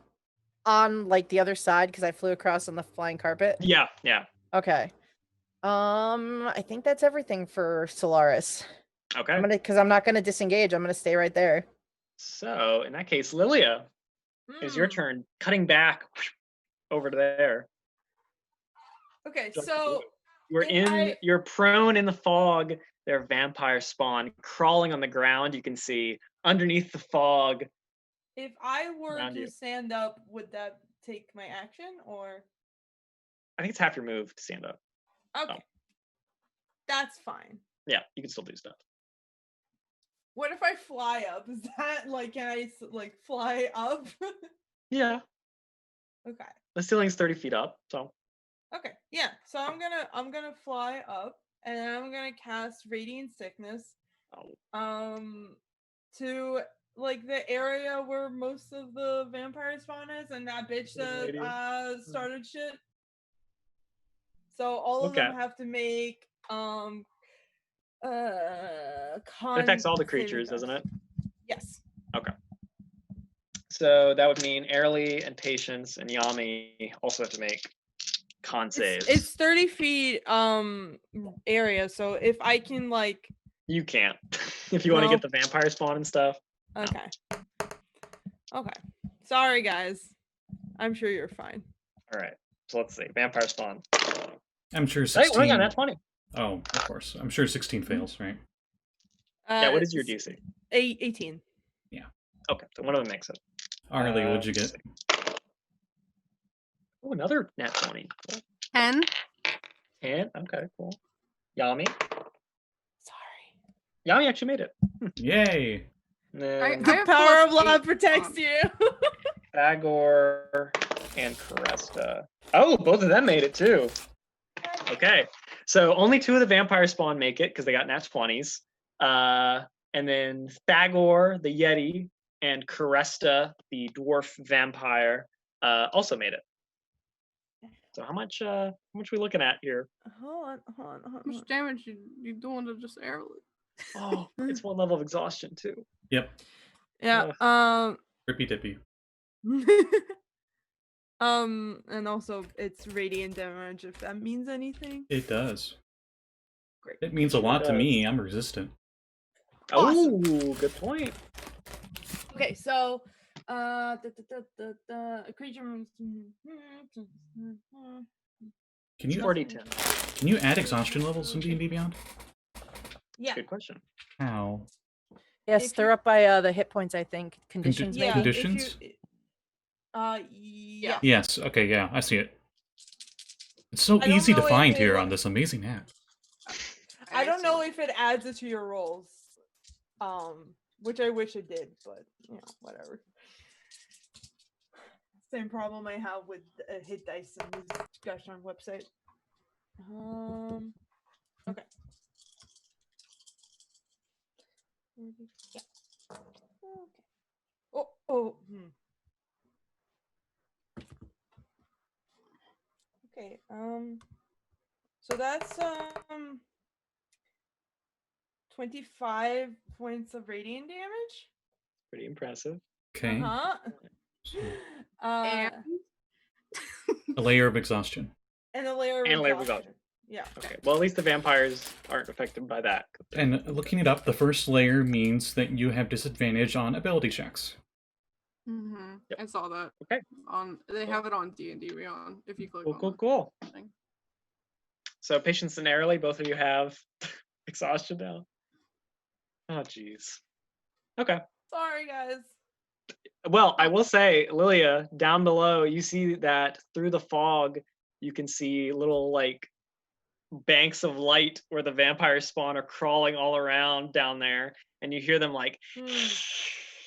Speaker 6: on like the other side because I flew across on the flying carpet?
Speaker 5: Yeah.
Speaker 6: Okay. I think that's everything for Solaris.
Speaker 5: Okay.
Speaker 6: Because I'm not gonna disengage. I'm gonna stay right there.
Speaker 5: So in that case, Lilia, it's your turn. Cutting back over to there.
Speaker 3: Okay, so
Speaker 5: You're prone in the fog. There are vampire spawn crawling on the ground. You can see underneath the fog.
Speaker 3: if I were
Speaker 5: Around
Speaker 3: to
Speaker 5: you.
Speaker 3: stand up, would that take my action or?
Speaker 5: I think it's half your move to stand up.
Speaker 3: Okay, that's fine.
Speaker 5: Yeah, you can still do stuff.
Speaker 3: What if I fly up? Is that like, can I like fly up?
Speaker 5: Yeah,
Speaker 3: Okay.
Speaker 5: the ceiling's 30 feet up, so
Speaker 3: Okay. Yeah. So I'm gonna fly up and then I'm gonna cast Radiant Sickness to like the area where most of the vampire spawn is and that bitch that started shit. So all of them have to make
Speaker 5: it affects all the creatures, doesn't it?
Speaker 3: Yes.
Speaker 5: Okay. So that would mean Aralee and Patience and Yami also have to make con saves.
Speaker 3: It's 30 feet area, so if I can like
Speaker 5: You can't. If you want to
Speaker 3: No.
Speaker 5: get the vampire spawn and stuff.
Speaker 3: Okay. Okay. Sorry guys. I'm sure you're fine.
Speaker 5: All right. So let's see. Vampire spawn.
Speaker 1: I'm sure
Speaker 5: Hey,
Speaker 1: 16.
Speaker 5: oh my god, that's 20.
Speaker 1: Oh, of course. I'm sure 16 fails, right?
Speaker 5: Yeah, what is your DC?
Speaker 3: 18.
Speaker 5: Okay, so one of them makes it.
Speaker 1: Aralee, what'd you
Speaker 5: let's
Speaker 1: get?
Speaker 5: see. Oh, another nat 20. Cool.
Speaker 2: 10.
Speaker 5: 10. Okay, cool. Yami.
Speaker 3: Sorry.
Speaker 5: Yami actually made it.
Speaker 1: Yay!
Speaker 5: Then
Speaker 3: The
Speaker 2: have
Speaker 3: power of
Speaker 2: plus
Speaker 3: love
Speaker 2: 8
Speaker 3: protects
Speaker 2: on.
Speaker 3: you.
Speaker 5: Bagor and Caresta. Oh, both of them made it too. Okay, so only 2 of the vampire spawn make it because they got nat 20s. And then Thagor, the Yeti, and Caresta, the dwarf vampire, also made it. So how much we looking at here?
Speaker 3: Hold on.
Speaker 2: How much damage you doing to just Aralee?
Speaker 5: Oh, it's 1 level of exhaustion too.
Speaker 1: Yep.
Speaker 3: Yeah.
Speaker 1: Rippy dippy.
Speaker 3: And also it's radiant damage if that means anything.
Speaker 1: It does.
Speaker 3: Great.
Speaker 1: It means a lot to
Speaker 5: does.
Speaker 1: me. I'm resistant.
Speaker 5: Oh, good point.
Speaker 3: Okay, so a creature moves.
Speaker 1: Can you
Speaker 5: 40-10.
Speaker 1: can you add exhaustion levels in D&D Beyond?
Speaker 3: Yeah.
Speaker 5: Good question.
Speaker 1: How?
Speaker 6: Yes,
Speaker 3: If
Speaker 6: they're
Speaker 3: you-
Speaker 6: up by the hit points, I think. Conditions,
Speaker 3: Yeah.
Speaker 6: maybe.
Speaker 1: Conditions?
Speaker 3: Yeah.
Speaker 1: Yes. Okay. Yeah, I see it. It's so
Speaker 3: I don't
Speaker 1: easy to
Speaker 3: know if
Speaker 1: find
Speaker 3: it,
Speaker 1: here
Speaker 3: like-
Speaker 1: on this amazing app.
Speaker 3: I don't know if it adds it to your rolls. Which I wish it did, but you know, whatever. Same problem I have with hit dice and this gosh darn website. Okay. Yeah. Okay. Okay. So that's 25 points of radiant damage.
Speaker 5: Pretty impressive.
Speaker 1: Okay.
Speaker 3: Uh-huh.
Speaker 2: And
Speaker 1: A layer of exhaustion.
Speaker 3: And a layer of
Speaker 5: And a layer of
Speaker 3: exhaustion. Yeah.
Speaker 5: Okay. Well, at least the vampires aren't affected by that.
Speaker 1: And looking it up, the first layer means that you have disadvantage on ability checks.
Speaker 5: Yep.
Speaker 2: I saw that.
Speaker 5: Okay.
Speaker 2: They have it on D&D Beyond if you click
Speaker 5: Cool,
Speaker 2: on
Speaker 5: cool,
Speaker 2: the
Speaker 5: cool.
Speaker 2: thing.
Speaker 5: So Patience and Aralee, both of you have exhaustion now. Oh, jeez. Okay.
Speaker 3: Sorry, guys.
Speaker 5: Well, I will say, Lilia, down below, you see that through the fog, you can see little like banks of light where the vampire spawn are crawling all around down there, and you hear them like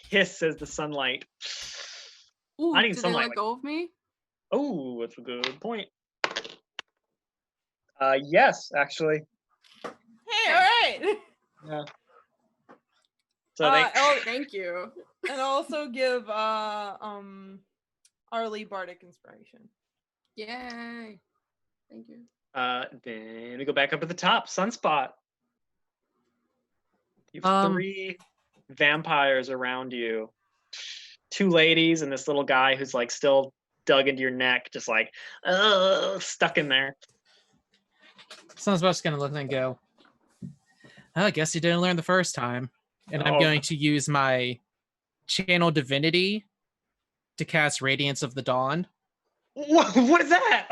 Speaker 5: hiss as the sunlight.
Speaker 2: Ooh,
Speaker 5: Not even
Speaker 2: did they
Speaker 5: sunlight.
Speaker 2: let go of me?
Speaker 5: Oh, that's a good point. Yes, actually.
Speaker 3: Hey, all right.
Speaker 5: Yeah. So they.
Speaker 2: Thank you.
Speaker 3: And also give Aralee Bardic Inspiration.
Speaker 2: Yay. Thank you.
Speaker 5: Then we go back up to the top. Sunspot. You have 3 vampires around you. 2 ladies and this little guy who's like still dug into your neck, just like stuck in there.
Speaker 4: Sunspot's gonna look and go, "Oh, I guess you didn't learn the first time." And I'm
Speaker 5: Oh.
Speaker 4: going to use my channel divinity to cast Radiance of the Dawn.
Speaker 5: What is that?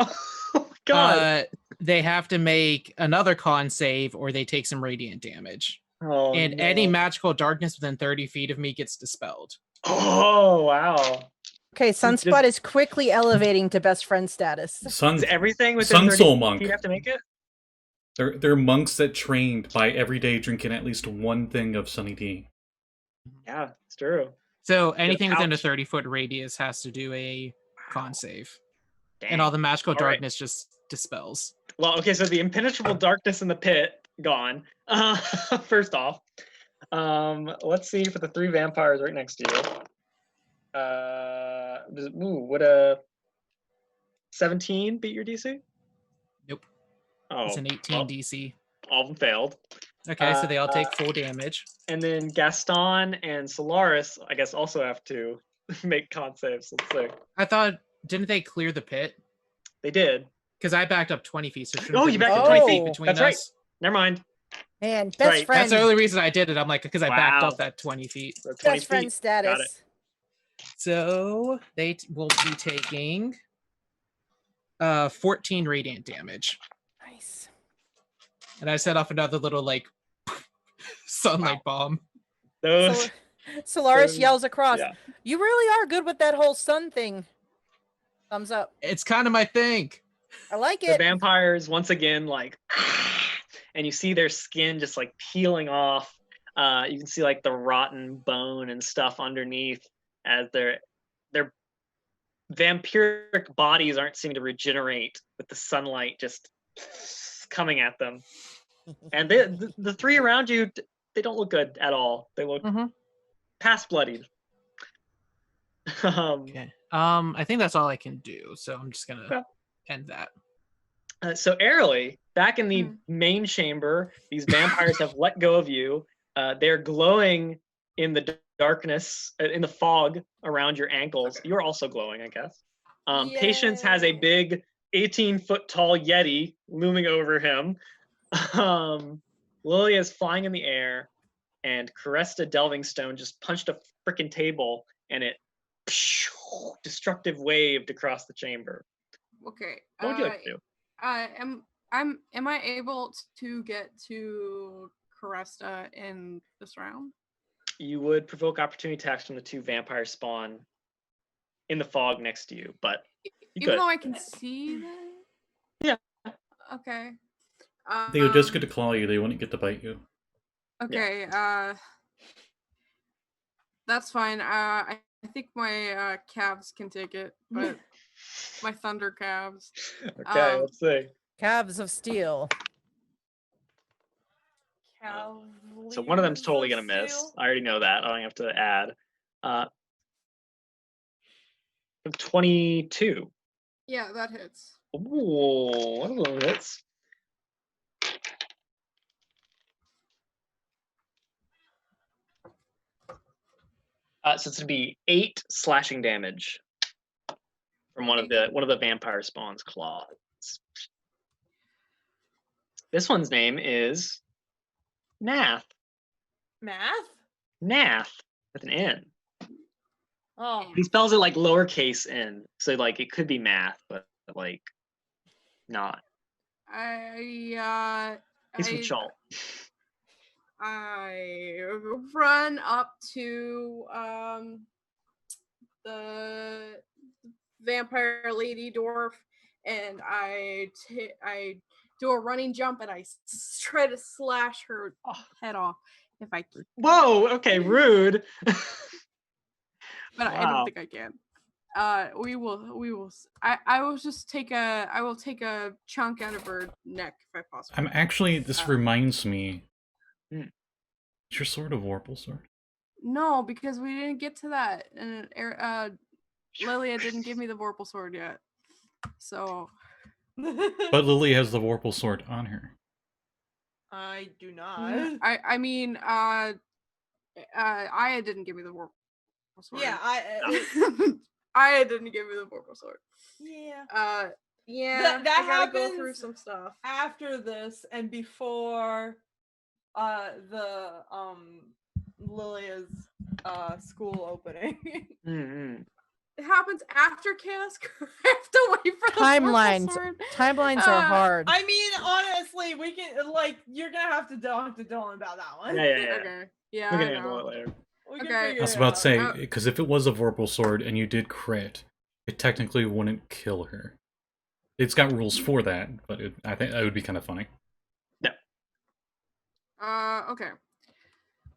Speaker 5: Oh, God.
Speaker 4: They have to make another con save or they take some radiant damage.
Speaker 5: Oh,
Speaker 4: And
Speaker 5: no.
Speaker 4: any magical darkness within 30 feet of me gets dispelled.
Speaker 5: Oh, wow.
Speaker 6: Okay, Sunspot is quickly elevating to best friend status.
Speaker 5: Is everything within
Speaker 1: Sun
Speaker 5: 30
Speaker 1: Soul
Speaker 5: feet
Speaker 1: Monk.
Speaker 5: you have to make it?
Speaker 1: They're monks that trained by every day drinking at least one thing of Sunny D.
Speaker 5: Yeah, it's true.
Speaker 4: So anything within a
Speaker 5: ouch.
Speaker 4: 30-foot radius has to do a con
Speaker 5: Wow.
Speaker 4: save.
Speaker 5: Dang.
Speaker 4: And all the magical
Speaker 5: All right.
Speaker 4: darkness just dispels.
Speaker 5: Well, okay, so the impenetrable darkness in the pit, gone. First off. Let's see for the 3 vampires right next to you. Would a 17 beat your DC?
Speaker 4: Nope.
Speaker 5: Oh,
Speaker 4: It's an 18
Speaker 5: well,
Speaker 4: DC.
Speaker 5: all of them failed.
Speaker 4: Okay, so they all take full damage.
Speaker 5: And then Gaston and Solaris, I guess, also have to make con saves. Let's see.
Speaker 4: I thought, didn't they clear the pit?
Speaker 5: They did.
Speaker 4: Because I backed up 20 feet. So
Speaker 5: Oh, you backed
Speaker 6: up 20
Speaker 5: feet.
Speaker 4: between
Speaker 5: That's
Speaker 4: us.
Speaker 5: right. Never mind.
Speaker 6: Man, best
Speaker 5: Right.
Speaker 6: friend.
Speaker 4: That's the only reason I did it. I'm like, because I backed
Speaker 5: Wow.
Speaker 4: up that 20 feet.
Speaker 5: So 20
Speaker 6: Best friend
Speaker 5: feet.
Speaker 6: status.
Speaker 4: So they will be taking 14 radiant damage.
Speaker 6: Nice.
Speaker 4: And I set off another little, like, sunlight bomb.
Speaker 5: Those.
Speaker 6: Solaris
Speaker 5: those-
Speaker 6: yells across,
Speaker 5: yeah.
Speaker 6: "You really are good with that whole sun thing." Thumbs up.
Speaker 4: It's kind of my thing.
Speaker 6: I like
Speaker 5: The
Speaker 6: it.
Speaker 5: vampires once again like and you see their skin just like peeling off. You can see like the rotten bone and stuff underneath as their vampiric bodies aren't seeming to regenerate with the sunlight just coming at them. And the 3 around you, they don't look good at all. They look past bloodied.
Speaker 4: Okay. I think that's all I can do. So I'm just gonna
Speaker 5: Okay.
Speaker 4: end that.
Speaker 5: So Aralee, back in the main chamber, these vampires have let go of you. They're glowing in the darkness, in the fog around your ankles. You're also glowing, I guess. Patience has a
Speaker 3: Yay.
Speaker 5: big 18-foot tall Yeti looming over him. Lilia is flying in the air, and Cresta Delving Stone just punched a freaking table, and it destructive waved across the chamber.
Speaker 2: Okay.
Speaker 5: What would you like to do?
Speaker 2: Am I able to get to Cresta in this round?
Speaker 5: You would provoke opportunity attacks from the 2 vampires spawn in the fog next to you, but you
Speaker 2: Even
Speaker 5: could.
Speaker 2: though I can see them?
Speaker 5: Yeah.
Speaker 2: Okay.
Speaker 1: They would just get to claw you. They wouldn't get to bite you.
Speaker 2: Okay, that's fine. I think my calves can take it, but my thunder calves.
Speaker 5: Okay, let's see.
Speaker 6: Calves of steel.
Speaker 5: So one of them's totally gonna
Speaker 3: Cavaliers of
Speaker 5: miss.
Speaker 3: Steel?
Speaker 5: I already know that. I don't have to add. 22.
Speaker 2: Yeah, that hits.
Speaker 5: Ooh, one of them hits. So it's gonna be 8 slashing damage from one of the vampire spawn's claws. This one's name is Nath.
Speaker 3: Math?
Speaker 5: Nath with an N.
Speaker 3: Oh.
Speaker 5: He spells it like lowercase n, so like it could be math, but like not. He's from Schalt.
Speaker 2: I run up to the vampire lady dwarf, and I do a running jump, and I try to slash her head off if I can.
Speaker 5: Whoa, okay, rude.
Speaker 2: But I don't think I can. We will. I will just take a chunk out of her neck if I possibly.
Speaker 1: I'm actually. This reminds me.
Speaker 5: Hmm.
Speaker 1: Is your sword a Vorpal sword?
Speaker 2: No, because we didn't get to that, and Lilia didn't give me the Vorpal sword yet. So.
Speaker 1: But Lily has the Vorpal sword on her.
Speaker 3: I do not.
Speaker 2: I mean, Aya didn't give me the Vorpal sword.
Speaker 3: Yeah,
Speaker 2: Aya didn't give me the Vorpal sword.
Speaker 3: yeah.
Speaker 2: Yeah,
Speaker 3: That
Speaker 2: I gotta go through
Speaker 3: happens
Speaker 2: some stuff.
Speaker 3: After this and before the Lilia's school opening.
Speaker 5: Mm-hmm.
Speaker 2: It happens after Chaos. I have to wait for the
Speaker 6: Timelines.
Speaker 2: Vorpal sword.
Speaker 6: Timelines are hard.
Speaker 3: I mean, honestly, we can you're gonna have to talk to Dylan about that one.
Speaker 5: Yeah.
Speaker 2: Okay. Yeah.
Speaker 5: We
Speaker 2: I
Speaker 5: can handle
Speaker 2: know.
Speaker 5: it later.
Speaker 3: We can
Speaker 2: Okay.
Speaker 3: figure
Speaker 1: I was
Speaker 3: it
Speaker 1: about to
Speaker 3: out.
Speaker 1: say, because if it was a Vorpal sword and you did crit, it technically wouldn't kill her. It's got rules for that, but I think that would be kind of funny.
Speaker 2: Okay.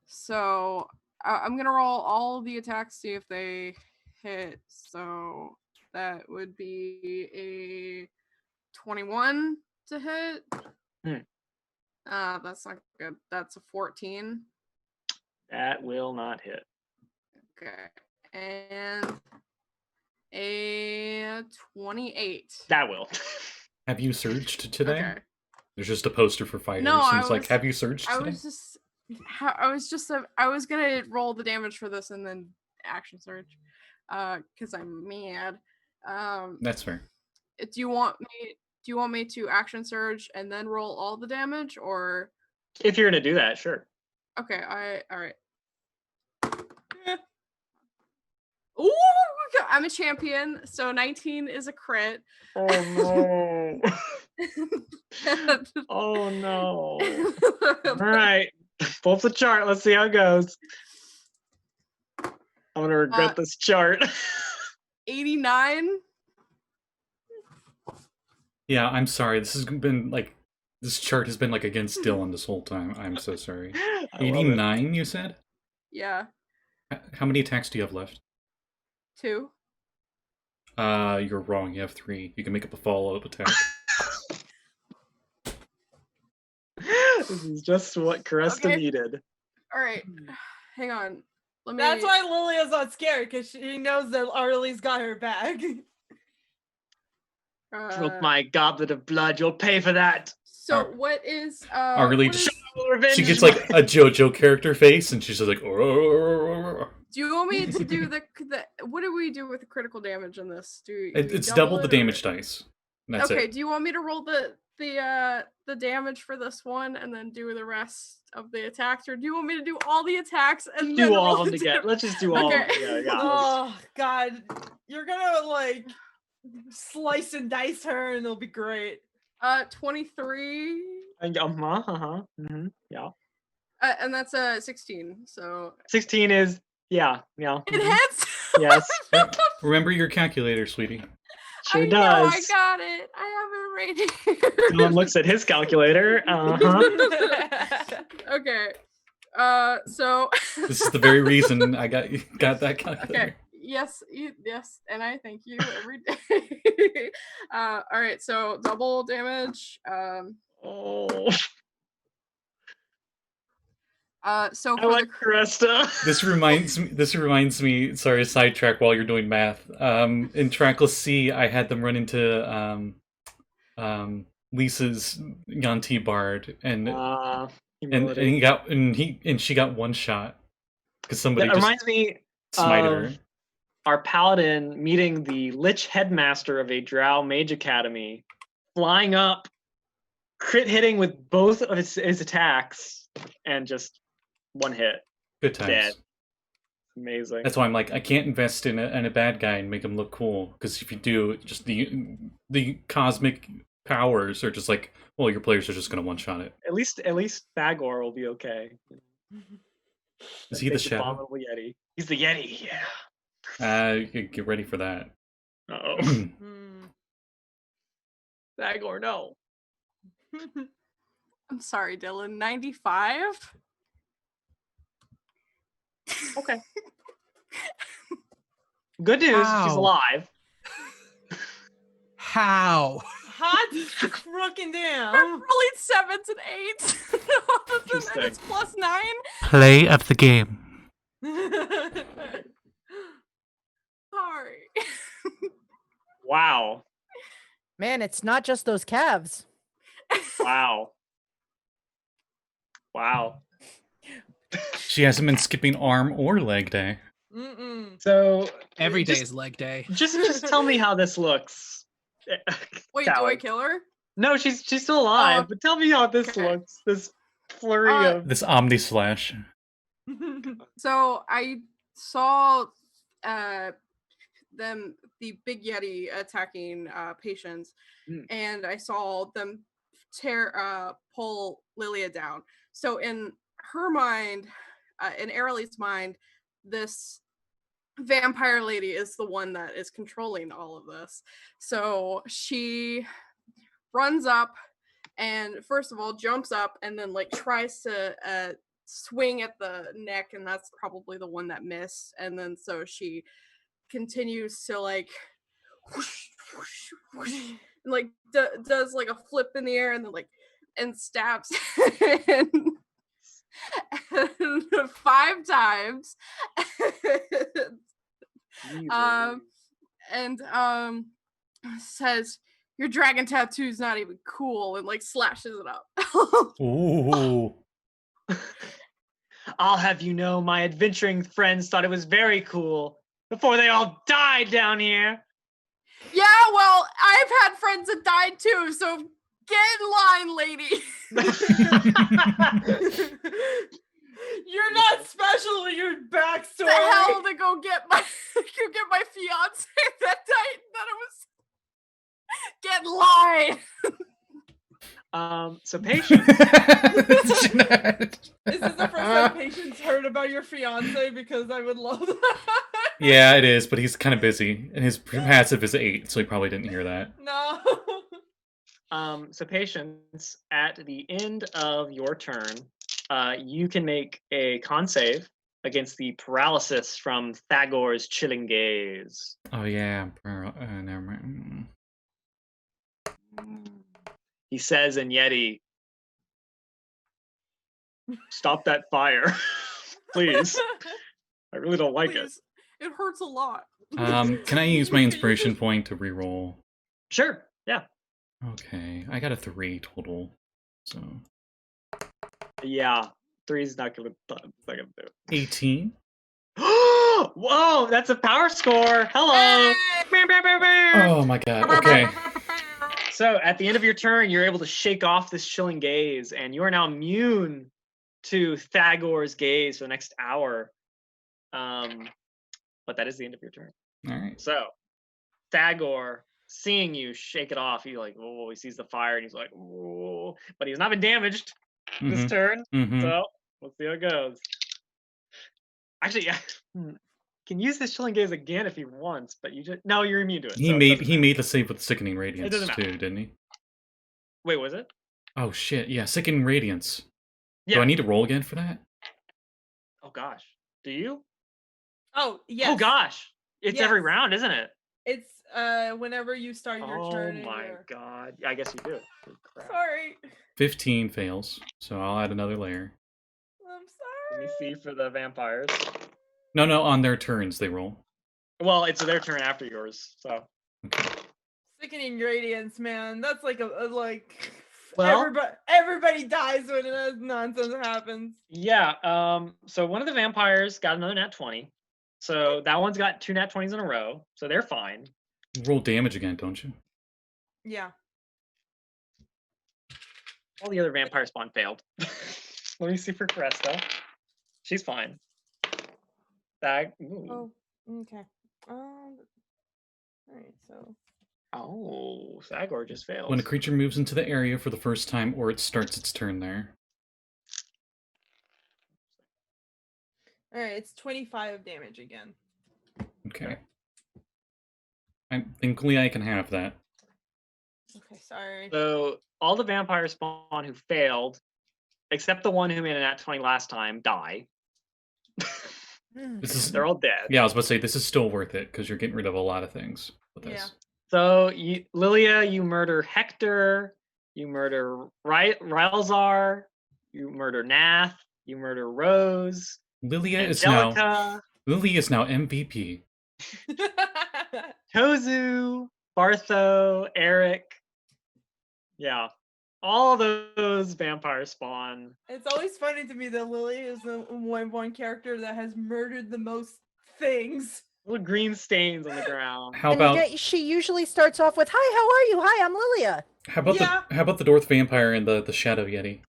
Speaker 2: So I'm gonna roll all the attacks, see if they hit. So that would be a 21 to hit. That's not good. That's a 14.
Speaker 5: That will not hit.
Speaker 2: Okay. And a 28.
Speaker 5: That will.
Speaker 1: Have you surged today?
Speaker 2: Okay.
Speaker 1: There's just a poster for fighters.
Speaker 2: No,
Speaker 1: and it's like, have you surged
Speaker 2: I
Speaker 1: today?
Speaker 2: I was gonna roll the damage for this and then action surge, because I'm mad.
Speaker 1: That's fair.
Speaker 2: Do you want me to action surge and then roll all the damage, or?
Speaker 5: If you're gonna do that, sure.
Speaker 2: Okay, all right. Ooh, I'm a champion, so 19 is a crit.
Speaker 5: Oh no. Oh no. All right. Pull up the chart. Let's see how it goes. I'm gonna regret this chart.
Speaker 2: 89.
Speaker 1: Yeah, I'm sorry. This chart has been like against Dylan this whole time. I'm so sorry. 89, you said?
Speaker 2: Yeah.
Speaker 1: How many attacks do you have left?
Speaker 2: 2.
Speaker 1: You're wrong. You have 3. You can make up a follow-up attack.
Speaker 5: This is just what Cresta needed.
Speaker 2: All right. Hang on.
Speaker 3: That's why Lilia's not scared, because she knows that Aralee's got her back.
Speaker 5: Drink my goblet of blood. You'll pay for that.
Speaker 2: So what is
Speaker 1: Aralee
Speaker 2: what
Speaker 1: she gets like a JoJo character face, and she's just like, oh.
Speaker 2: Do you want me to do the what do we do with the critical damage in this?
Speaker 1: It's double the damage dice. That's
Speaker 2: okay,
Speaker 1: it.
Speaker 2: do you want me to roll the damage for this one and then do the rest of the attacks, or do you want me to do all the attacks and
Speaker 5: do
Speaker 2: then
Speaker 5: all
Speaker 2: roll
Speaker 5: of them together? Let's just do all of them together. Yeah,
Speaker 3: oh god, you're gonna like slice and dice her, and it'll be great.
Speaker 2: 23.
Speaker 5: Yeah.
Speaker 2: And that's a 16. So
Speaker 5: 16 is
Speaker 2: it hits.
Speaker 5: Yes.
Speaker 1: Remember your calculator, sweetie.
Speaker 5: Sure
Speaker 2: I
Speaker 5: does.
Speaker 2: know, I got it. I have it right here.
Speaker 5: Someone looks at his calculator.
Speaker 2: Okay. So
Speaker 1: This is the very reason I got that calculator.
Speaker 2: okay. Yes, and I thank you every day. All right, so double damage. So
Speaker 5: I like Cresta.
Speaker 1: This reminds me. Sorry, sidetrack while you're doing math. In Trackless Sea, I had them run into Lisa's Yanti Bard, and she got one shot because somebody
Speaker 5: that reminds me
Speaker 1: smited
Speaker 5: of
Speaker 1: her.
Speaker 5: Our paladin meeting the Lich headmaster of a Drow mage academy, flying up, crit hitting with both of his attacks, and just one hit.
Speaker 1: Good times.
Speaker 5: Dead. Amazing.
Speaker 1: That's why I'm like, I can't invest in a bad guy and make him look cool, because if you do, just the cosmic powers are just like, well, your players are just gonna one shot it.
Speaker 5: At least Thagor will be okay.
Speaker 1: Is he the Shadow?
Speaker 5: Abominable Yeti. He's the Yeti. Yeah.
Speaker 1: Get ready for that.
Speaker 5: Uh-oh. Thagor, no.
Speaker 2: I'm sorry, Dylan. 95.
Speaker 5: Okay. Good news, she's alive.
Speaker 4: How?
Speaker 3: Hot fucking damn.
Speaker 2: I'm rolling 7s and 8s. And it's +9.
Speaker 1: Play of the game.
Speaker 2: Sorry.
Speaker 5: Wow.
Speaker 6: Man, it's not just those calves.
Speaker 5: Wow. Wow.
Speaker 1: She hasn't been skipping arm or leg day.
Speaker 5: So
Speaker 4: every day is leg day.
Speaker 5: Just tell me how this looks.
Speaker 2: Wait,
Speaker 5: Callie.
Speaker 2: do I kill her?
Speaker 5: No, she's still alive. But tell me how this looks. This flurry of
Speaker 1: this Omni Slash.
Speaker 2: So I saw the big Yeti attacking patients, and I saw them pull Lilia down. So in her mind, in Aralee's mind, this vampire lady is the one that is controlling all of this. So she runs up and first of all jumps up and then like tries to swing at the neck, and that's probably the one that missed. And then so she continues to like whoosh, whoosh, whoosh, and like does like a flip in the air and then like and stabs and 5 times. And says your dragon tattoo's not even cool, and like slashes it up.
Speaker 1: Ooh.
Speaker 5: I'll have you know, my adventuring friends thought it was very cool before they all died down here.
Speaker 2: Yeah, well, I've had friends that died too, so get in line, lady.
Speaker 3: You're not special in your backstory.
Speaker 2: The hell to go get my fiance that night that it was get in line.
Speaker 5: So Patience.
Speaker 3: This is the first time Patience heard about your fiance, because I would love that.
Speaker 1: Yeah, it is, but he's kind of busy, and his passive is 8, so he probably didn't hear that.
Speaker 3: No.
Speaker 5: So Patience, at the end of your turn, you can make a con save against the paralysis from Thagor's chilling gaze.
Speaker 1: Oh yeah, never mind.
Speaker 5: He says in Yeti, "Stop that fire, please. I really don't like it."
Speaker 2: Please. It hurts a lot.
Speaker 1: Can I use my inspiration point to reroll?
Speaker 5: Sure. Yeah.
Speaker 1: Okay, I got a 3 total, so
Speaker 5: Yeah. 3's not gonna do it.
Speaker 1: 18.
Speaker 5: Whoa, that's a power score. Hello.
Speaker 1: Oh my god. Okay.
Speaker 5: So at the end of your turn, you're able to shake off this chilling gaze, and you are now immune to Thagor's gaze for the next hour. But that is the end of your turn.
Speaker 1: All right.
Speaker 5: So Thagor, seeing you shake it off, he like, oh, he sees the fire, and he's like, oh, but he's not been damaged this turn. So let's see how it goes. Actually, yeah, can use this chilling gaze again if he wants, but you just you're immune to it.
Speaker 1: He made the save with sickening radiance
Speaker 5: doesn't matter.
Speaker 1: too, didn't he?
Speaker 5: Wait, was it?
Speaker 1: Oh shit! Yeah, sickening radiance.
Speaker 5: Yeah.
Speaker 1: Do I need to roll again for that?
Speaker 5: Oh gosh, do you?
Speaker 3: Oh yes.
Speaker 5: Oh gosh, it's
Speaker 3: Yes.
Speaker 5: every round, isn't it?
Speaker 3: It's whenever you start your turn.
Speaker 5: Oh
Speaker 3: in
Speaker 5: my
Speaker 3: your...
Speaker 5: god! I guess you do. Good crap.
Speaker 3: Sorry.
Speaker 1: 15 fails, so I'll add another layer.
Speaker 3: I'm
Speaker 5: Let
Speaker 3: sorry.
Speaker 5: me see for the vampires.
Speaker 1: No, on their turns they roll.
Speaker 5: Well, it's their turn after yours, so.
Speaker 3: Sickening radiance, man. That's like a like.
Speaker 5: Well-
Speaker 3: everybody dies when that nonsense happens.
Speaker 5: Yeah. So one of the vampires got another nat 20. So that one's got 2 nat 20s in a row, so they're fine.
Speaker 1: You roll damage again, don't you?
Speaker 3: Yeah.
Speaker 5: All the other vampire spawn failed. Let me see for Cresta. She's fine. Ooh.
Speaker 3: Oh. Okay. All right. So.
Speaker 5: Oh, Thagor just failed.
Speaker 1: When a creature moves into the area for the first time, or it starts its turn there.
Speaker 3: All right. It's 25 damage again.
Speaker 1: Okay. Thankfully, I can have that.
Speaker 3: Okay. Sorry.
Speaker 5: So all the vampires spawn who failed, except the one who made a nat 20 last time, die. They're all dead.
Speaker 1: Yeah, I was about to say, this is still worth it, because you're getting rid of a lot of things with this.
Speaker 3: Yeah.
Speaker 5: So, Lilia, you murder Hector, you murder Rylzar, you murder Nath, you murder Rose,
Speaker 1: Lilia is
Speaker 5: Angelica,
Speaker 1: now MVP.
Speaker 5: Tozu, Bartho, Eric. Yeah. All those vampires spawn.
Speaker 3: It's always funny to me that Lily is the one character that has murdered the most things.
Speaker 5: Little green stains on the ground.
Speaker 1: How
Speaker 6: And
Speaker 1: about
Speaker 6: yet she usually starts off with, "Hi, how are you? Hi, I'm Lilia."
Speaker 1: how about the Dwarf Vampire and the Shadow Yeti?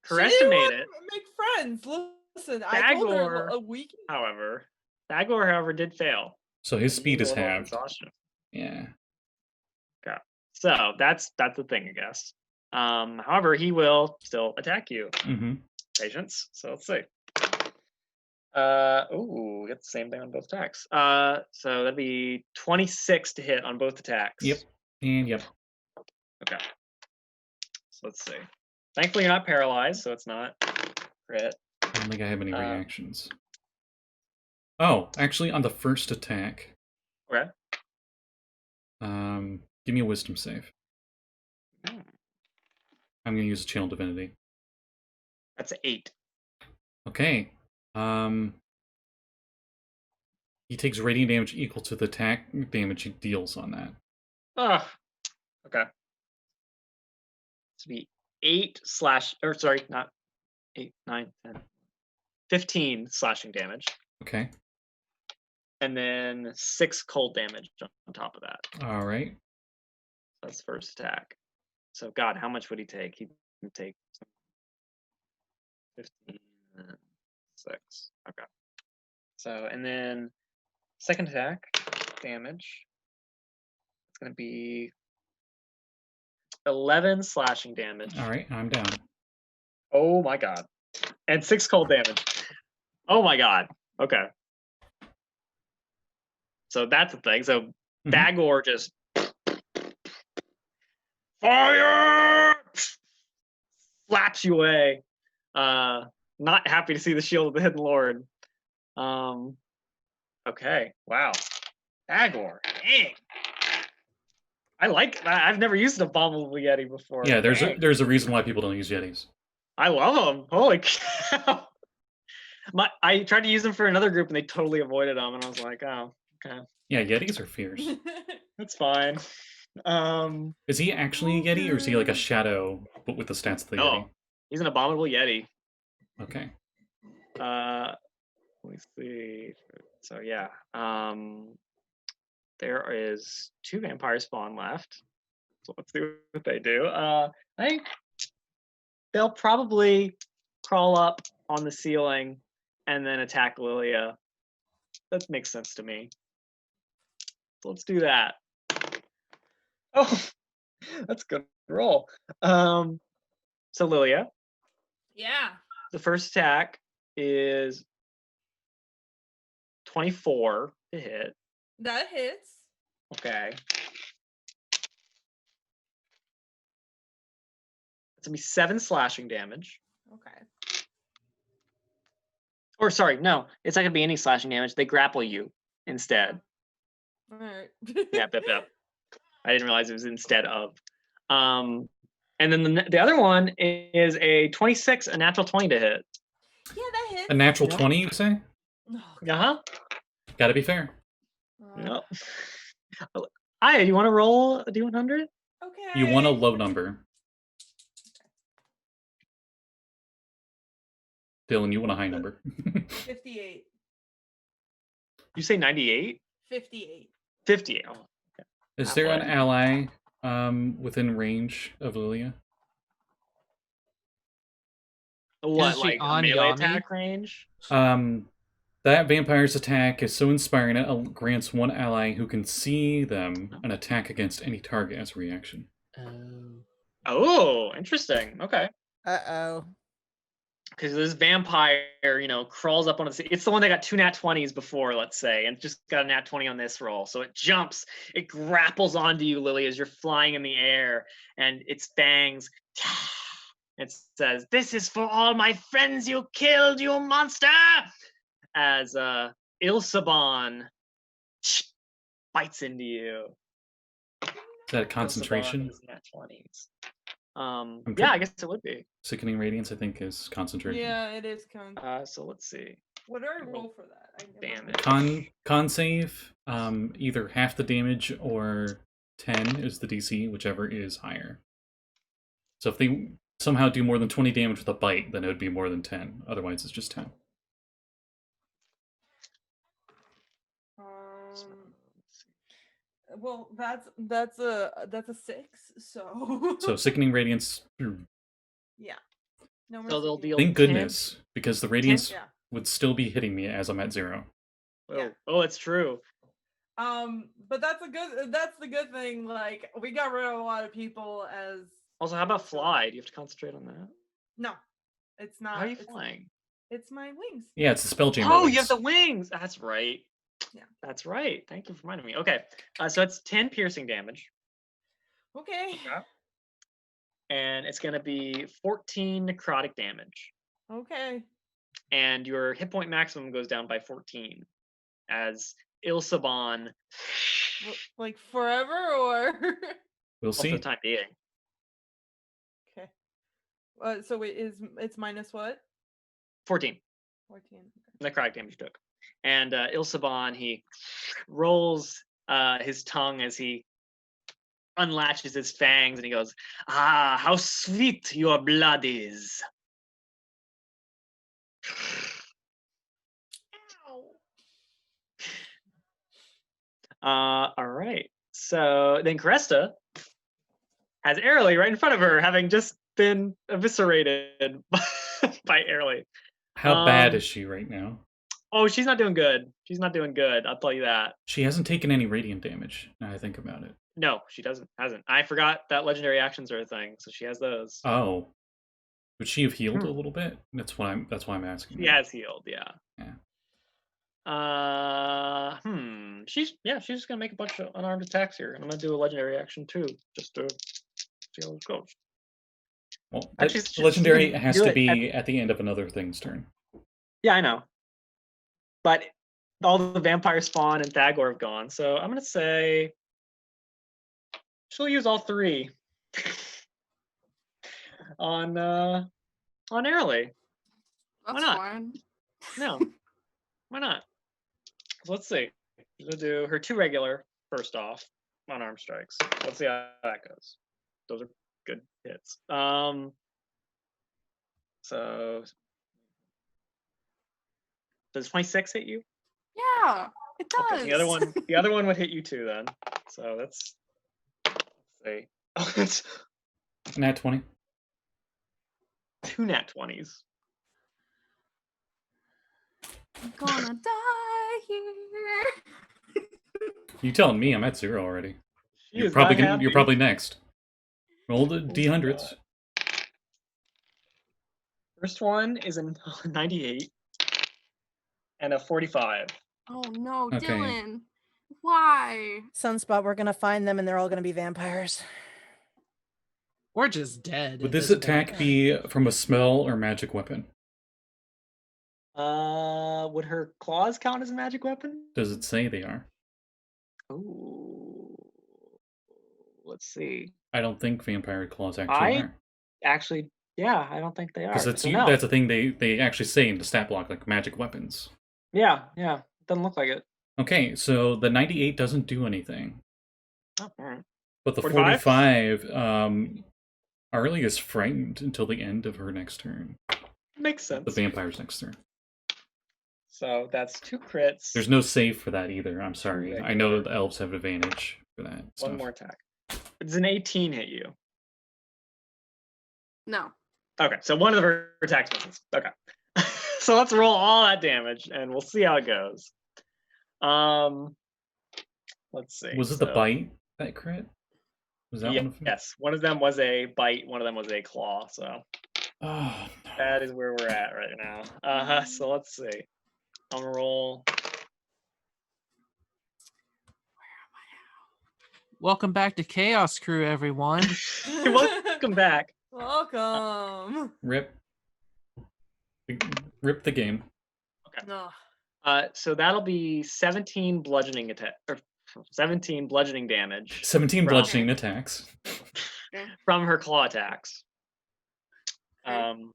Speaker 5: Caressa
Speaker 3: She didn't
Speaker 5: made
Speaker 3: want
Speaker 5: it.
Speaker 3: to make friends. Listen, I told her
Speaker 5: Thagor,
Speaker 3: a week.
Speaker 5: However, did fail.
Speaker 1: So his speed is
Speaker 5: Rolled on
Speaker 1: halved.
Speaker 5: exhaustion.
Speaker 1: Yeah.
Speaker 5: Okay. So that's the thing, I guess. However, he will still attack you.
Speaker 1: Mm-hmm.
Speaker 5: Patience. So let's see. Ooh, get the same thing on both attacks. So that'd be 26 to hit on both attacks.
Speaker 1: Yep. And yep.
Speaker 5: Okay. So let's see. Thankfully, you're not paralyzed, so it's not Crit.
Speaker 1: I don't think I have any reactions. Oh, actually, on the first attack,
Speaker 5: Okay.
Speaker 1: give me a wisdom save.
Speaker 5: Hmm.
Speaker 1: I'm going to use a Channel Divinity.
Speaker 5: That's 8.
Speaker 1: Okay. He takes radiant damage equal to the attack damage he deals on that.
Speaker 5: Ugh. Okay. This would be 8 slash, or sorry, not 8, 9, 10. 15 slashing damage.
Speaker 1: Okay.
Speaker 5: And then 6 cold damage on top of that.
Speaker 1: All right.
Speaker 5: That's first attack. So, God, how much would he take? He would take 15 and 6. Okay. So, and then second attack damage. It's going to be 11 slashing damage.
Speaker 1: All right. I'm down.
Speaker 5: Oh my God. And 6 cold damage. Oh my God. Okay. So that's the thing. So Dagor just fire slaps you away. Not happy to see the shield of the Hidden Lord. Okay. Wow. Dagor. Dang. I like that. I've never used an Abominable Yeti before.
Speaker 1: Yeah, there's
Speaker 5: Dang.
Speaker 1: there's a reason why people don't use Yetis.
Speaker 5: I love them. Holy cow. I tried to use them for another group and they totally avoided them, and I was like, oh, okay.
Speaker 1: Yeah, Yetis are fierce.
Speaker 5: That's fine.
Speaker 1: Is he actually a Yeti, or is he like a shadow, but with the stats of the Yeti?
Speaker 5: No, he's an Abominable Yeti.
Speaker 1: Okay.
Speaker 5: Let me see. So yeah, there is 2 vampire spawn left. So let's see what they do. I think they'll probably crawl up on the ceiling and then attack Lilia. That makes sense to me. So let's do that. Oh, that's a good roll. So Lilia,
Speaker 3: Yeah.
Speaker 5: the first attack is 24 to hit.
Speaker 3: That hits.
Speaker 5: Okay. It's gonna be 7 slashing damage.
Speaker 3: Okay.
Speaker 5: Or sorry, no, it's not gonna be any slashing damage. They grapple you instead.
Speaker 3: All right.
Speaker 5: Yep. I didn't realize it was instead of. And then the other one is a 26, a natural 20 to hit.
Speaker 3: Yeah, that hits.
Speaker 1: A natural
Speaker 5: Yeah.
Speaker 1: 20, you say?
Speaker 3: Oh,
Speaker 5: Uh-huh.
Speaker 1: Gotta be fair.
Speaker 3: God.
Speaker 5: Yep. Aya, you want to roll a D100?
Speaker 3: Okay.
Speaker 1: You want a low number. Dylan, you want a high number.
Speaker 3: 58.
Speaker 5: You say 98?
Speaker 3: 58.
Speaker 5: 50. Oh,
Speaker 1: Is there an
Speaker 5: Halfway.
Speaker 1: ally within range of Lilia?
Speaker 5: What,
Speaker 4: she
Speaker 5: like a
Speaker 4: on
Speaker 5: melee
Speaker 4: Yami?
Speaker 5: attack range?
Speaker 1: That vampire's attack is so inspiring it grants one ally who can see them an attack against any target as a reaction.
Speaker 5: Oh, interesting. Okay.
Speaker 6: Uh-oh.
Speaker 5: Because this vampire, crawls up on it's the one that got 2 nat 20s before, let's say, and just got a nat 20 on this roll. So it jumps, it grapples onto you, Lily, as you're flying in the air, and its fangs. It says, "This is for all my friends you killed, you monster!" As Ilsaban bites into you.
Speaker 1: Is that a concentration?
Speaker 5: Ilsaban is nat 20s.
Speaker 1: pretty-
Speaker 5: Yeah, I guess it would be.
Speaker 1: Sickening Radiance, I think, is concentration.
Speaker 3: Yeah, it is
Speaker 5: So let's see.
Speaker 3: What do I roll for that? I never remember.
Speaker 1: Con save, either half the damage or 10 is the DC, whichever is higher. So if they somehow do more than 20 damage with a bite, then it would be more than 10. Otherwise, it's just 10.
Speaker 3: Well, that's a 6. So.
Speaker 5: Oh.
Speaker 1: Sickening Radiance.
Speaker 3: Yeah. No
Speaker 5: So they'll deal.
Speaker 1: Thank goodness, because the Radiance
Speaker 3: Yeah.
Speaker 1: would still be hitting me as I'm at 0.
Speaker 3: Yeah.
Speaker 5: Oh, it's true.
Speaker 3: But that's the good thing. Like, we got rid of a lot of people as.
Speaker 5: Also, how about fly? Do you have to concentrate on that?
Speaker 3: No, it's not.
Speaker 5: How are you
Speaker 3: it's-
Speaker 5: flying?
Speaker 3: It's my wings.
Speaker 1: Yeah, it's the spell chamber.
Speaker 5: Oh,
Speaker 1: wings.
Speaker 5: you have the wings. That's right.
Speaker 3: Yeah.
Speaker 5: That's right. Thank you for reminding me. Okay. So it's 10 piercing damage,
Speaker 3: Okay.
Speaker 5: and it's going to be 14 necrotic damage.
Speaker 3: Okay.
Speaker 5: And your hit point maximum goes down by 14 as Ilsaban,
Speaker 3: Like forever or?
Speaker 1: We'll
Speaker 5: for
Speaker 1: see.
Speaker 5: the time being.
Speaker 3: Okay. So wait, it's minus what?
Speaker 5: 14
Speaker 3: 14.
Speaker 5: necrotic damage you took. And Ilsaban, he rolls his tongue as he unlatches his fangs and he goes, "Ah, how sweet your blood is." All right. So then Cresta has Aralee right in front of her, having just been eviscerated by Aralee.
Speaker 1: How bad is she right now?
Speaker 5: Oh, she's not doing good. She's not doing good. I'll tell you that.
Speaker 1: She hasn't taken any radiant damage. Now I think about it.
Speaker 5: No, she hasn't. I forgot that legendary actions are a thing, so she has those.
Speaker 1: Oh, would she have healed a little bit? That's why I'm asking.
Speaker 5: She has healed, yeah.
Speaker 1: Yeah.
Speaker 5: She's just gonna make a bunch of unarmed attacks here. And I'm gonna do a legendary action too, just to see how it goes.
Speaker 1: Well,
Speaker 5: Actually,
Speaker 1: the legendary has
Speaker 5: do
Speaker 1: to
Speaker 5: it
Speaker 1: be at the end of another thing's turn.
Speaker 5: Yeah, I know. But all the vampire spawn and Thagor have gone, so I'm gonna say she'll use all three on Aralee.
Speaker 2: That's
Speaker 5: not?
Speaker 2: fine.
Speaker 5: No, why not? So let's see. We'll do her 2 regular first off unarmed strikes. Let's see how that goes. Those are good hits. So does 26 hit you?
Speaker 2: Yeah, it does.
Speaker 5: Okay, the other one would hit you too then. So let's see. Oh, it's
Speaker 1: Nat 20.
Speaker 5: 2 nat 20s.
Speaker 2: I'm gonna die here.
Speaker 1: You telling me I'm at 0 already?
Speaker 5: She
Speaker 1: You're
Speaker 5: is
Speaker 1: probably
Speaker 5: not happy.
Speaker 1: you're probably next. Roll the d100s.
Speaker 5: First one is a 98 and a 45.
Speaker 2: Oh no,
Speaker 1: Okay.
Speaker 2: Dylan. Why?
Speaker 6: Sunspot, we're gonna find them and they're all gonna be vampires.
Speaker 4: Or just dead.
Speaker 1: Would
Speaker 4: at
Speaker 1: this
Speaker 4: point.
Speaker 1: attack be from a spell or magic weapon?
Speaker 5: Would her claws count as a magic weapon?
Speaker 1: Does it say they are?
Speaker 5: Ooh. Let's see.
Speaker 1: I don't think vampire claws actually
Speaker 5: I
Speaker 1: are.
Speaker 5: Actually, yeah, I don't think they are.
Speaker 1: Because
Speaker 5: So no.
Speaker 1: that's a thing they actually say in the stat block, like magic weapons.
Speaker 5: Yeah. Doesn't look like it.
Speaker 1: Okay, so the 98 doesn't do anything.
Speaker 5: Oh, all right.
Speaker 1: But the
Speaker 5: 45?
Speaker 1: 45, Aralee is frightened until the end of her next turn.
Speaker 5: Makes sense.
Speaker 1: The vampire's next turn.
Speaker 5: So that's 2 crits.
Speaker 1: There's no save for that either. I'm sorry.
Speaker 5: Regular.
Speaker 1: I know the elves have advantage for that.
Speaker 5: One
Speaker 1: stuff.
Speaker 5: more attack. Does an 18 hit you?
Speaker 2: No.
Speaker 5: Okay, so one of her attacks misses. Okay. So let's roll all that damage and we'll see how it goes. Let's see.
Speaker 1: Was it the bite that crit? Was that one of them?
Speaker 5: Yes, one of them was a bite, one of them was a claw. So
Speaker 1: Oh, no.
Speaker 5: that is where we're at right now. So let's see. I'm gonna roll.
Speaker 4: Welcome back to Chaos Crew, everyone.
Speaker 5: Welcome back.
Speaker 3: Welcome.
Speaker 1: Rip the game.
Speaker 2: No.
Speaker 5: So that'll be 17 bludgeoning attack, or 17 bludgeoning damage
Speaker 1: 17
Speaker 5: Right.
Speaker 1: bludgeoning attacks.
Speaker 5: from her claw attacks.
Speaker 2: Okay.
Speaker 5: And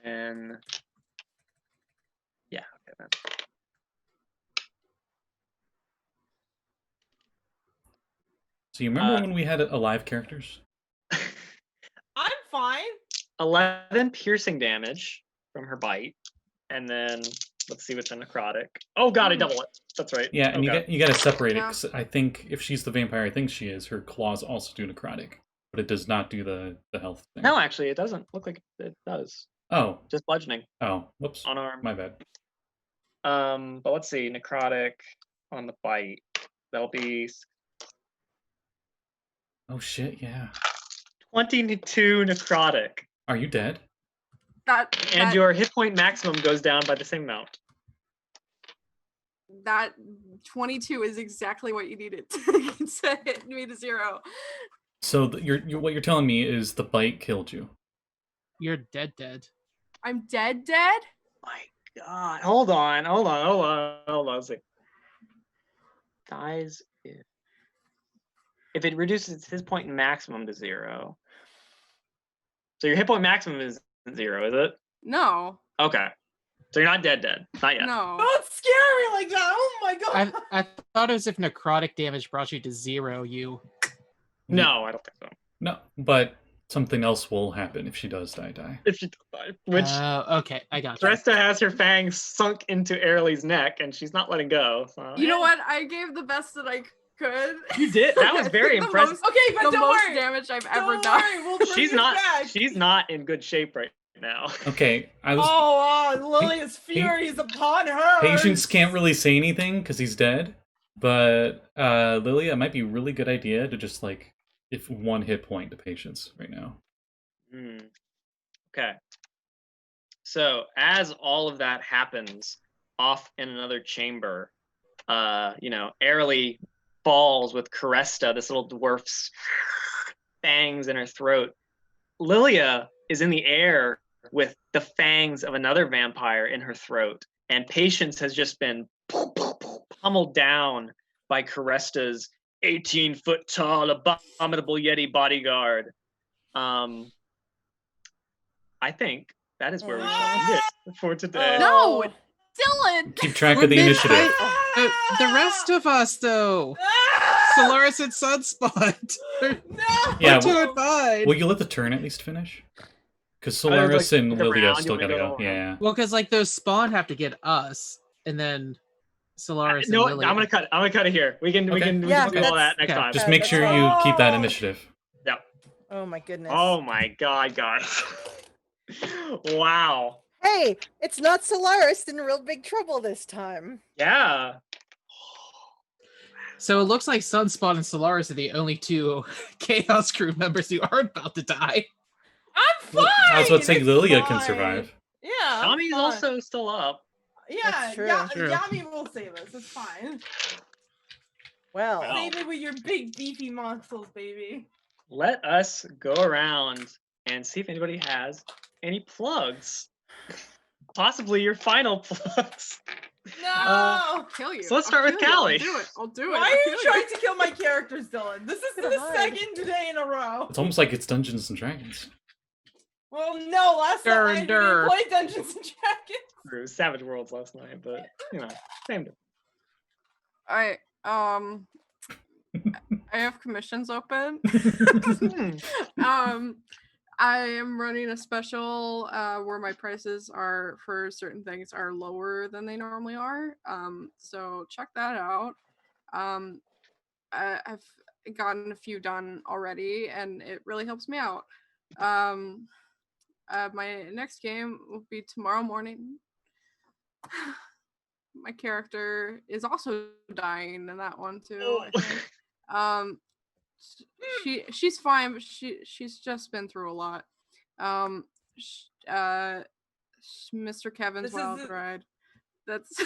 Speaker 5: then, yeah, okay then.
Speaker 1: So you remember when we had alive characters?
Speaker 3: I'm fine.
Speaker 5: 11 piercing damage from her bite, and then let's see what's a necrotic. Oh god, I double it. That's right.
Speaker 1: Yeah, and
Speaker 5: Okay.
Speaker 1: you got to separate it.
Speaker 2: Yeah.
Speaker 1: 'Cause I think if she's the vampire I think she is, her claws also do necrotic, but it does not do the health thing.
Speaker 5: No, actually, it doesn't look like it does.
Speaker 1: Oh,
Speaker 5: Just bludgeoning,
Speaker 1: whoops,
Speaker 5: unarmed.
Speaker 1: my bad.
Speaker 5: But let's see, necrotic on the bite. That'll be
Speaker 1: Oh shit, yeah.
Speaker 5: 22 necrotic,
Speaker 1: Are you dead?
Speaker 5: and your hit point maximum goes down by the same amount.
Speaker 2: That 22 is exactly what you needed to hit me to 0.
Speaker 1: So what you're telling me is the bite killed you.
Speaker 4: You're dead.
Speaker 2: I'm dead.
Speaker 5: My God. Hold on. Let's see. Dies if it reduces his point maximum to 0. So your hit point maximum is 0, is it?
Speaker 2: No.
Speaker 5: Okay. So you're not dead. Not yet.
Speaker 2: No.
Speaker 3: Don't scare me like that. Oh my god.
Speaker 4: I thought it was if necrotic damage brought you to 0, you.
Speaker 5: No, I don't think so.
Speaker 1: No, but something else will happen if she does die.
Speaker 5: If she does die. Which
Speaker 4: Okay, I got you.
Speaker 5: Dresta has her fangs sunk into Aralee's neck and she's not letting go. So,
Speaker 2: You know what? I gave the best that I could.
Speaker 5: You did. That was very
Speaker 2: The
Speaker 5: impressive.
Speaker 2: most-
Speaker 3: Okay, but
Speaker 2: the
Speaker 3: don't
Speaker 2: most
Speaker 3: worry.
Speaker 2: damage I've ever
Speaker 3: Don't
Speaker 2: done.
Speaker 3: worry, we'll bring
Speaker 5: She's
Speaker 3: you
Speaker 5: not.
Speaker 3: back.
Speaker 5: She's not in good shape right now.
Speaker 1: Okay, I was.
Speaker 3: Lilia's fury is upon her.
Speaker 1: Patience can't really say anything because he's dead, but Lilia, it might be a really good idea to just like if 1 hit point to Patience right now.
Speaker 5: Okay. So as all of that happens off in another chamber, Aralee falls with Caresta, this little dwarf's fangs in her throat. Lilia is in the air with the fangs of another vampire in her throat, and Patience has just been pummeled down by Caresta's 18-foot tall, abominable Yeti bodyguard. I think that is where we shall end it for today.
Speaker 2: No, Dylan.
Speaker 1: Keep track
Speaker 4: We're
Speaker 1: of the initiative.
Speaker 4: The rest of us, though. Solaris and Sunspot.
Speaker 3: No.
Speaker 1: Yeah,
Speaker 4: We're doing fine.
Speaker 1: will you let the turn at least finish? Because
Speaker 5: I was,
Speaker 1: Solaris
Speaker 5: like,
Speaker 1: and
Speaker 5: around,
Speaker 1: Lilia
Speaker 5: you
Speaker 1: still
Speaker 5: wanna
Speaker 1: gotta
Speaker 5: go
Speaker 1: go.
Speaker 5: around?
Speaker 1: Yeah.
Speaker 4: Well, because like those spawn have to get us, and then Solaris
Speaker 5: No,
Speaker 4: and Lilia.
Speaker 5: I'm gonna cut it here. We can
Speaker 1: Okay.
Speaker 5: do
Speaker 6: Yeah,
Speaker 5: all that next
Speaker 4: okay.
Speaker 5: time.
Speaker 1: Just
Speaker 6: Yeah,
Speaker 1: make
Speaker 6: that's
Speaker 1: sure
Speaker 6: fine.
Speaker 1: you keep that
Speaker 3: Oh.
Speaker 1: initiative.
Speaker 6: Oh my goodness.
Speaker 5: Oh my God, guys! Wow.
Speaker 6: Hey, it's not Solaris in real big trouble this time.
Speaker 5: Yeah.
Speaker 4: So it looks like Sunspot and Solaris are the only 2 Chaos Crew members who aren't about to die.
Speaker 3: I'm fine.
Speaker 1: I was about to say
Speaker 3: it's
Speaker 1: Lilia can
Speaker 3: fine.
Speaker 1: survive.
Speaker 3: Yeah. I'm
Speaker 5: Yami's
Speaker 3: fine.
Speaker 5: also still up.
Speaker 3: Yeah,
Speaker 6: That's true.
Speaker 4: True.
Speaker 3: Yami will save us. It's fine.
Speaker 6: Well,
Speaker 5: Wow.
Speaker 3: Save it with your big beefy muscles, baby.
Speaker 5: Let us go around and see if anybody has any plugs. Possibly your final plugs.
Speaker 3: No.
Speaker 2: I'll kill you.
Speaker 5: So let's
Speaker 2: I'll
Speaker 5: start with
Speaker 2: kill you.
Speaker 5: Callie.
Speaker 2: I'll do it.
Speaker 3: Why
Speaker 2: I'll
Speaker 3: are you
Speaker 2: kill
Speaker 3: trying to kill my characters, Dylan? This is
Speaker 6: Gonna
Speaker 3: the
Speaker 6: hide.
Speaker 3: second day in a row.
Speaker 1: It's almost like it's Dungeons and Dragons.
Speaker 3: Well, no, last
Speaker 4: Dur
Speaker 3: night
Speaker 4: and
Speaker 3: we didn't
Speaker 4: dur.
Speaker 3: play Dungeons and Dragons.
Speaker 5: Through Savage Worlds last night, but same.
Speaker 2: I have commissions open. I am running a special where my prices are for certain things are lower than they normally are. So check that out. I've gotten a few done already, and it really helps me out. My next game will be tomorrow morning. My character is also dying in that one too. I think. She's fine, but she's just been through a lot. Mr. Kevin's
Speaker 3: This is
Speaker 2: wild
Speaker 3: the-
Speaker 2: ride. That's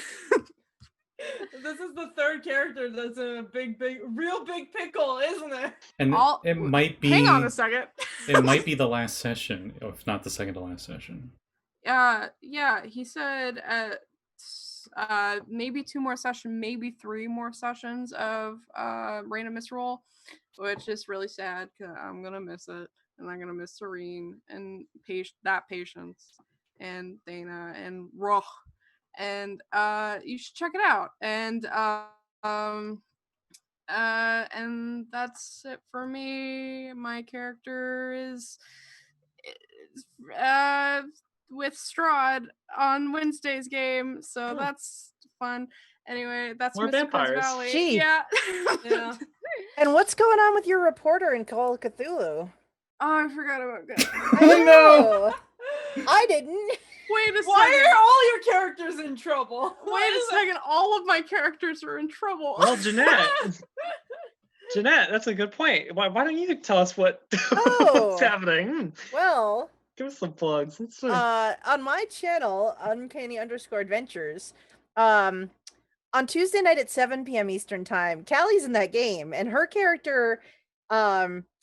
Speaker 3: This is the third character that's in a real big pickle, isn't it?
Speaker 1: And
Speaker 2: All-
Speaker 1: it might be.
Speaker 2: Hang on a second.
Speaker 1: It might be the last session, if not the second to last session.
Speaker 2: Yeah, he said maybe 2 more sessions, maybe 3 more sessions of random misroll, which is really sad because I'm gonna miss it, and I'm gonna miss Serene and Patience and Dana and Roch, and you should check it out. And that's it for me. My character is with Strahd on Wednesday's game, so that's fun. Anyway, that's
Speaker 5: More
Speaker 2: Mr.
Speaker 5: vampires.
Speaker 2: Valley.
Speaker 6: Gee.
Speaker 2: Yeah.
Speaker 3: Yeah.
Speaker 6: and what's going on with your reporter in Call of Cthulhu?
Speaker 2: Oh, I forgot about that.
Speaker 6: I know. I didn't.
Speaker 2: Wait a
Speaker 3: Why
Speaker 2: second.
Speaker 3: are all your characters in trouble?
Speaker 2: Wait a second. All of my characters are in trouble.
Speaker 5: Well, Jeanette, that's a good point. Why don't you tell us what's
Speaker 6: Oh.
Speaker 5: happening?
Speaker 6: Well,
Speaker 5: Give us some plugs. Let's see.
Speaker 6: on my channel, Uncanny_Adventures, on Tuesday night at 7 p.m. Eastern time, Callie's in that game, and her character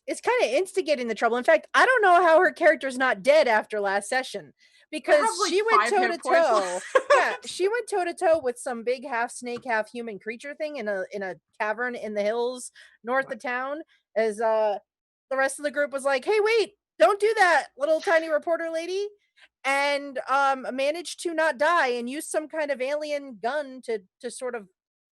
Speaker 6: is kind of instigating the trouble. In fact, I don't know how her character's not dead after last session because
Speaker 2: have, like,
Speaker 6: she went
Speaker 2: 5
Speaker 6: toe
Speaker 2: hit
Speaker 6: to
Speaker 2: points
Speaker 6: toe.
Speaker 2: left.
Speaker 6: Yeah, she went toe to toe with some big half snake, half human creature thing in a cavern in the hills north of town. As the rest of the group was like, "Hey, wait, don't do that, little tiny reporter lady," and managed to not die and use some kind of alien gun to sort of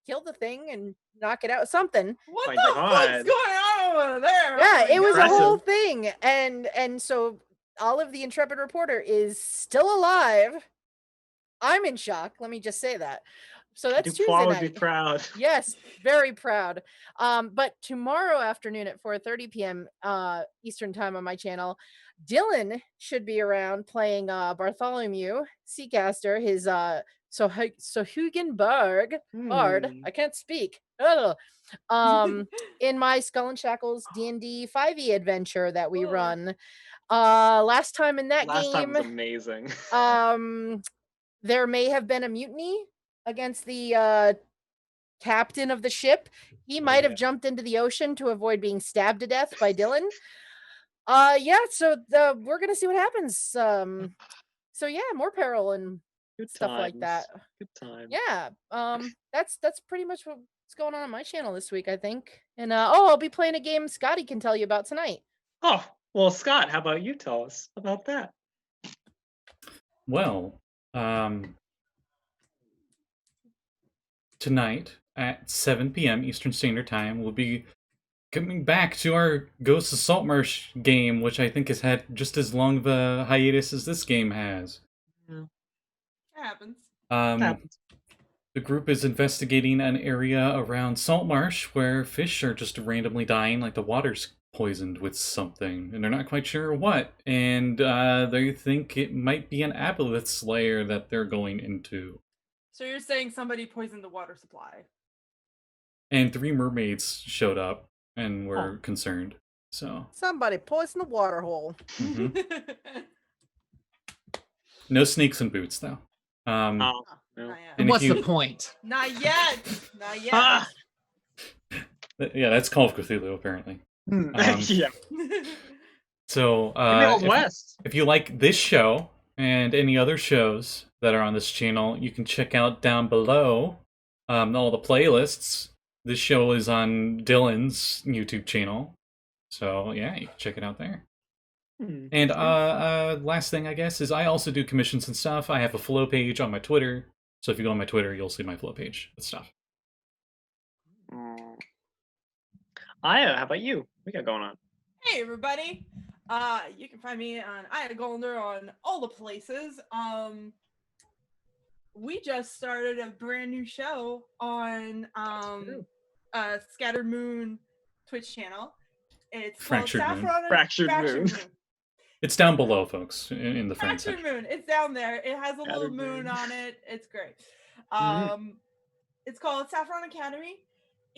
Speaker 6: kill the thing and knock it out. Something.
Speaker 3: What
Speaker 5: My
Speaker 3: the fuck's
Speaker 5: God.
Speaker 3: going on over there?
Speaker 6: Yeah,
Speaker 3: Oh my
Speaker 6: it was a
Speaker 3: God.
Speaker 6: whole thing, and so Olive the intrepid reporter is still alive. I'm in shock. Let me just say that. So that's Tuesday
Speaker 5: Dupois would be
Speaker 6: night.
Speaker 5: proud.
Speaker 6: Yes, very proud. But tomorrow afternoon at 4:30 p.m. Eastern time on my channel, Dylan should be around playing Bartholomew Seacaster, his Sohugenberg Bard. I can't speak. Ugh. In my Skull and Shackles D&D 5e adventure that we
Speaker 3: Ugh.
Speaker 6: run. Last time in that
Speaker 5: Last time
Speaker 6: game,
Speaker 5: was amazing.
Speaker 6: there may have been a mutiny against the captain of the ship. He might have jumped into the ocean to avoid being stabbed to death by Dylan. Yeah, so we're gonna see what happens. So yeah, more peril and
Speaker 5: Good
Speaker 6: stuff like
Speaker 5: times.
Speaker 6: that.
Speaker 5: Good time.
Speaker 6: Yeah, that's pretty much what's going on my channel this week, I think. And I'll be playing a game Scotty can tell you about tonight.
Speaker 5: Oh, well, Scott, how about you tell us about that?
Speaker 1: Well, tonight at 7 p.m. Eastern Standard Time, we'll be coming back to our Ghosts of Saltmarsh game, which I think has had just as long of a hiatus as this game has.
Speaker 3: It happens.
Speaker 5: Happens.
Speaker 1: The group is investigating an area around Saltmarsh where fish are just randomly dying, like the water's poisoned with something, and they're not quite sure what. And they think it might be an aboleth slayer that they're going into.
Speaker 3: So you're saying somebody poisoned the water supply?
Speaker 1: And 3 mermaids showed up and were concerned. So
Speaker 6: Somebody poisoned the water hole.
Speaker 1: no snakes and boots, though.
Speaker 5: Oh, no.
Speaker 3: Not yet.
Speaker 1: And
Speaker 4: What's
Speaker 1: if you-
Speaker 4: the point?
Speaker 3: Not yet. Not yet.
Speaker 5: Ah!
Speaker 1: Yeah, that's Call of Cthulhu, apparently.
Speaker 5: Yeah.
Speaker 1: So,
Speaker 5: In the Old West.
Speaker 1: if you like this show and any other shows that are on this channel, you can check out down below all the playlists. This show is on Dylan's YouTube channel. So, yeah, you can check it out there. And last thing, I guess, is I also do commissions and stuff. I have a flow page on my Twitter. So if you go on my Twitter, you'll see my flow page with stuff.
Speaker 5: Aya, how about you? What we got going on?
Speaker 3: Hey everybody. You can find me on Aya Golder on all the places. We just started a brand new show on Scattered Moon Twitch channel. It's
Speaker 1: Fractured
Speaker 3: called
Speaker 1: Moon.
Speaker 3: Saffron and
Speaker 5: Fractured Moon.
Speaker 1: It's down below, folks, in the friends
Speaker 3: Fractured
Speaker 1: section.
Speaker 3: Moon. It's down there. It has a little
Speaker 5: Scattered
Speaker 3: moon
Speaker 5: Moon.
Speaker 3: on it. It's great. It's called Saffron Academy.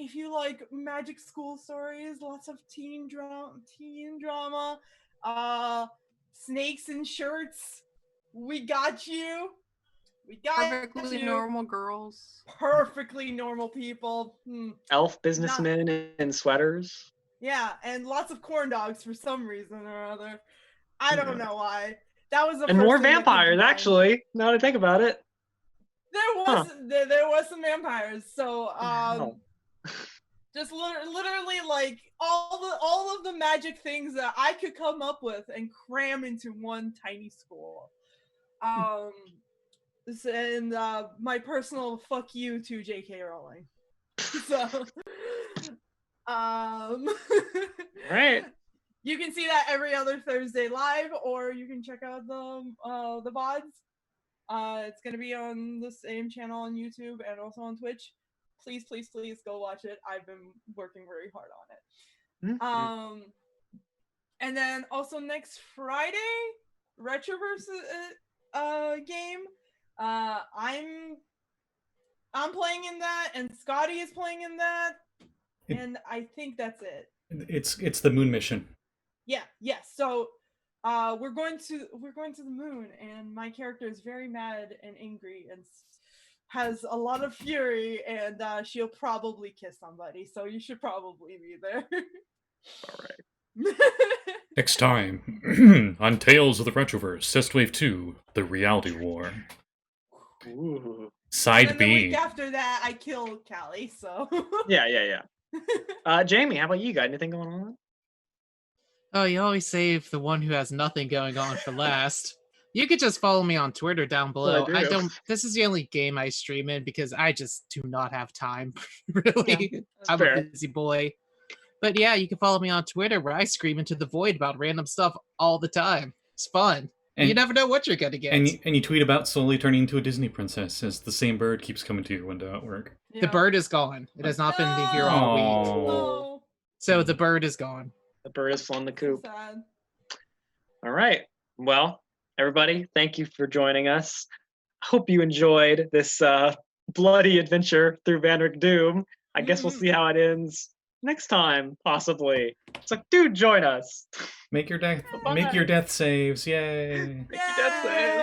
Speaker 3: If you like magic school stories, lots of teen drama, snakes in shirts, we got you. We got
Speaker 2: Perfectly
Speaker 3: you.
Speaker 2: normal girls.
Speaker 3: Perfectly normal people.
Speaker 5: Elf businessmen in sweaters.
Speaker 3: Yeah, and lots of corn dogs for some reason or other. I don't know why. That was the
Speaker 5: And
Speaker 3: first
Speaker 5: more
Speaker 3: thing that came to
Speaker 5: vampires,
Speaker 3: mind.
Speaker 5: actually. Now that I think about it.
Speaker 3: There was some vampires. So
Speaker 5: Wow.
Speaker 3: just literally like all of the magic things that I could come up with and cram into one tiny school. And my personal fuck you to J.K. Rowling. So
Speaker 5: Right.
Speaker 3: you can see that every other Thursday live, or you can check out the VODs. It's gonna be on the same channel on YouTube and also on Twitch. Please go watch it. I've been working very hard on it. And then also next Friday, Retroverse game. I'm playing in that, and Scotty is playing in that, and I think that's it.
Speaker 1: It's the moon mission.
Speaker 3: Yeah. So we're going to the moon, and my character is very mad and angry and has a lot of fury, and she'll probably kiss somebody. So you should probably be there.
Speaker 5: All right.
Speaker 1: Next time on Tales of the Retroverse, Test Wave 2, The Reality War.
Speaker 5: Ooh.
Speaker 1: Side
Speaker 3: And then the
Speaker 1: B.
Speaker 3: week after that, I killed Callie, so.
Speaker 5: Yeah. Jamie, how about you? Got anything going on?
Speaker 4: Oh, you always save the one who has nothing going on for last. You could just follow me on Twitter down below.
Speaker 5: I do.
Speaker 4: don't. This is the only game I stream in because I just do not have time. Really, I'm
Speaker 5: fair.
Speaker 4: a busy boy. But yeah, you can follow me on Twitter where I scream into the void about random stuff all the time. It's fun.
Speaker 1: And-
Speaker 4: you never know what you're gonna get.
Speaker 1: And you tweet about slowly turning into a Disney princess as the same bird keeps coming to your window at work.
Speaker 3: Yeah.
Speaker 4: The bird is gone. It has not been here all week.
Speaker 3: Oh,
Speaker 4: So the bird is gone.
Speaker 5: The bird is flown the coop.
Speaker 3: sad.
Speaker 5: All right. Well, everybody, thank you for joining us. Hope you enjoyed this bloody adventure through Vanrak Doom. I guess we'll see how it ends next time, possibly. It's like, dude, join us.
Speaker 1: Make your death saves, yay!
Speaker 5: Make your death save.